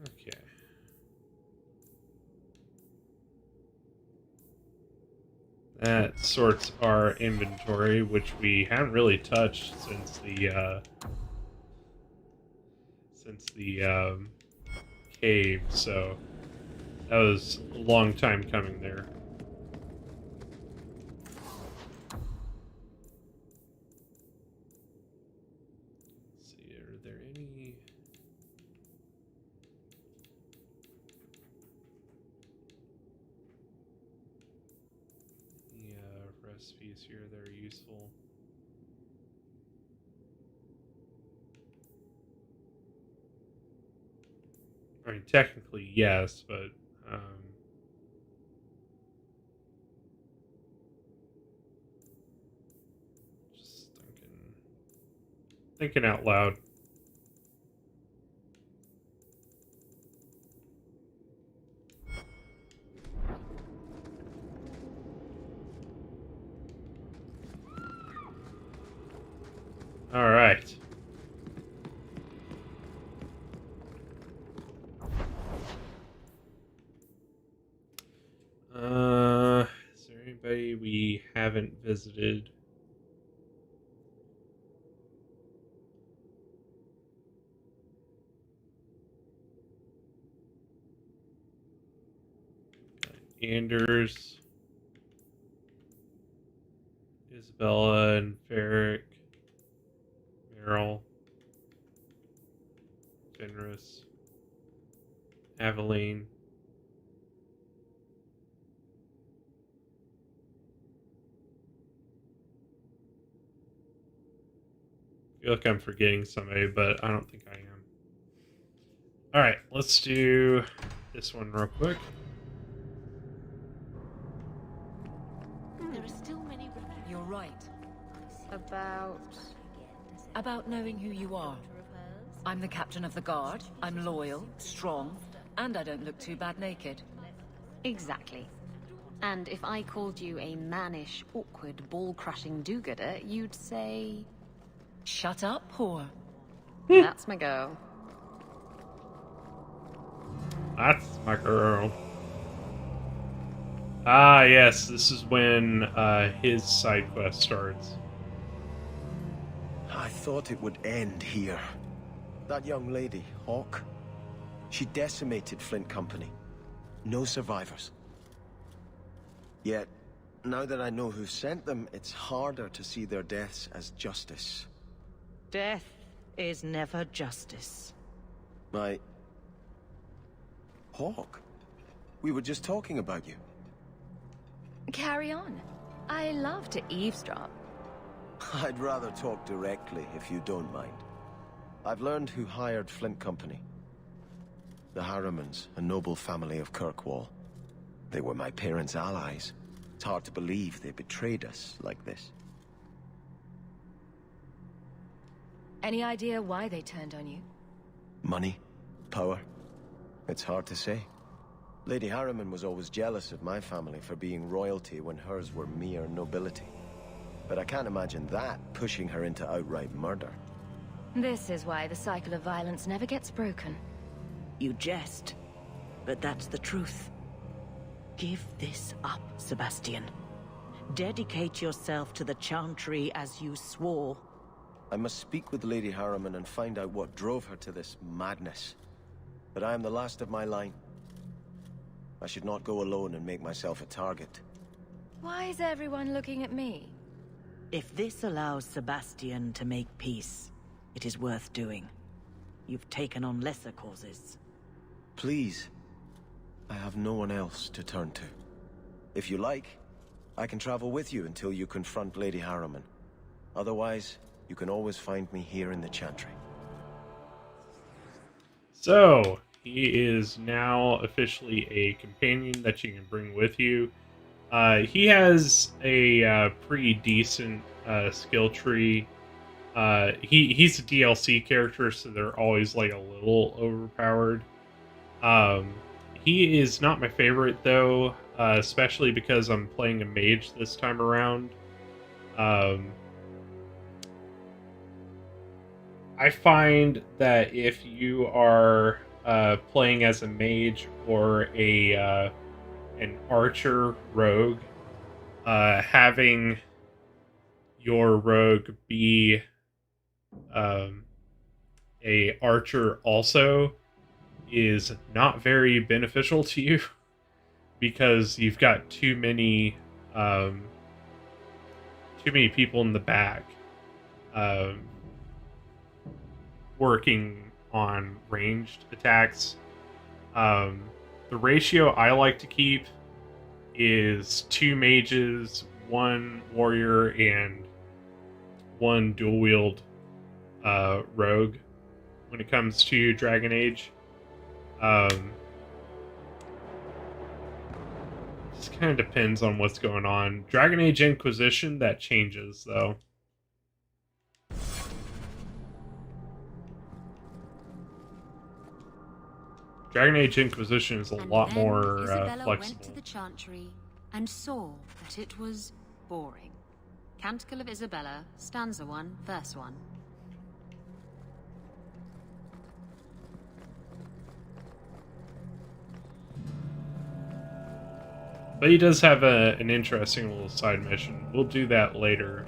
Okay. That sorts our inventory, which we haven't really touched since the cave, so that was a long time coming there. Let's see, are there any... recipes here that are useful? I mean, technically, yes, but just thinking out loud. All right. Is there anybody we haven't visited? Anders, Isabella, and Ferric, Meryl, Fenris, Aveline. I feel like I'm forgetting somebody, but I don't think I am. Alright, let's do this one real quick. There are still many... You're right. About knowing who you are. I'm the captain of the guard. I'm loyal, strong, and I don't look too bad naked. Exactly. And if I called you a mannish, awkward, ball-crushing do-gooder, you'd say... Shut up, whore. That's my girl. That's my girl. Ah, yes, this is when his side quest starts. I thought it would end here. That young lady, Hawk, she decimated Flint Company. No survivors. Yet, now that I know who sent them, it's harder to see their deaths as justice. Death is never justice. Hawk? We were just talking about you. Carry on. I love to eavesdrop. I'd rather talk directly, if you don't mind. I've learned who hired Flint Company. The Harrimans, a noble family of Kirkwall. They were my parents' allies. It's hard to believe they betrayed us like this. Any idea why they turned on you? Money? Power? It's hard to say. Lady Harriman was always jealous of my family for being royalty when hers were mere nobility. But I can't imagine that pushing her into outright murder. This is why the cycle of violence never gets broken. You jest, but that's the truth. Give this up, Sebastian. Dedicate yourself to the Chantry as you swore. I must speak with Lady Harriman and find out what drove her to this madness. But I am the last of my line. I should not go alone and make myself a target. Why is everyone looking at me? If this allows Sebastian to make peace, it is worth doing. You've taken on lesser causes. Please. I have no one else to turn to. If you like, I can travel with you until you confront Lady Harriman. Otherwise, you can always find me here in the Chantry. So, he is now officially a companion that you can bring with you. He has a pretty decent skill tree. He's a DLC character, so they're always like a little overpowered. He is not my favorite though, especially because I'm playing a mage this time around. I find that if you are playing as a mage or an archer rogue, having your rogue be a archer also is not very beneficial to you because you've got too many people in the back working on ranged attacks. The ratio I like to keep is 2 mages, 1 warrior, and 1 dual wield rogue when it comes to Dragon Age. Just kind of depends on what's going on. Dragon Age Inquisition, that changes though. Dragon Age Inquisition is a lot more Isabella flexible. went to the Chantry and saw that it was boring. Canticle of Isabella, stanza 1, verse 1. But he does have an interesting little side mission. We'll do that later.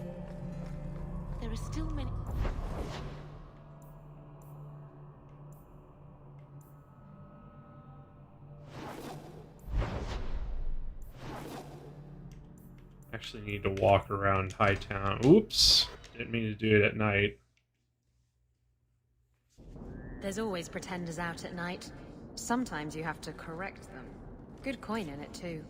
There are still many... Actually need to walk around Hightown. Oops! Didn't mean to do it at night. There's always pretenders out at night. Sometimes you have to correct them. Good coin in it, too.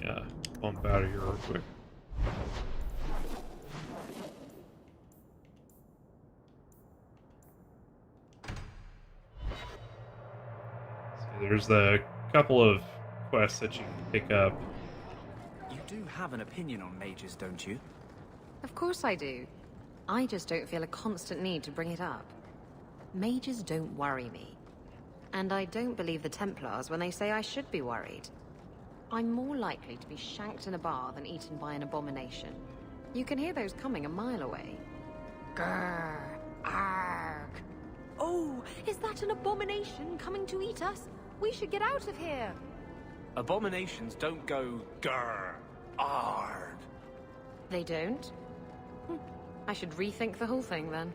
Yeah, bump out of here real quick. So there's a couple of quests that you can pick up. You do have an opinion on mages, don't you? Of course I do. I just don't feel a constant need to bring it up. Mages don't worry me. And I don't believe the Templars when they say I should be worried. I'm more likely to be shanked in a bar than eaten by an abomination. You can hear those coming a mile away. Grrr, arg. Oh, is that an abomination coming to eat us? We should get out of here. Abominations don't go grrr, ard. They don't? I should rethink the whole thing then.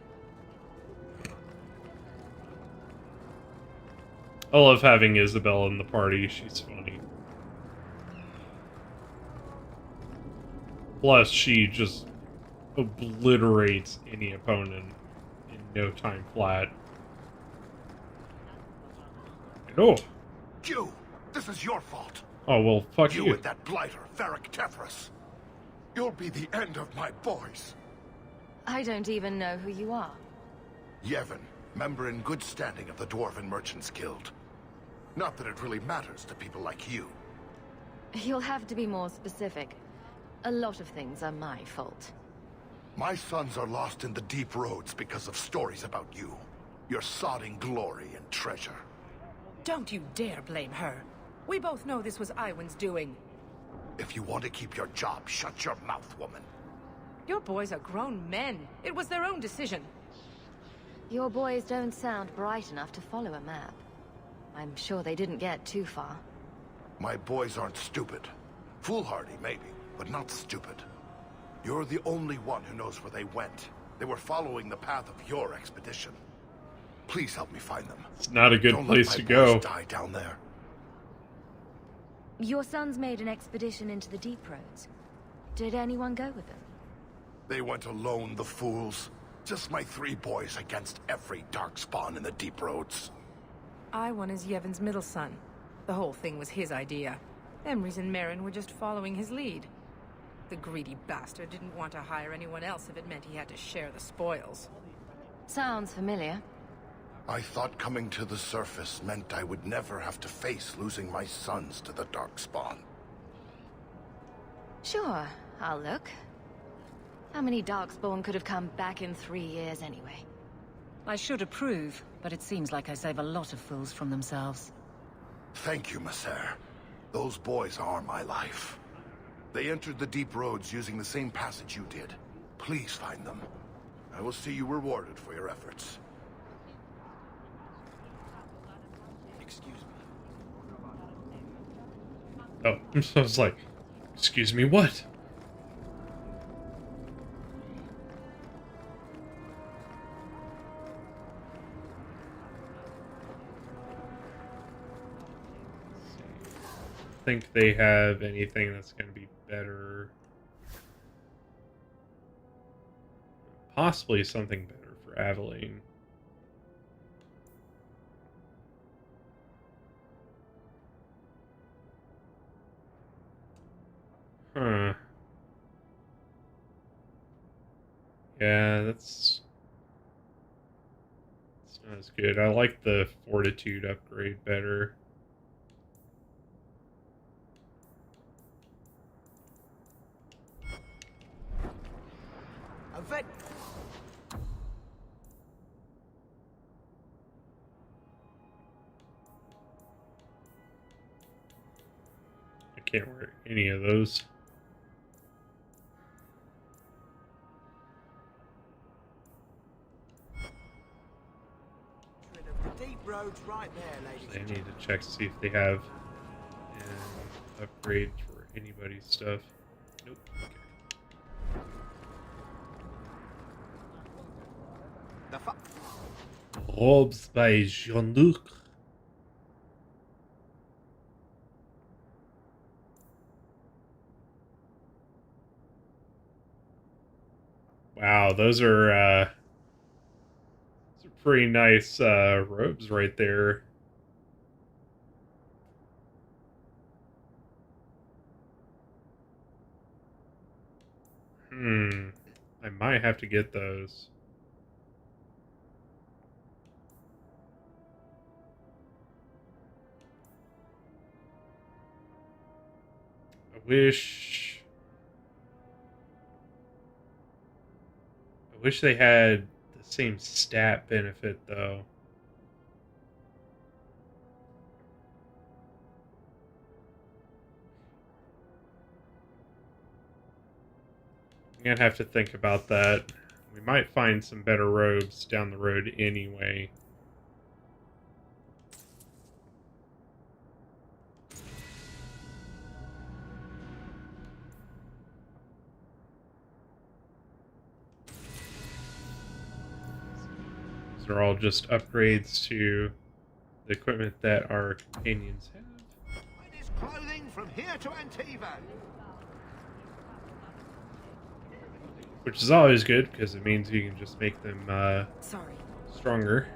I love having Isabel in the party. She's funny. Plus, she just obliterates any opponent in no time flat. And oh! You! This is your fault! Oh, well, fuck you. You and that blighter, Varric Tethras. You'll be the end of my boys. I don't even know who you are. Yevon, member in good standing of the Dwarven Merchants Guild. Not that it really matters to people like you. You'll have to be more specific. A lot of things are my fault. My sons are lost in the deep roads because of stories about you. Your sodding glory and treasure. Don't you dare blame her. We both know this was Iwan's doing. If you want to keep your job, shut your mouth, woman. Your boys are grown men. It was their own decision. Your boys don't sound bright enough to follow a map. I'm sure they didn't get too far. My boys aren't stupid. Foolhardy, maybe, but not stupid. You're the only one who knows where they went. They were following the path of your expedition. Please help me find them. It's not a good place to go. Don't let my boys die down there. Your sons made an expedition into the deep roads. Did anyone go with them? They went alone, the fools. Just my 3 boys against every darkspawn in the deep roads. Iwan is Yevon's middle son. The whole thing was his idea. Emrys and Merrin were just following his lead. The greedy bastard didn't want to hire anyone else if it meant he had to share the spoils. Sounds familiar. I thought coming to the surface meant I would never have to face losing my sons to the darkspawn. Sure, I'll look. How many Darkspawn could have come back in 3 years anyway? I should approve, but it seems like I save a lot of fools from themselves. Thank you, Messer. Those boys are my life. They entered the deep roads using the same passage you did. Please find them. I will see you rewarded for your efforts. Excuse me. Oh, I was like, excuse me, what? Think they have anything that's going to be better. Possibly something better for Aveline. Huh. Yeah, that's not as good. I like the Fortitude upgrade better. I can't wear any of those. The deep road's right there, ladies. I need to check to see if they have an upgrade for anybody's stuff. Nope. Okay. Robes by Jean-Luc. Wow, those are pretty nice robes right there. I might have to get those. I wish they had the same stat benefit though. I'm gonna have to think about that. We might find some better robes down the road anyway. These are all just upgrades to the equipment that our companions have. Finest clothing from here to Antiva. Which is always good, because it means you can just make them stronger.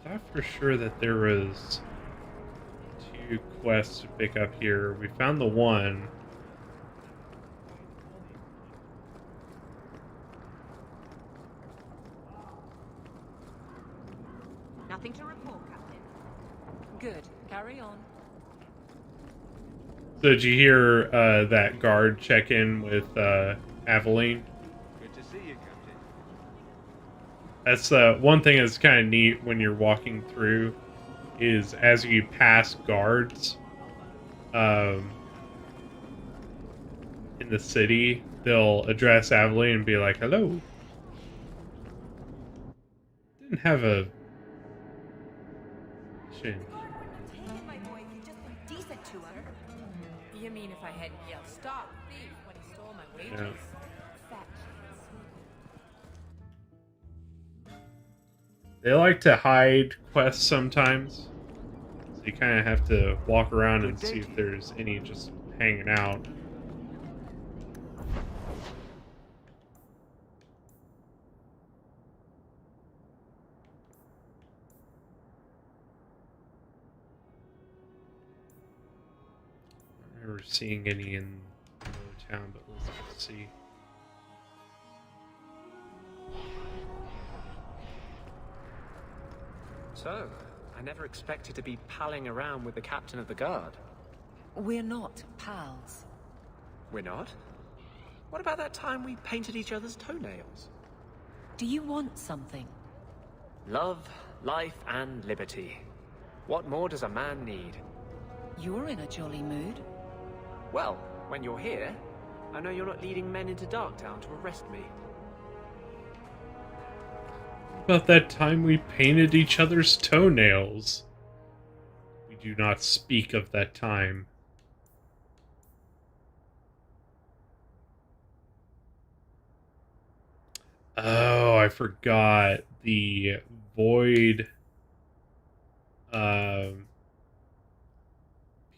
I thought for sure that there was 2 quests to pick up here. We found the one. Nothing to report, Captain. Good. Carry on. So did you hear that guard check in with Aveline? Good to see you, Captain. That's one thing that's kind of neat when you're walking through is as you pass guards in the city, they'll address Aveline and be like, hello. Didn't have a chin. You mean if I hadn't yelled, stop, thief, when he stole my wages? Yeah. They like to hide quests sometimes. So you kind of have to walk around and see if there's any just hanging out. I don't remember seeing any in another town, but let's see. So, I never expected to be palling around with the captain of the guard. We're not pals. We're not? What about that time we painted each other's toenails? Do you want something? Love life and liberty. What more does a man need? You're in a jolly mood. Well, when you're here, I know you're not leading men into Darktown to arrest me. About that time we painted each other's toenails. We do not speak of that time. Oh, I forgot. The void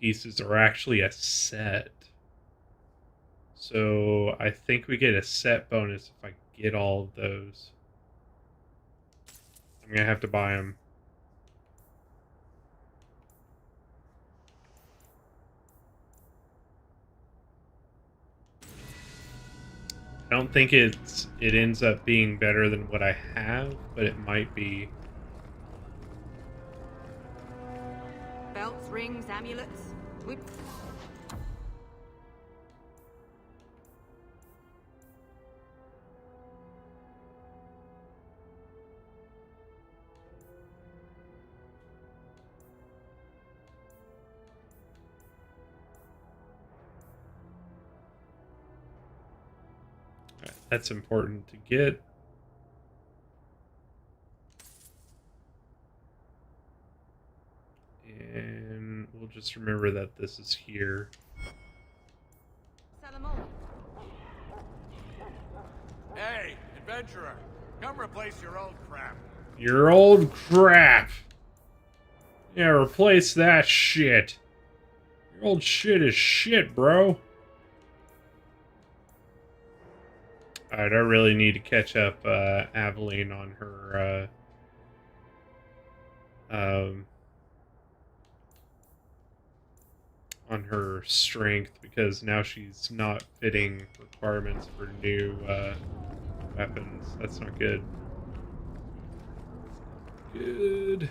pieces are actually a set. So I think we get a set bonus if I get all of those. I'm going to have to buy them. I don't think it ends up being better than what I have, but it might be. Belts, rings, amulets. That's important to get. And we'll just remember that this is here. Sell them all. Hey, adventurer, come replace your old crap. Your old crap! Yeah, replace that shit. Your old shit is shit, bro. Alright, I really need to catch up Aveline on her on her strength, because now she's not fitting requirements for new weapons. That's not good. Good.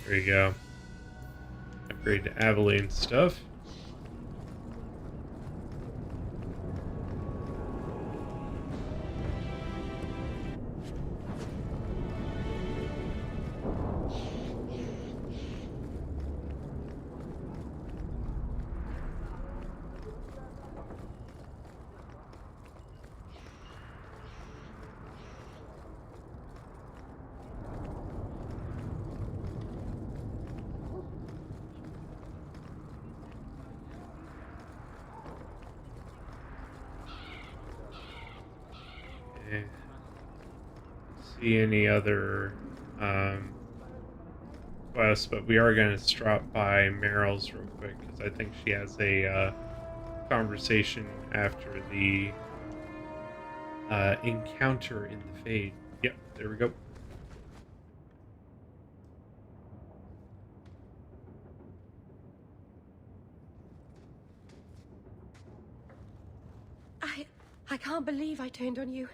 There you go. Upgrade to Aveline stuff. Okay. See any other quests, but we are going to drop by Meryl's real quick, because I think she has a conversation after the encounter in the Fade. Yep, there we go. I can't believe I turned on you.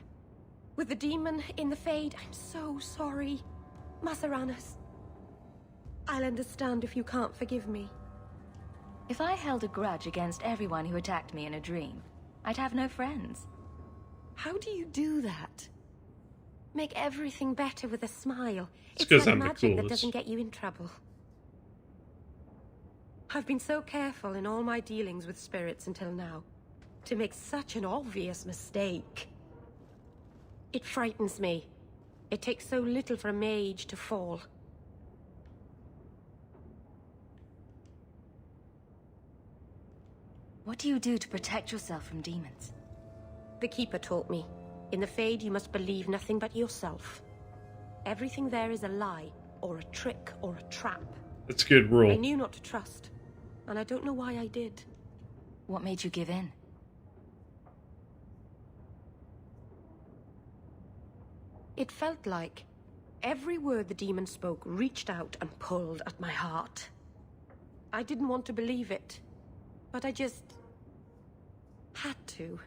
With the demon in the Fade, I'm so sorry. Masaranas. I'll understand if you can't forgive me. If I held a grudge against everyone who attacked me in a dream, I'd have no friends. How do you do that? Make everything better with a smile. It's It's 'cause like I'm the magic that coolest. doesn't get you in trouble. I've been so careful in all my dealings with spirits until now. To make such an obvious mistake. It frightens me. It takes so little for a mage to fall. What do you do to protect yourself from demons? The Keeper taught me. In the Fade, you must believe nothing but yourself. Everything there is a lie, or a trick, or a trap. That's a good I rule. knew not to trust, and I don't know why I did. What made you give in? It felt like every word the demon spoke reached out and pulled at my heart. I didn't want to believe it, but I just had to.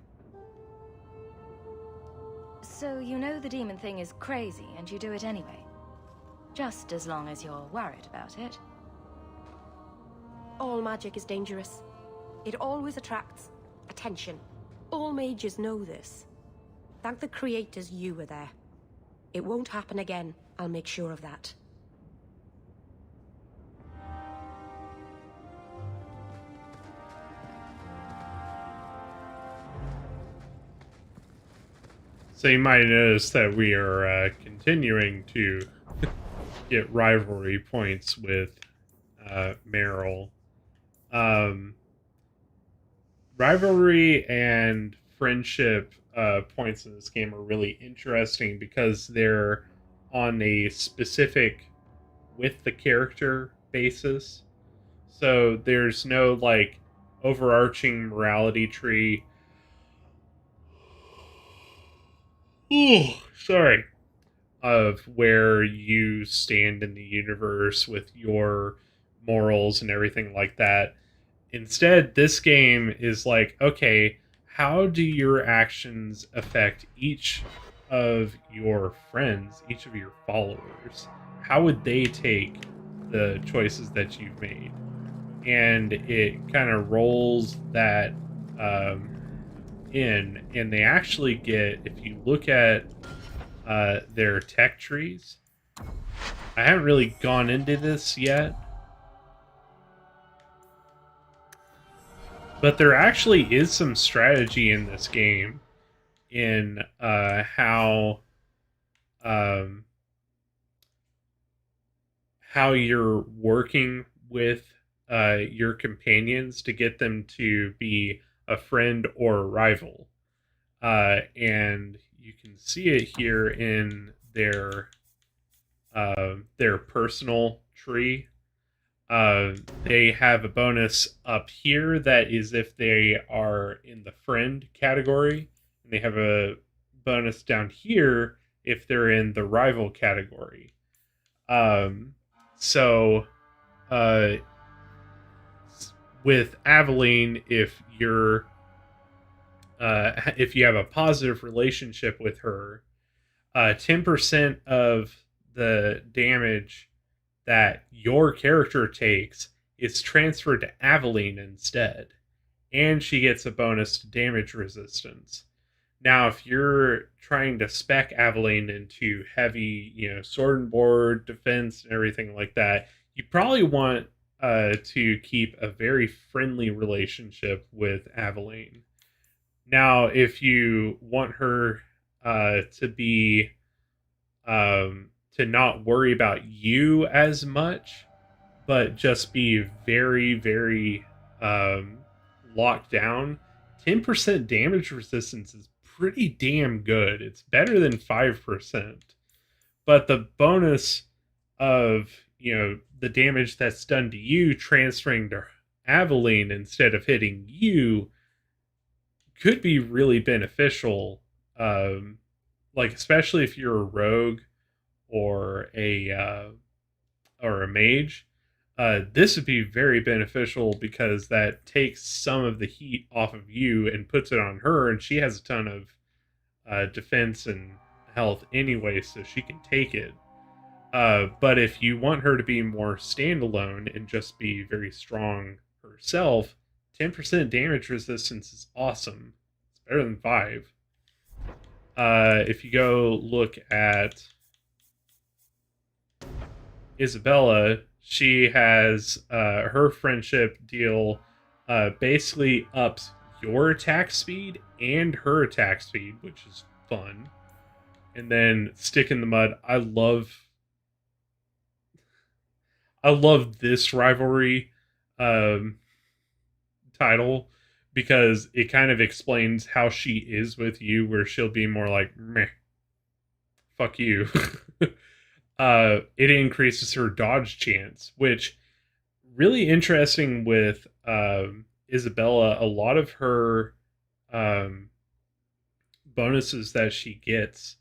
So you know the demon thing is crazy and you do it anyway? Just as long as you're worried about it. All magic is dangerous. It always attracts attention. All mages know this. Thank the creators you were there. It won't happen again. I'll make sure of that. So you might notice that we are continuing to get rivalry points with Meryl. Rivalry and friendship points in this game are really interesting because they're on a specific with the character basis. So there's no like overarching morality tree. Sorry. Of where you stand in the universe with your morals and everything like that. Instead, this game is like, okay, how do your actions affect each of your friends, each of your followers? How would they take the choices that you've made? And it kind of rolls that in, and they actually get, if you look at their tech trees, I haven't really gone into this yet, but there actually is some strategy in this game in how you're working with your companions to get them to be a friend or a rival. And you can see it here in their personal tree. They have a bonus up here that is if they are in the friend category, and they have a bonus down here if they're in the rival category. So with Aveline, if you have a positive relationship with her, 10% of the damage that your character takes is transferred to Aveline instead, and she gets a bonus to damage resistance. Now, if you're trying to spec Aveline into heavy, sword and board defense and everything like that, you probably want to keep a very friendly relationship with Aveline. Now, if you want her to be to not worry about you as much, but just be very, very locked down, 10% damage resistance is pretty damn good. It's better than 5%. But the bonus of, the damage that's done to you transferring to Aveline instead of hitting you could be really beneficial. Like, especially if you're a rogue or a mage, this would be very beneficial because that takes some of the heat off of you and puts it on her, and she has a ton of defense and health anyway, so she can take it. But if you want her to be more standalone and just be very strong herself, 10% damage resistance is awesome. It's better than 5. If you go look at Isabella, she has her friendship deal basically ups your attack speed and her attack speed, which is fun. And then Stick in the Mud. I love this rivalry title because it kind of explains how she is with you, where she'll be more like, meh, fuck you. It increases her dodge chance, which really interesting with Isabella. A lot of her bonuses that she gets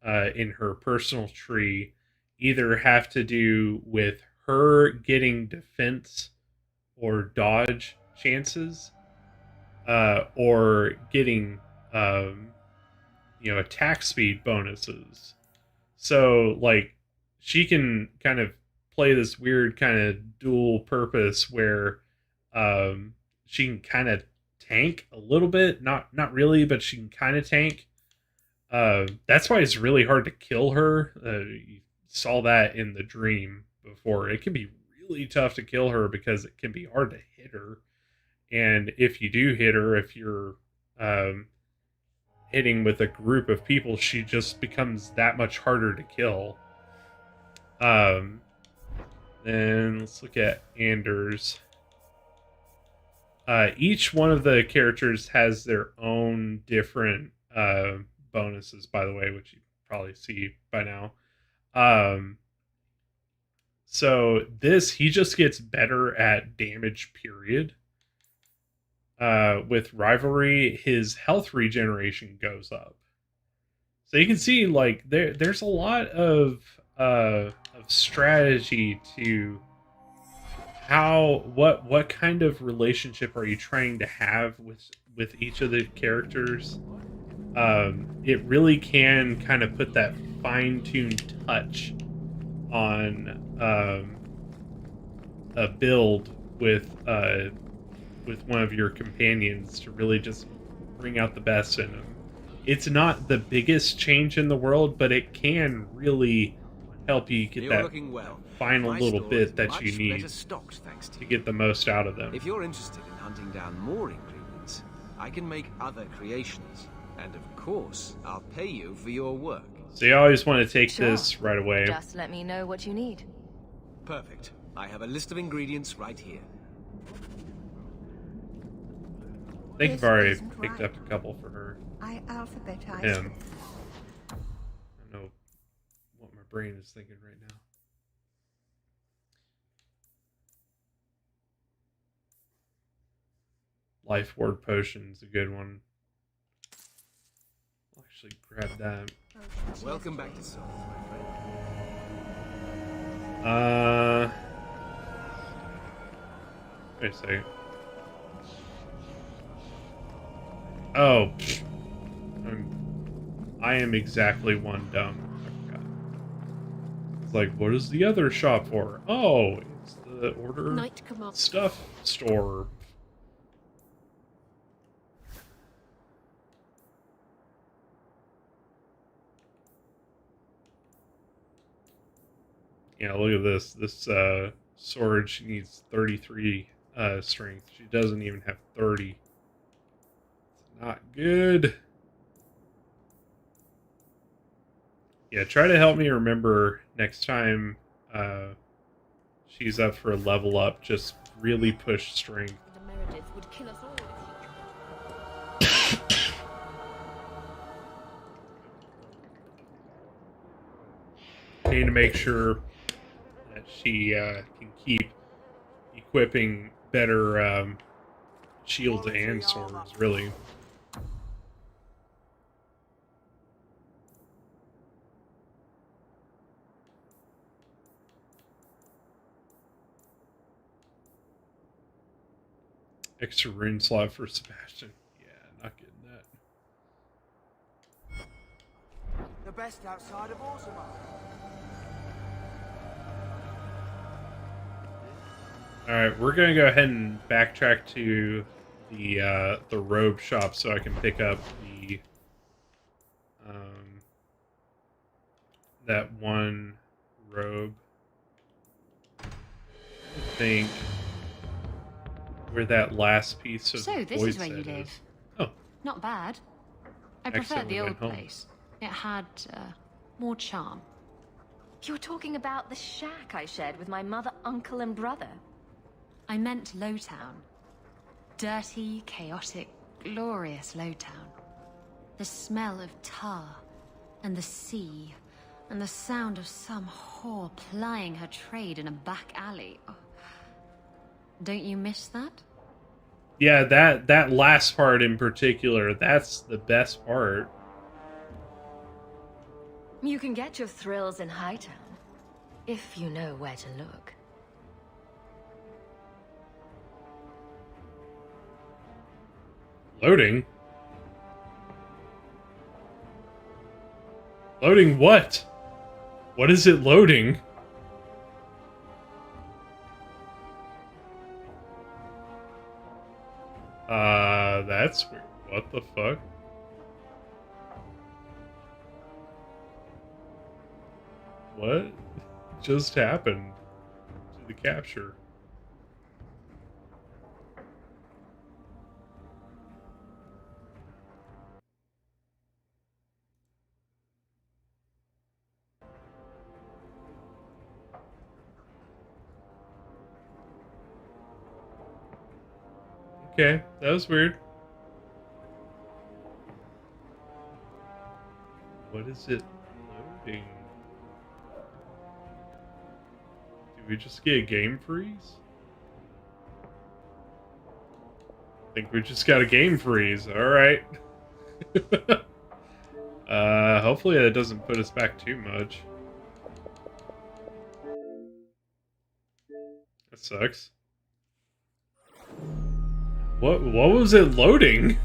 in her personal tree either have to do with her getting defense or dodge chances, or getting attack speed bonuses. So like she can kind of play this weird kind of dual purpose where she can kind of tank a little bit, not really, but she can kind of tank. That's why it's really hard to kill her. You saw that in the dream before. It can be really tough to kill her because it can be hard to hit her. And if you do hit her, if you're hitting with a group of people, she just becomes that much harder to kill. Then let's look at Anders. Each one of the characters has their own different bonuses, by the way, which you probably see by now. So he just gets better at damage, period. With Rivalry, his health regeneration goes up. So you can see, like, there's a lot of strategy to what kind of relationship are you trying to have with each of the characters. It really can kind of put that fine-tuned touch on a build with one of your companions to really just bring out the best in them. It's not the biggest change in the world, but it can really help you get that final little bit that you need to get the most out of them. If you're interested in hunting down more ingredients, I can make other creations. And of course, I'll pay you for your work. So you always want to take this right away. Just let me know what you need. Perfect. I have a list of ingredients right here. I think I've already picked up a couple for her. I alphabetized him. I don't know what my brain is thinking right now. Life Ward Potion's a good one. I'll actually grab that. Welcome back to South, my friend. Wait a second. Oh, I am exactly one dumb. I forgot. It's like, what is the other shop for? Oh, it's the order stuff store. Yeah, look at this. This sword, she needs 33 strength. She doesn't even have 30. Not good. Yeah, try to help me remember next time she's up for a level up. Just really push strength. I need to make sure that she can keep equipping better shields and swords, really. Extra rune slot for Sebastian. Yeah, not getting that. The best outside of Orzammar. Alright, we're gonna go ahead and backtrack to the robe shop so I can pick up the that one robe. I think where that last piece of So this is where you live. Oh, not bad. I preferred the old place. It had more charm. You're talking about the shack I shared with my mother, uncle, and brother. I meant Lowtown. Dirty, chaotic, glorious Lowtown. The smell of tar, and the sea, and the sound of some whore plying her trade in a back alley. Oh. Don't you miss that? Yeah, that last part in particular, that's the best part. You can get your thrills in Hightown, if you know where to look. Loading? Loading what? What is it loading? That's weird. What the fuck? What just happened to the capture? Okay, that was weird. What is it loading? Did we just get a game freeze? I think we just got a game freeze. Alright. Hopefully that doesn't put us back too much. That sucks. What was it loading?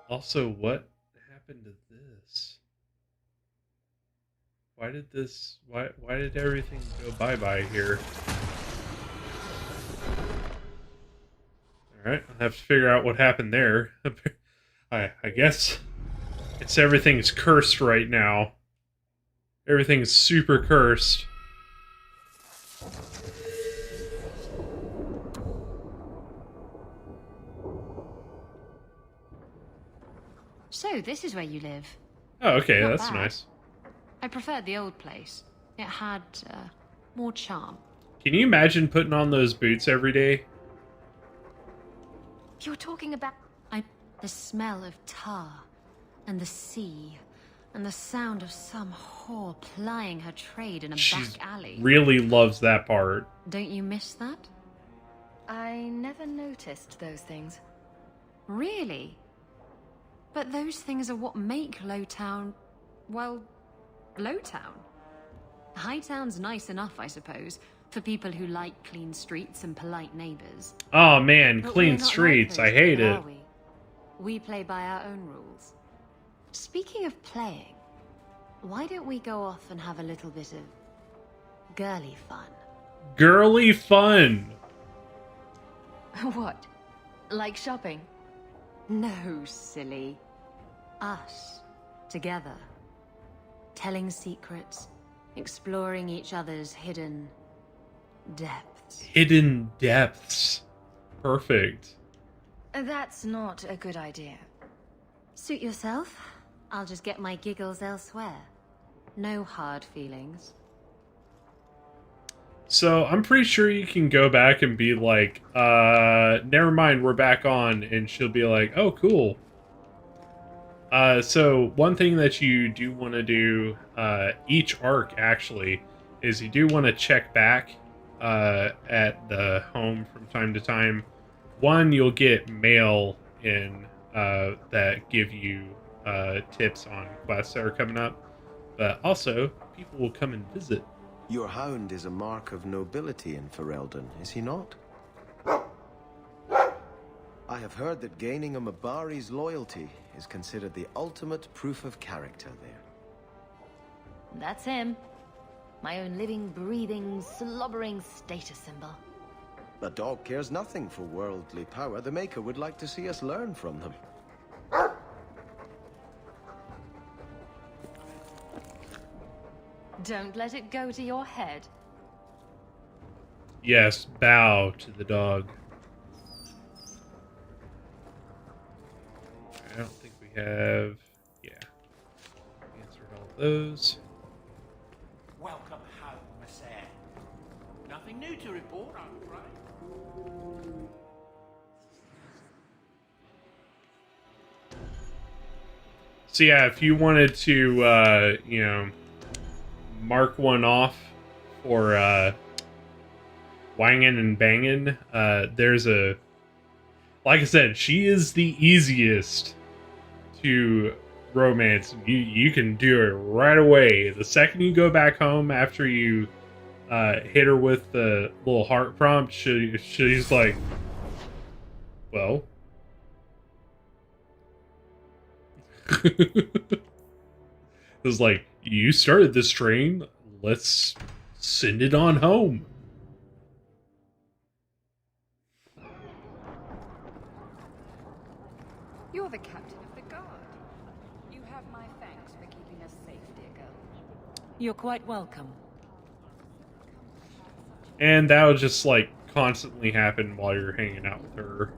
Also, what happened to this? Why did this... Why did everything go bye-bye here? Alright, I'll have to figure out what happened there. I guess everything's cursed right now. Everything's super cursed. So, this is where you live. Oh, okay, Not that's bad. nice. I preferred the old place. It had more charm. Can you imagine putting on those boots every day? You're talking about the smell of tar, and the sea, and the sound of some whore plying her trade in a She's back alley. really loves that part. Don't you miss that? I never noticed those things. Really? But those things are what make Lowtown, well, Lowtown. Hightown's nice enough, I suppose, for people who like clean streets and polite neighbors. Oh man, But we're clean not streets. like I those hate people, it. are we play by our own rules. Speaking of playing, why don't we go off and have a little bit of girly fun? Girly fun. What? Like shopping? No, silly. Us. Together. Telling secrets. Exploring each other's hidden depths. Hidden depths. Perfect. That's not a good idea. Suit yourself. I'll just get my giggles elsewhere. No hard feelings. So I'm pretty sure you can go back and be like, never mind, we're back on, and she'll be like, oh, cool. So one thing that you do want to do, each arc actually, is you do want to check back at the home from time to time. One, you'll get mail in that give you tips on quests that are coming up, but also people will come and visit. Your hound is a mark of nobility in Ferelden, is he not? I have heard that gaining a Mabari's loyalty is considered the ultimate proof of character there. That's him. My own living, breathing, slobbering status symbol. The dog cares nothing for worldly power. The Maker would like to see us learn from them. Don't let it go to your head. Yes, bow to the dog. I don't think we have... Yeah. Answered all those. Welcome home, Miss Eyre. Nothing new to report, I'm afraid. So yeah, if you wanted to, you know, mark one off for wangin' and bangin', there's a... Like I said, she is the easiest to romance, you can do it right away. The second you go back home after you hit her with the little heart prompt, she's like, well. It's like, you started this train, let's send it on home. You're the captain of the guard. You have my thanks for keeping us safe, dear girl. You're quite welcome. And that would just, like, constantly happen while you're hanging out with her.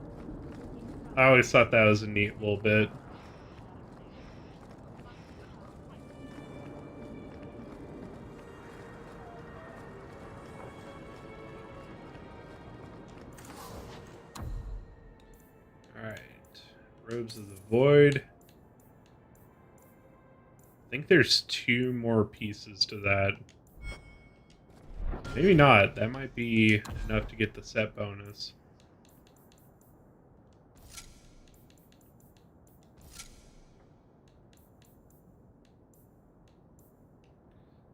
I always thought that was a neat little bit. Alright. Robes of the Void. I think there's 2 more pieces to that. Maybe not. That might be enough to get the set bonus.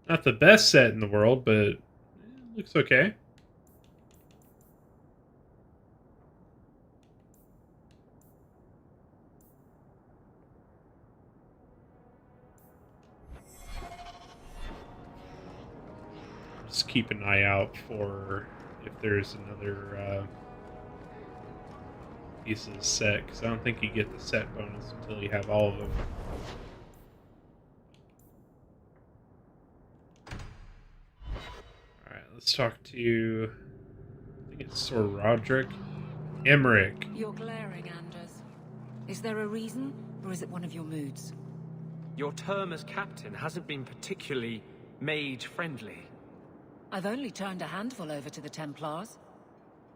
Not the best set in the world, but it looks okay. Just keep an eye out for if there's another piece of the set, because I don't think you get the set bonus until you have all of them. Alright, let's talk to, I think it's Sir Roderick. Emmerich. You're glaring, Anders. Is there a reason, or is it one of your moods? Your term as captain hasn't been particularly mage-friendly. I've only turned a handful over to the Templars.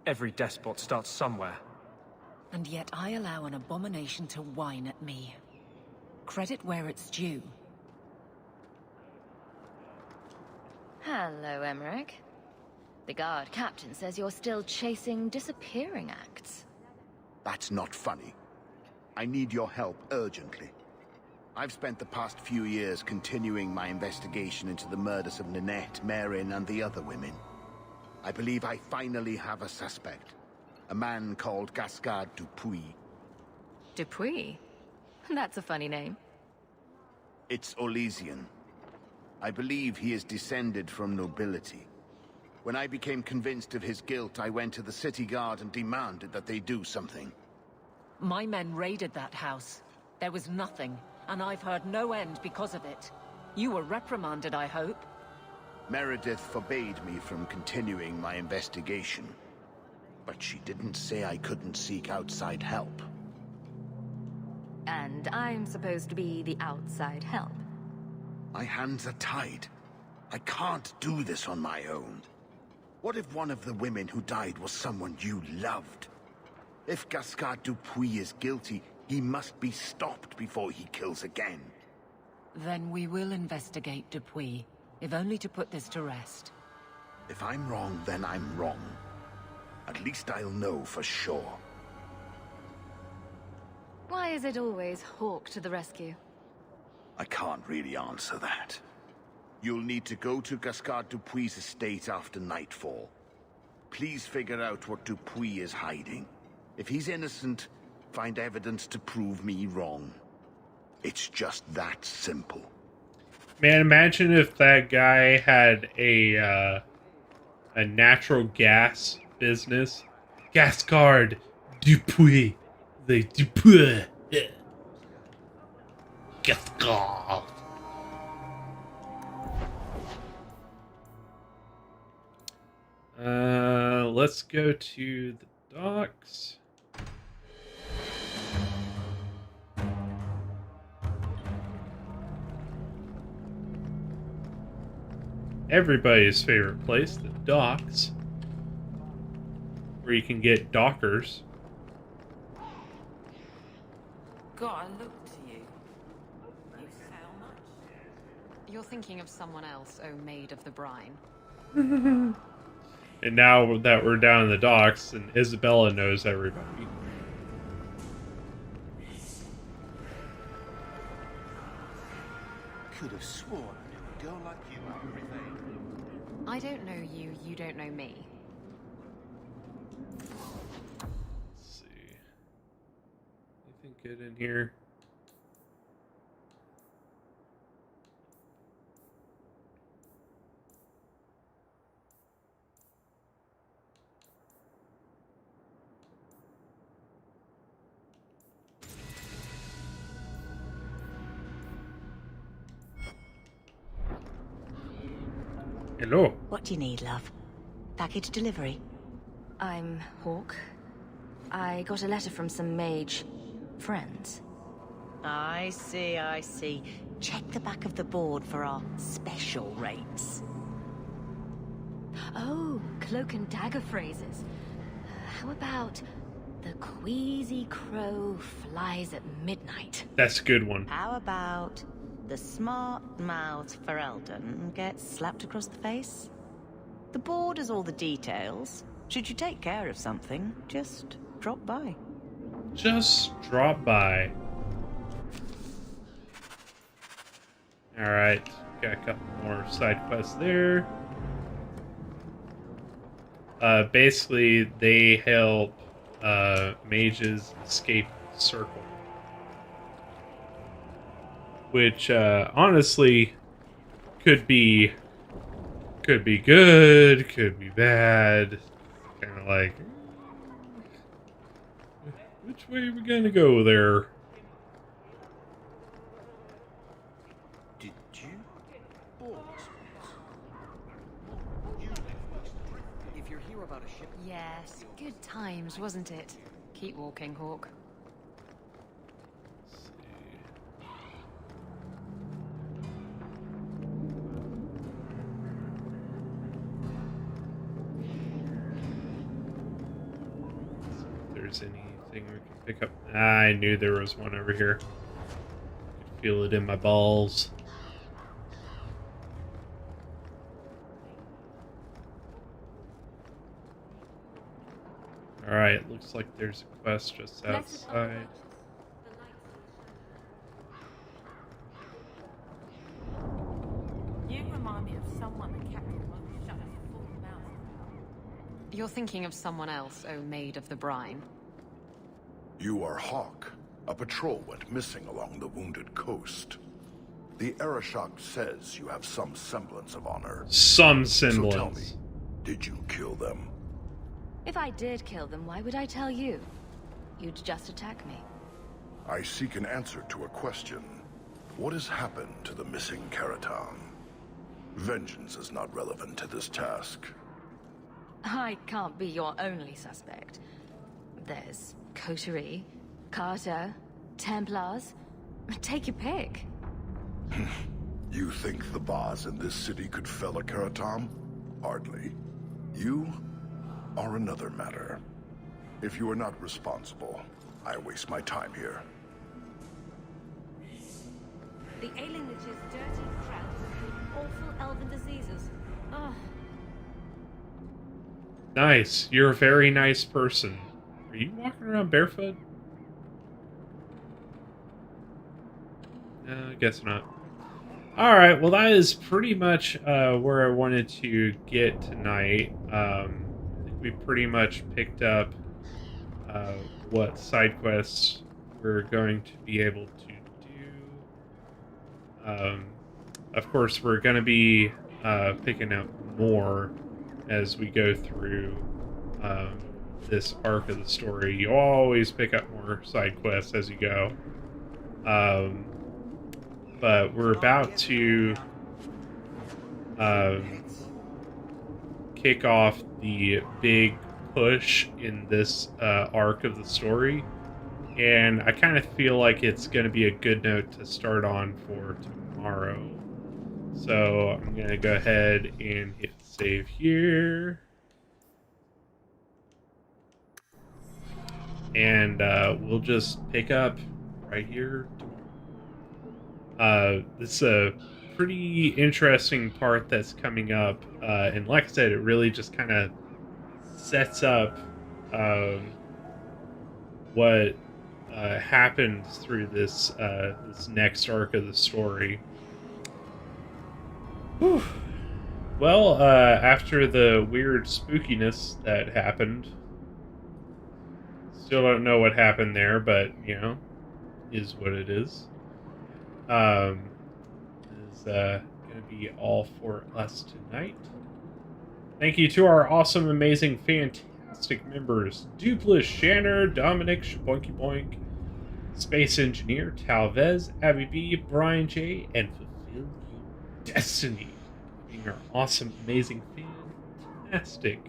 Every despot starts somewhere. And yet I allow an abomination to whine at me. Credit where it's due. Hello, Emmerich. The guard captain says you're still chasing disappearing acts. That's not funny. I need your help urgently. I've spent the past few years continuing my investigation into the murders of Ninette, Marin, and the other women. I believe I finally have a suspect. A man called Gascard Dupuis. Dupuis? That's a funny name. It's Olesian. I believe he is descended from nobility. When I became convinced of his guilt, I went to the city guard and demanded that they do something. My men raided that house. There was nothing, and I've heard no end because of it. You were reprimanded, I hope? Meredith forbade me from continuing my investigation. But she didn't say I couldn't seek outside help. And I'm supposed to be the outside help. My hands are tied. I can't do this on my own. What if one of the women who died was someone you loved? If Gascard Dupuis is guilty, he must be stopped before he kills again. Then we will investigate Dupuis, if only to put this to rest. If I'm wrong, then I'm wrong. At least I'll know for sure. Why is it always Hawk to the rescue? I can't really answer that. You'll need to go to Gascard Dupuis' estate after nightfall. Please figure out what Dupuis is hiding. If he's innocent, find evidence to prove me wrong. It's just that simple. Man, imagine if that guy had a natural gas business. Gascard Dupuis. The Dupuis. Gascard. Let's go to the docks. Everybody's favorite place, the docks, where you can get dockers. God, look to you. You sell much? You're thinking of someone else, oh maid of the brine. And now that we're down in the docks, and Isabella knows everybody. have sworn I knew a girl like you out of refrain. I don't know you, you don't know me. Let's see. Anything good in here? Hello. What do you need, love? Package delivery? I'm Hawk. I got a letter from some mage friends. I see, I see. Check the back of the board for our special rates. Oh, cloak and dagger phrases. How about the queasy crow flies at midnight? That's a good one. How about the smart-mouthed Ferelden gets slapped across the face? The board has all the details. Should you take care of something, just drop by. Just drop by. Alright, got a couple more side quests there. Basically, they help mages escape the circle. Which, honestly, could be good, could be bad. Kind of like, which way are we gonna go there? Did you? If you're here about a ship... Yes, good times, wasn't it? Keep walking, Hawk. There's anything we can pick up. I knew there was one over here. Could feel it in my balls. Alright, looks like there's a quest just outside. You remind me of someone that Captain Monk shut his full mouth. You're thinking of someone else, O Maid of the Brine. You are Hawk. A patrol went missing along the Wounded Coast. The Arashok says you have some semblance of honor. Some So tell me, semblance. did you kill them? If I did kill them, why would I tell you? You'd just attack me. I seek an answer to a question. What has happened to the missing Karatam? Vengeance is not relevant to this task. I can't be your only suspect. There's Coterie, Carter, Templars. Take your pick. You think the Baz in this city could fell a Karatam? Hardly. You are another matter. If you are not responsible, I waste my time here. The ailing witch's dirty crowds with awful elven diseases. Ugh. Nice. You're a very nice person. Are you walking around barefoot? No, I guess not. Alright, well that is pretty much where I wanted to get tonight. I think we pretty much picked up what side quests we're going to be able to do. Of course, we're going to be picking up more as we go through this arc of the story. You always pick up more side quests as you go. But we're about to kick off the big push in this arc of the story. And I kind of feel like it's going to be a good note to start on for tomorrow. So I'm going to go ahead and hit save here. And we'll just pick up right here tomorrow. This is a pretty interesting part that's coming up. And like I said, it really just kind of sets up what happens through this this next arc of the story. Whew. Well, after the weird spookiness that happened, still don't know what happened there, but, you know, is what it is. Is going to be all for us tonight. Thank you to our awesome, amazing, fantastic members: Duplis, Shanner, Dominic, Shaboinky Boink, Space Engineer, Talvez, Abby B, Brian J, and Fulfill Your Destiny. Being our awesome, amazing, fantastic,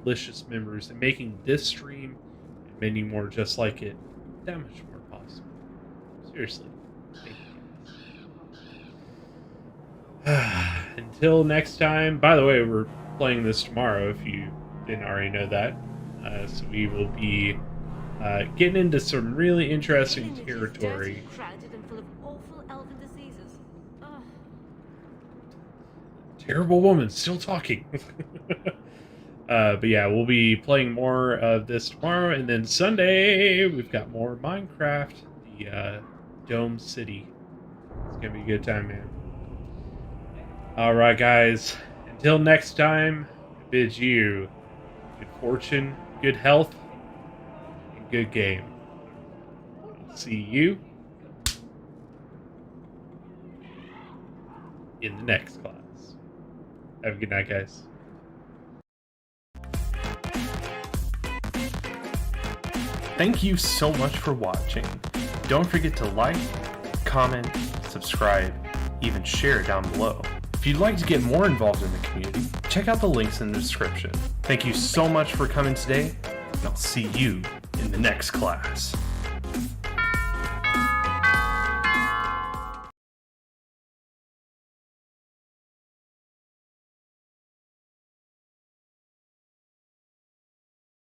delicious members and making this stream and many more just like it that much more possible. Seriously. Thank you. Until next time. By the way, we're playing this tomorrow if you didn't already know that. So we will be getting into some really interesting territory. Crowded and full of awful elven diseases. Ugh. Terrible woman, still talking. But yeah, we'll be playing more of this tomorrow, and then Sunday we've got more Minecraft, the Dome City. It's gonna be a good time, man. Alright guys, until next time, I bid you good fortune, good health, and good game. I'll see you in the next class. Have a good night, guys. Thank you so much for watching. Don't forget to like, comment, subscribe, even share down below. If you'd like to get more involved in the community, check out the links in the description. Thank you so much for coming today, and I'll see you in the next class.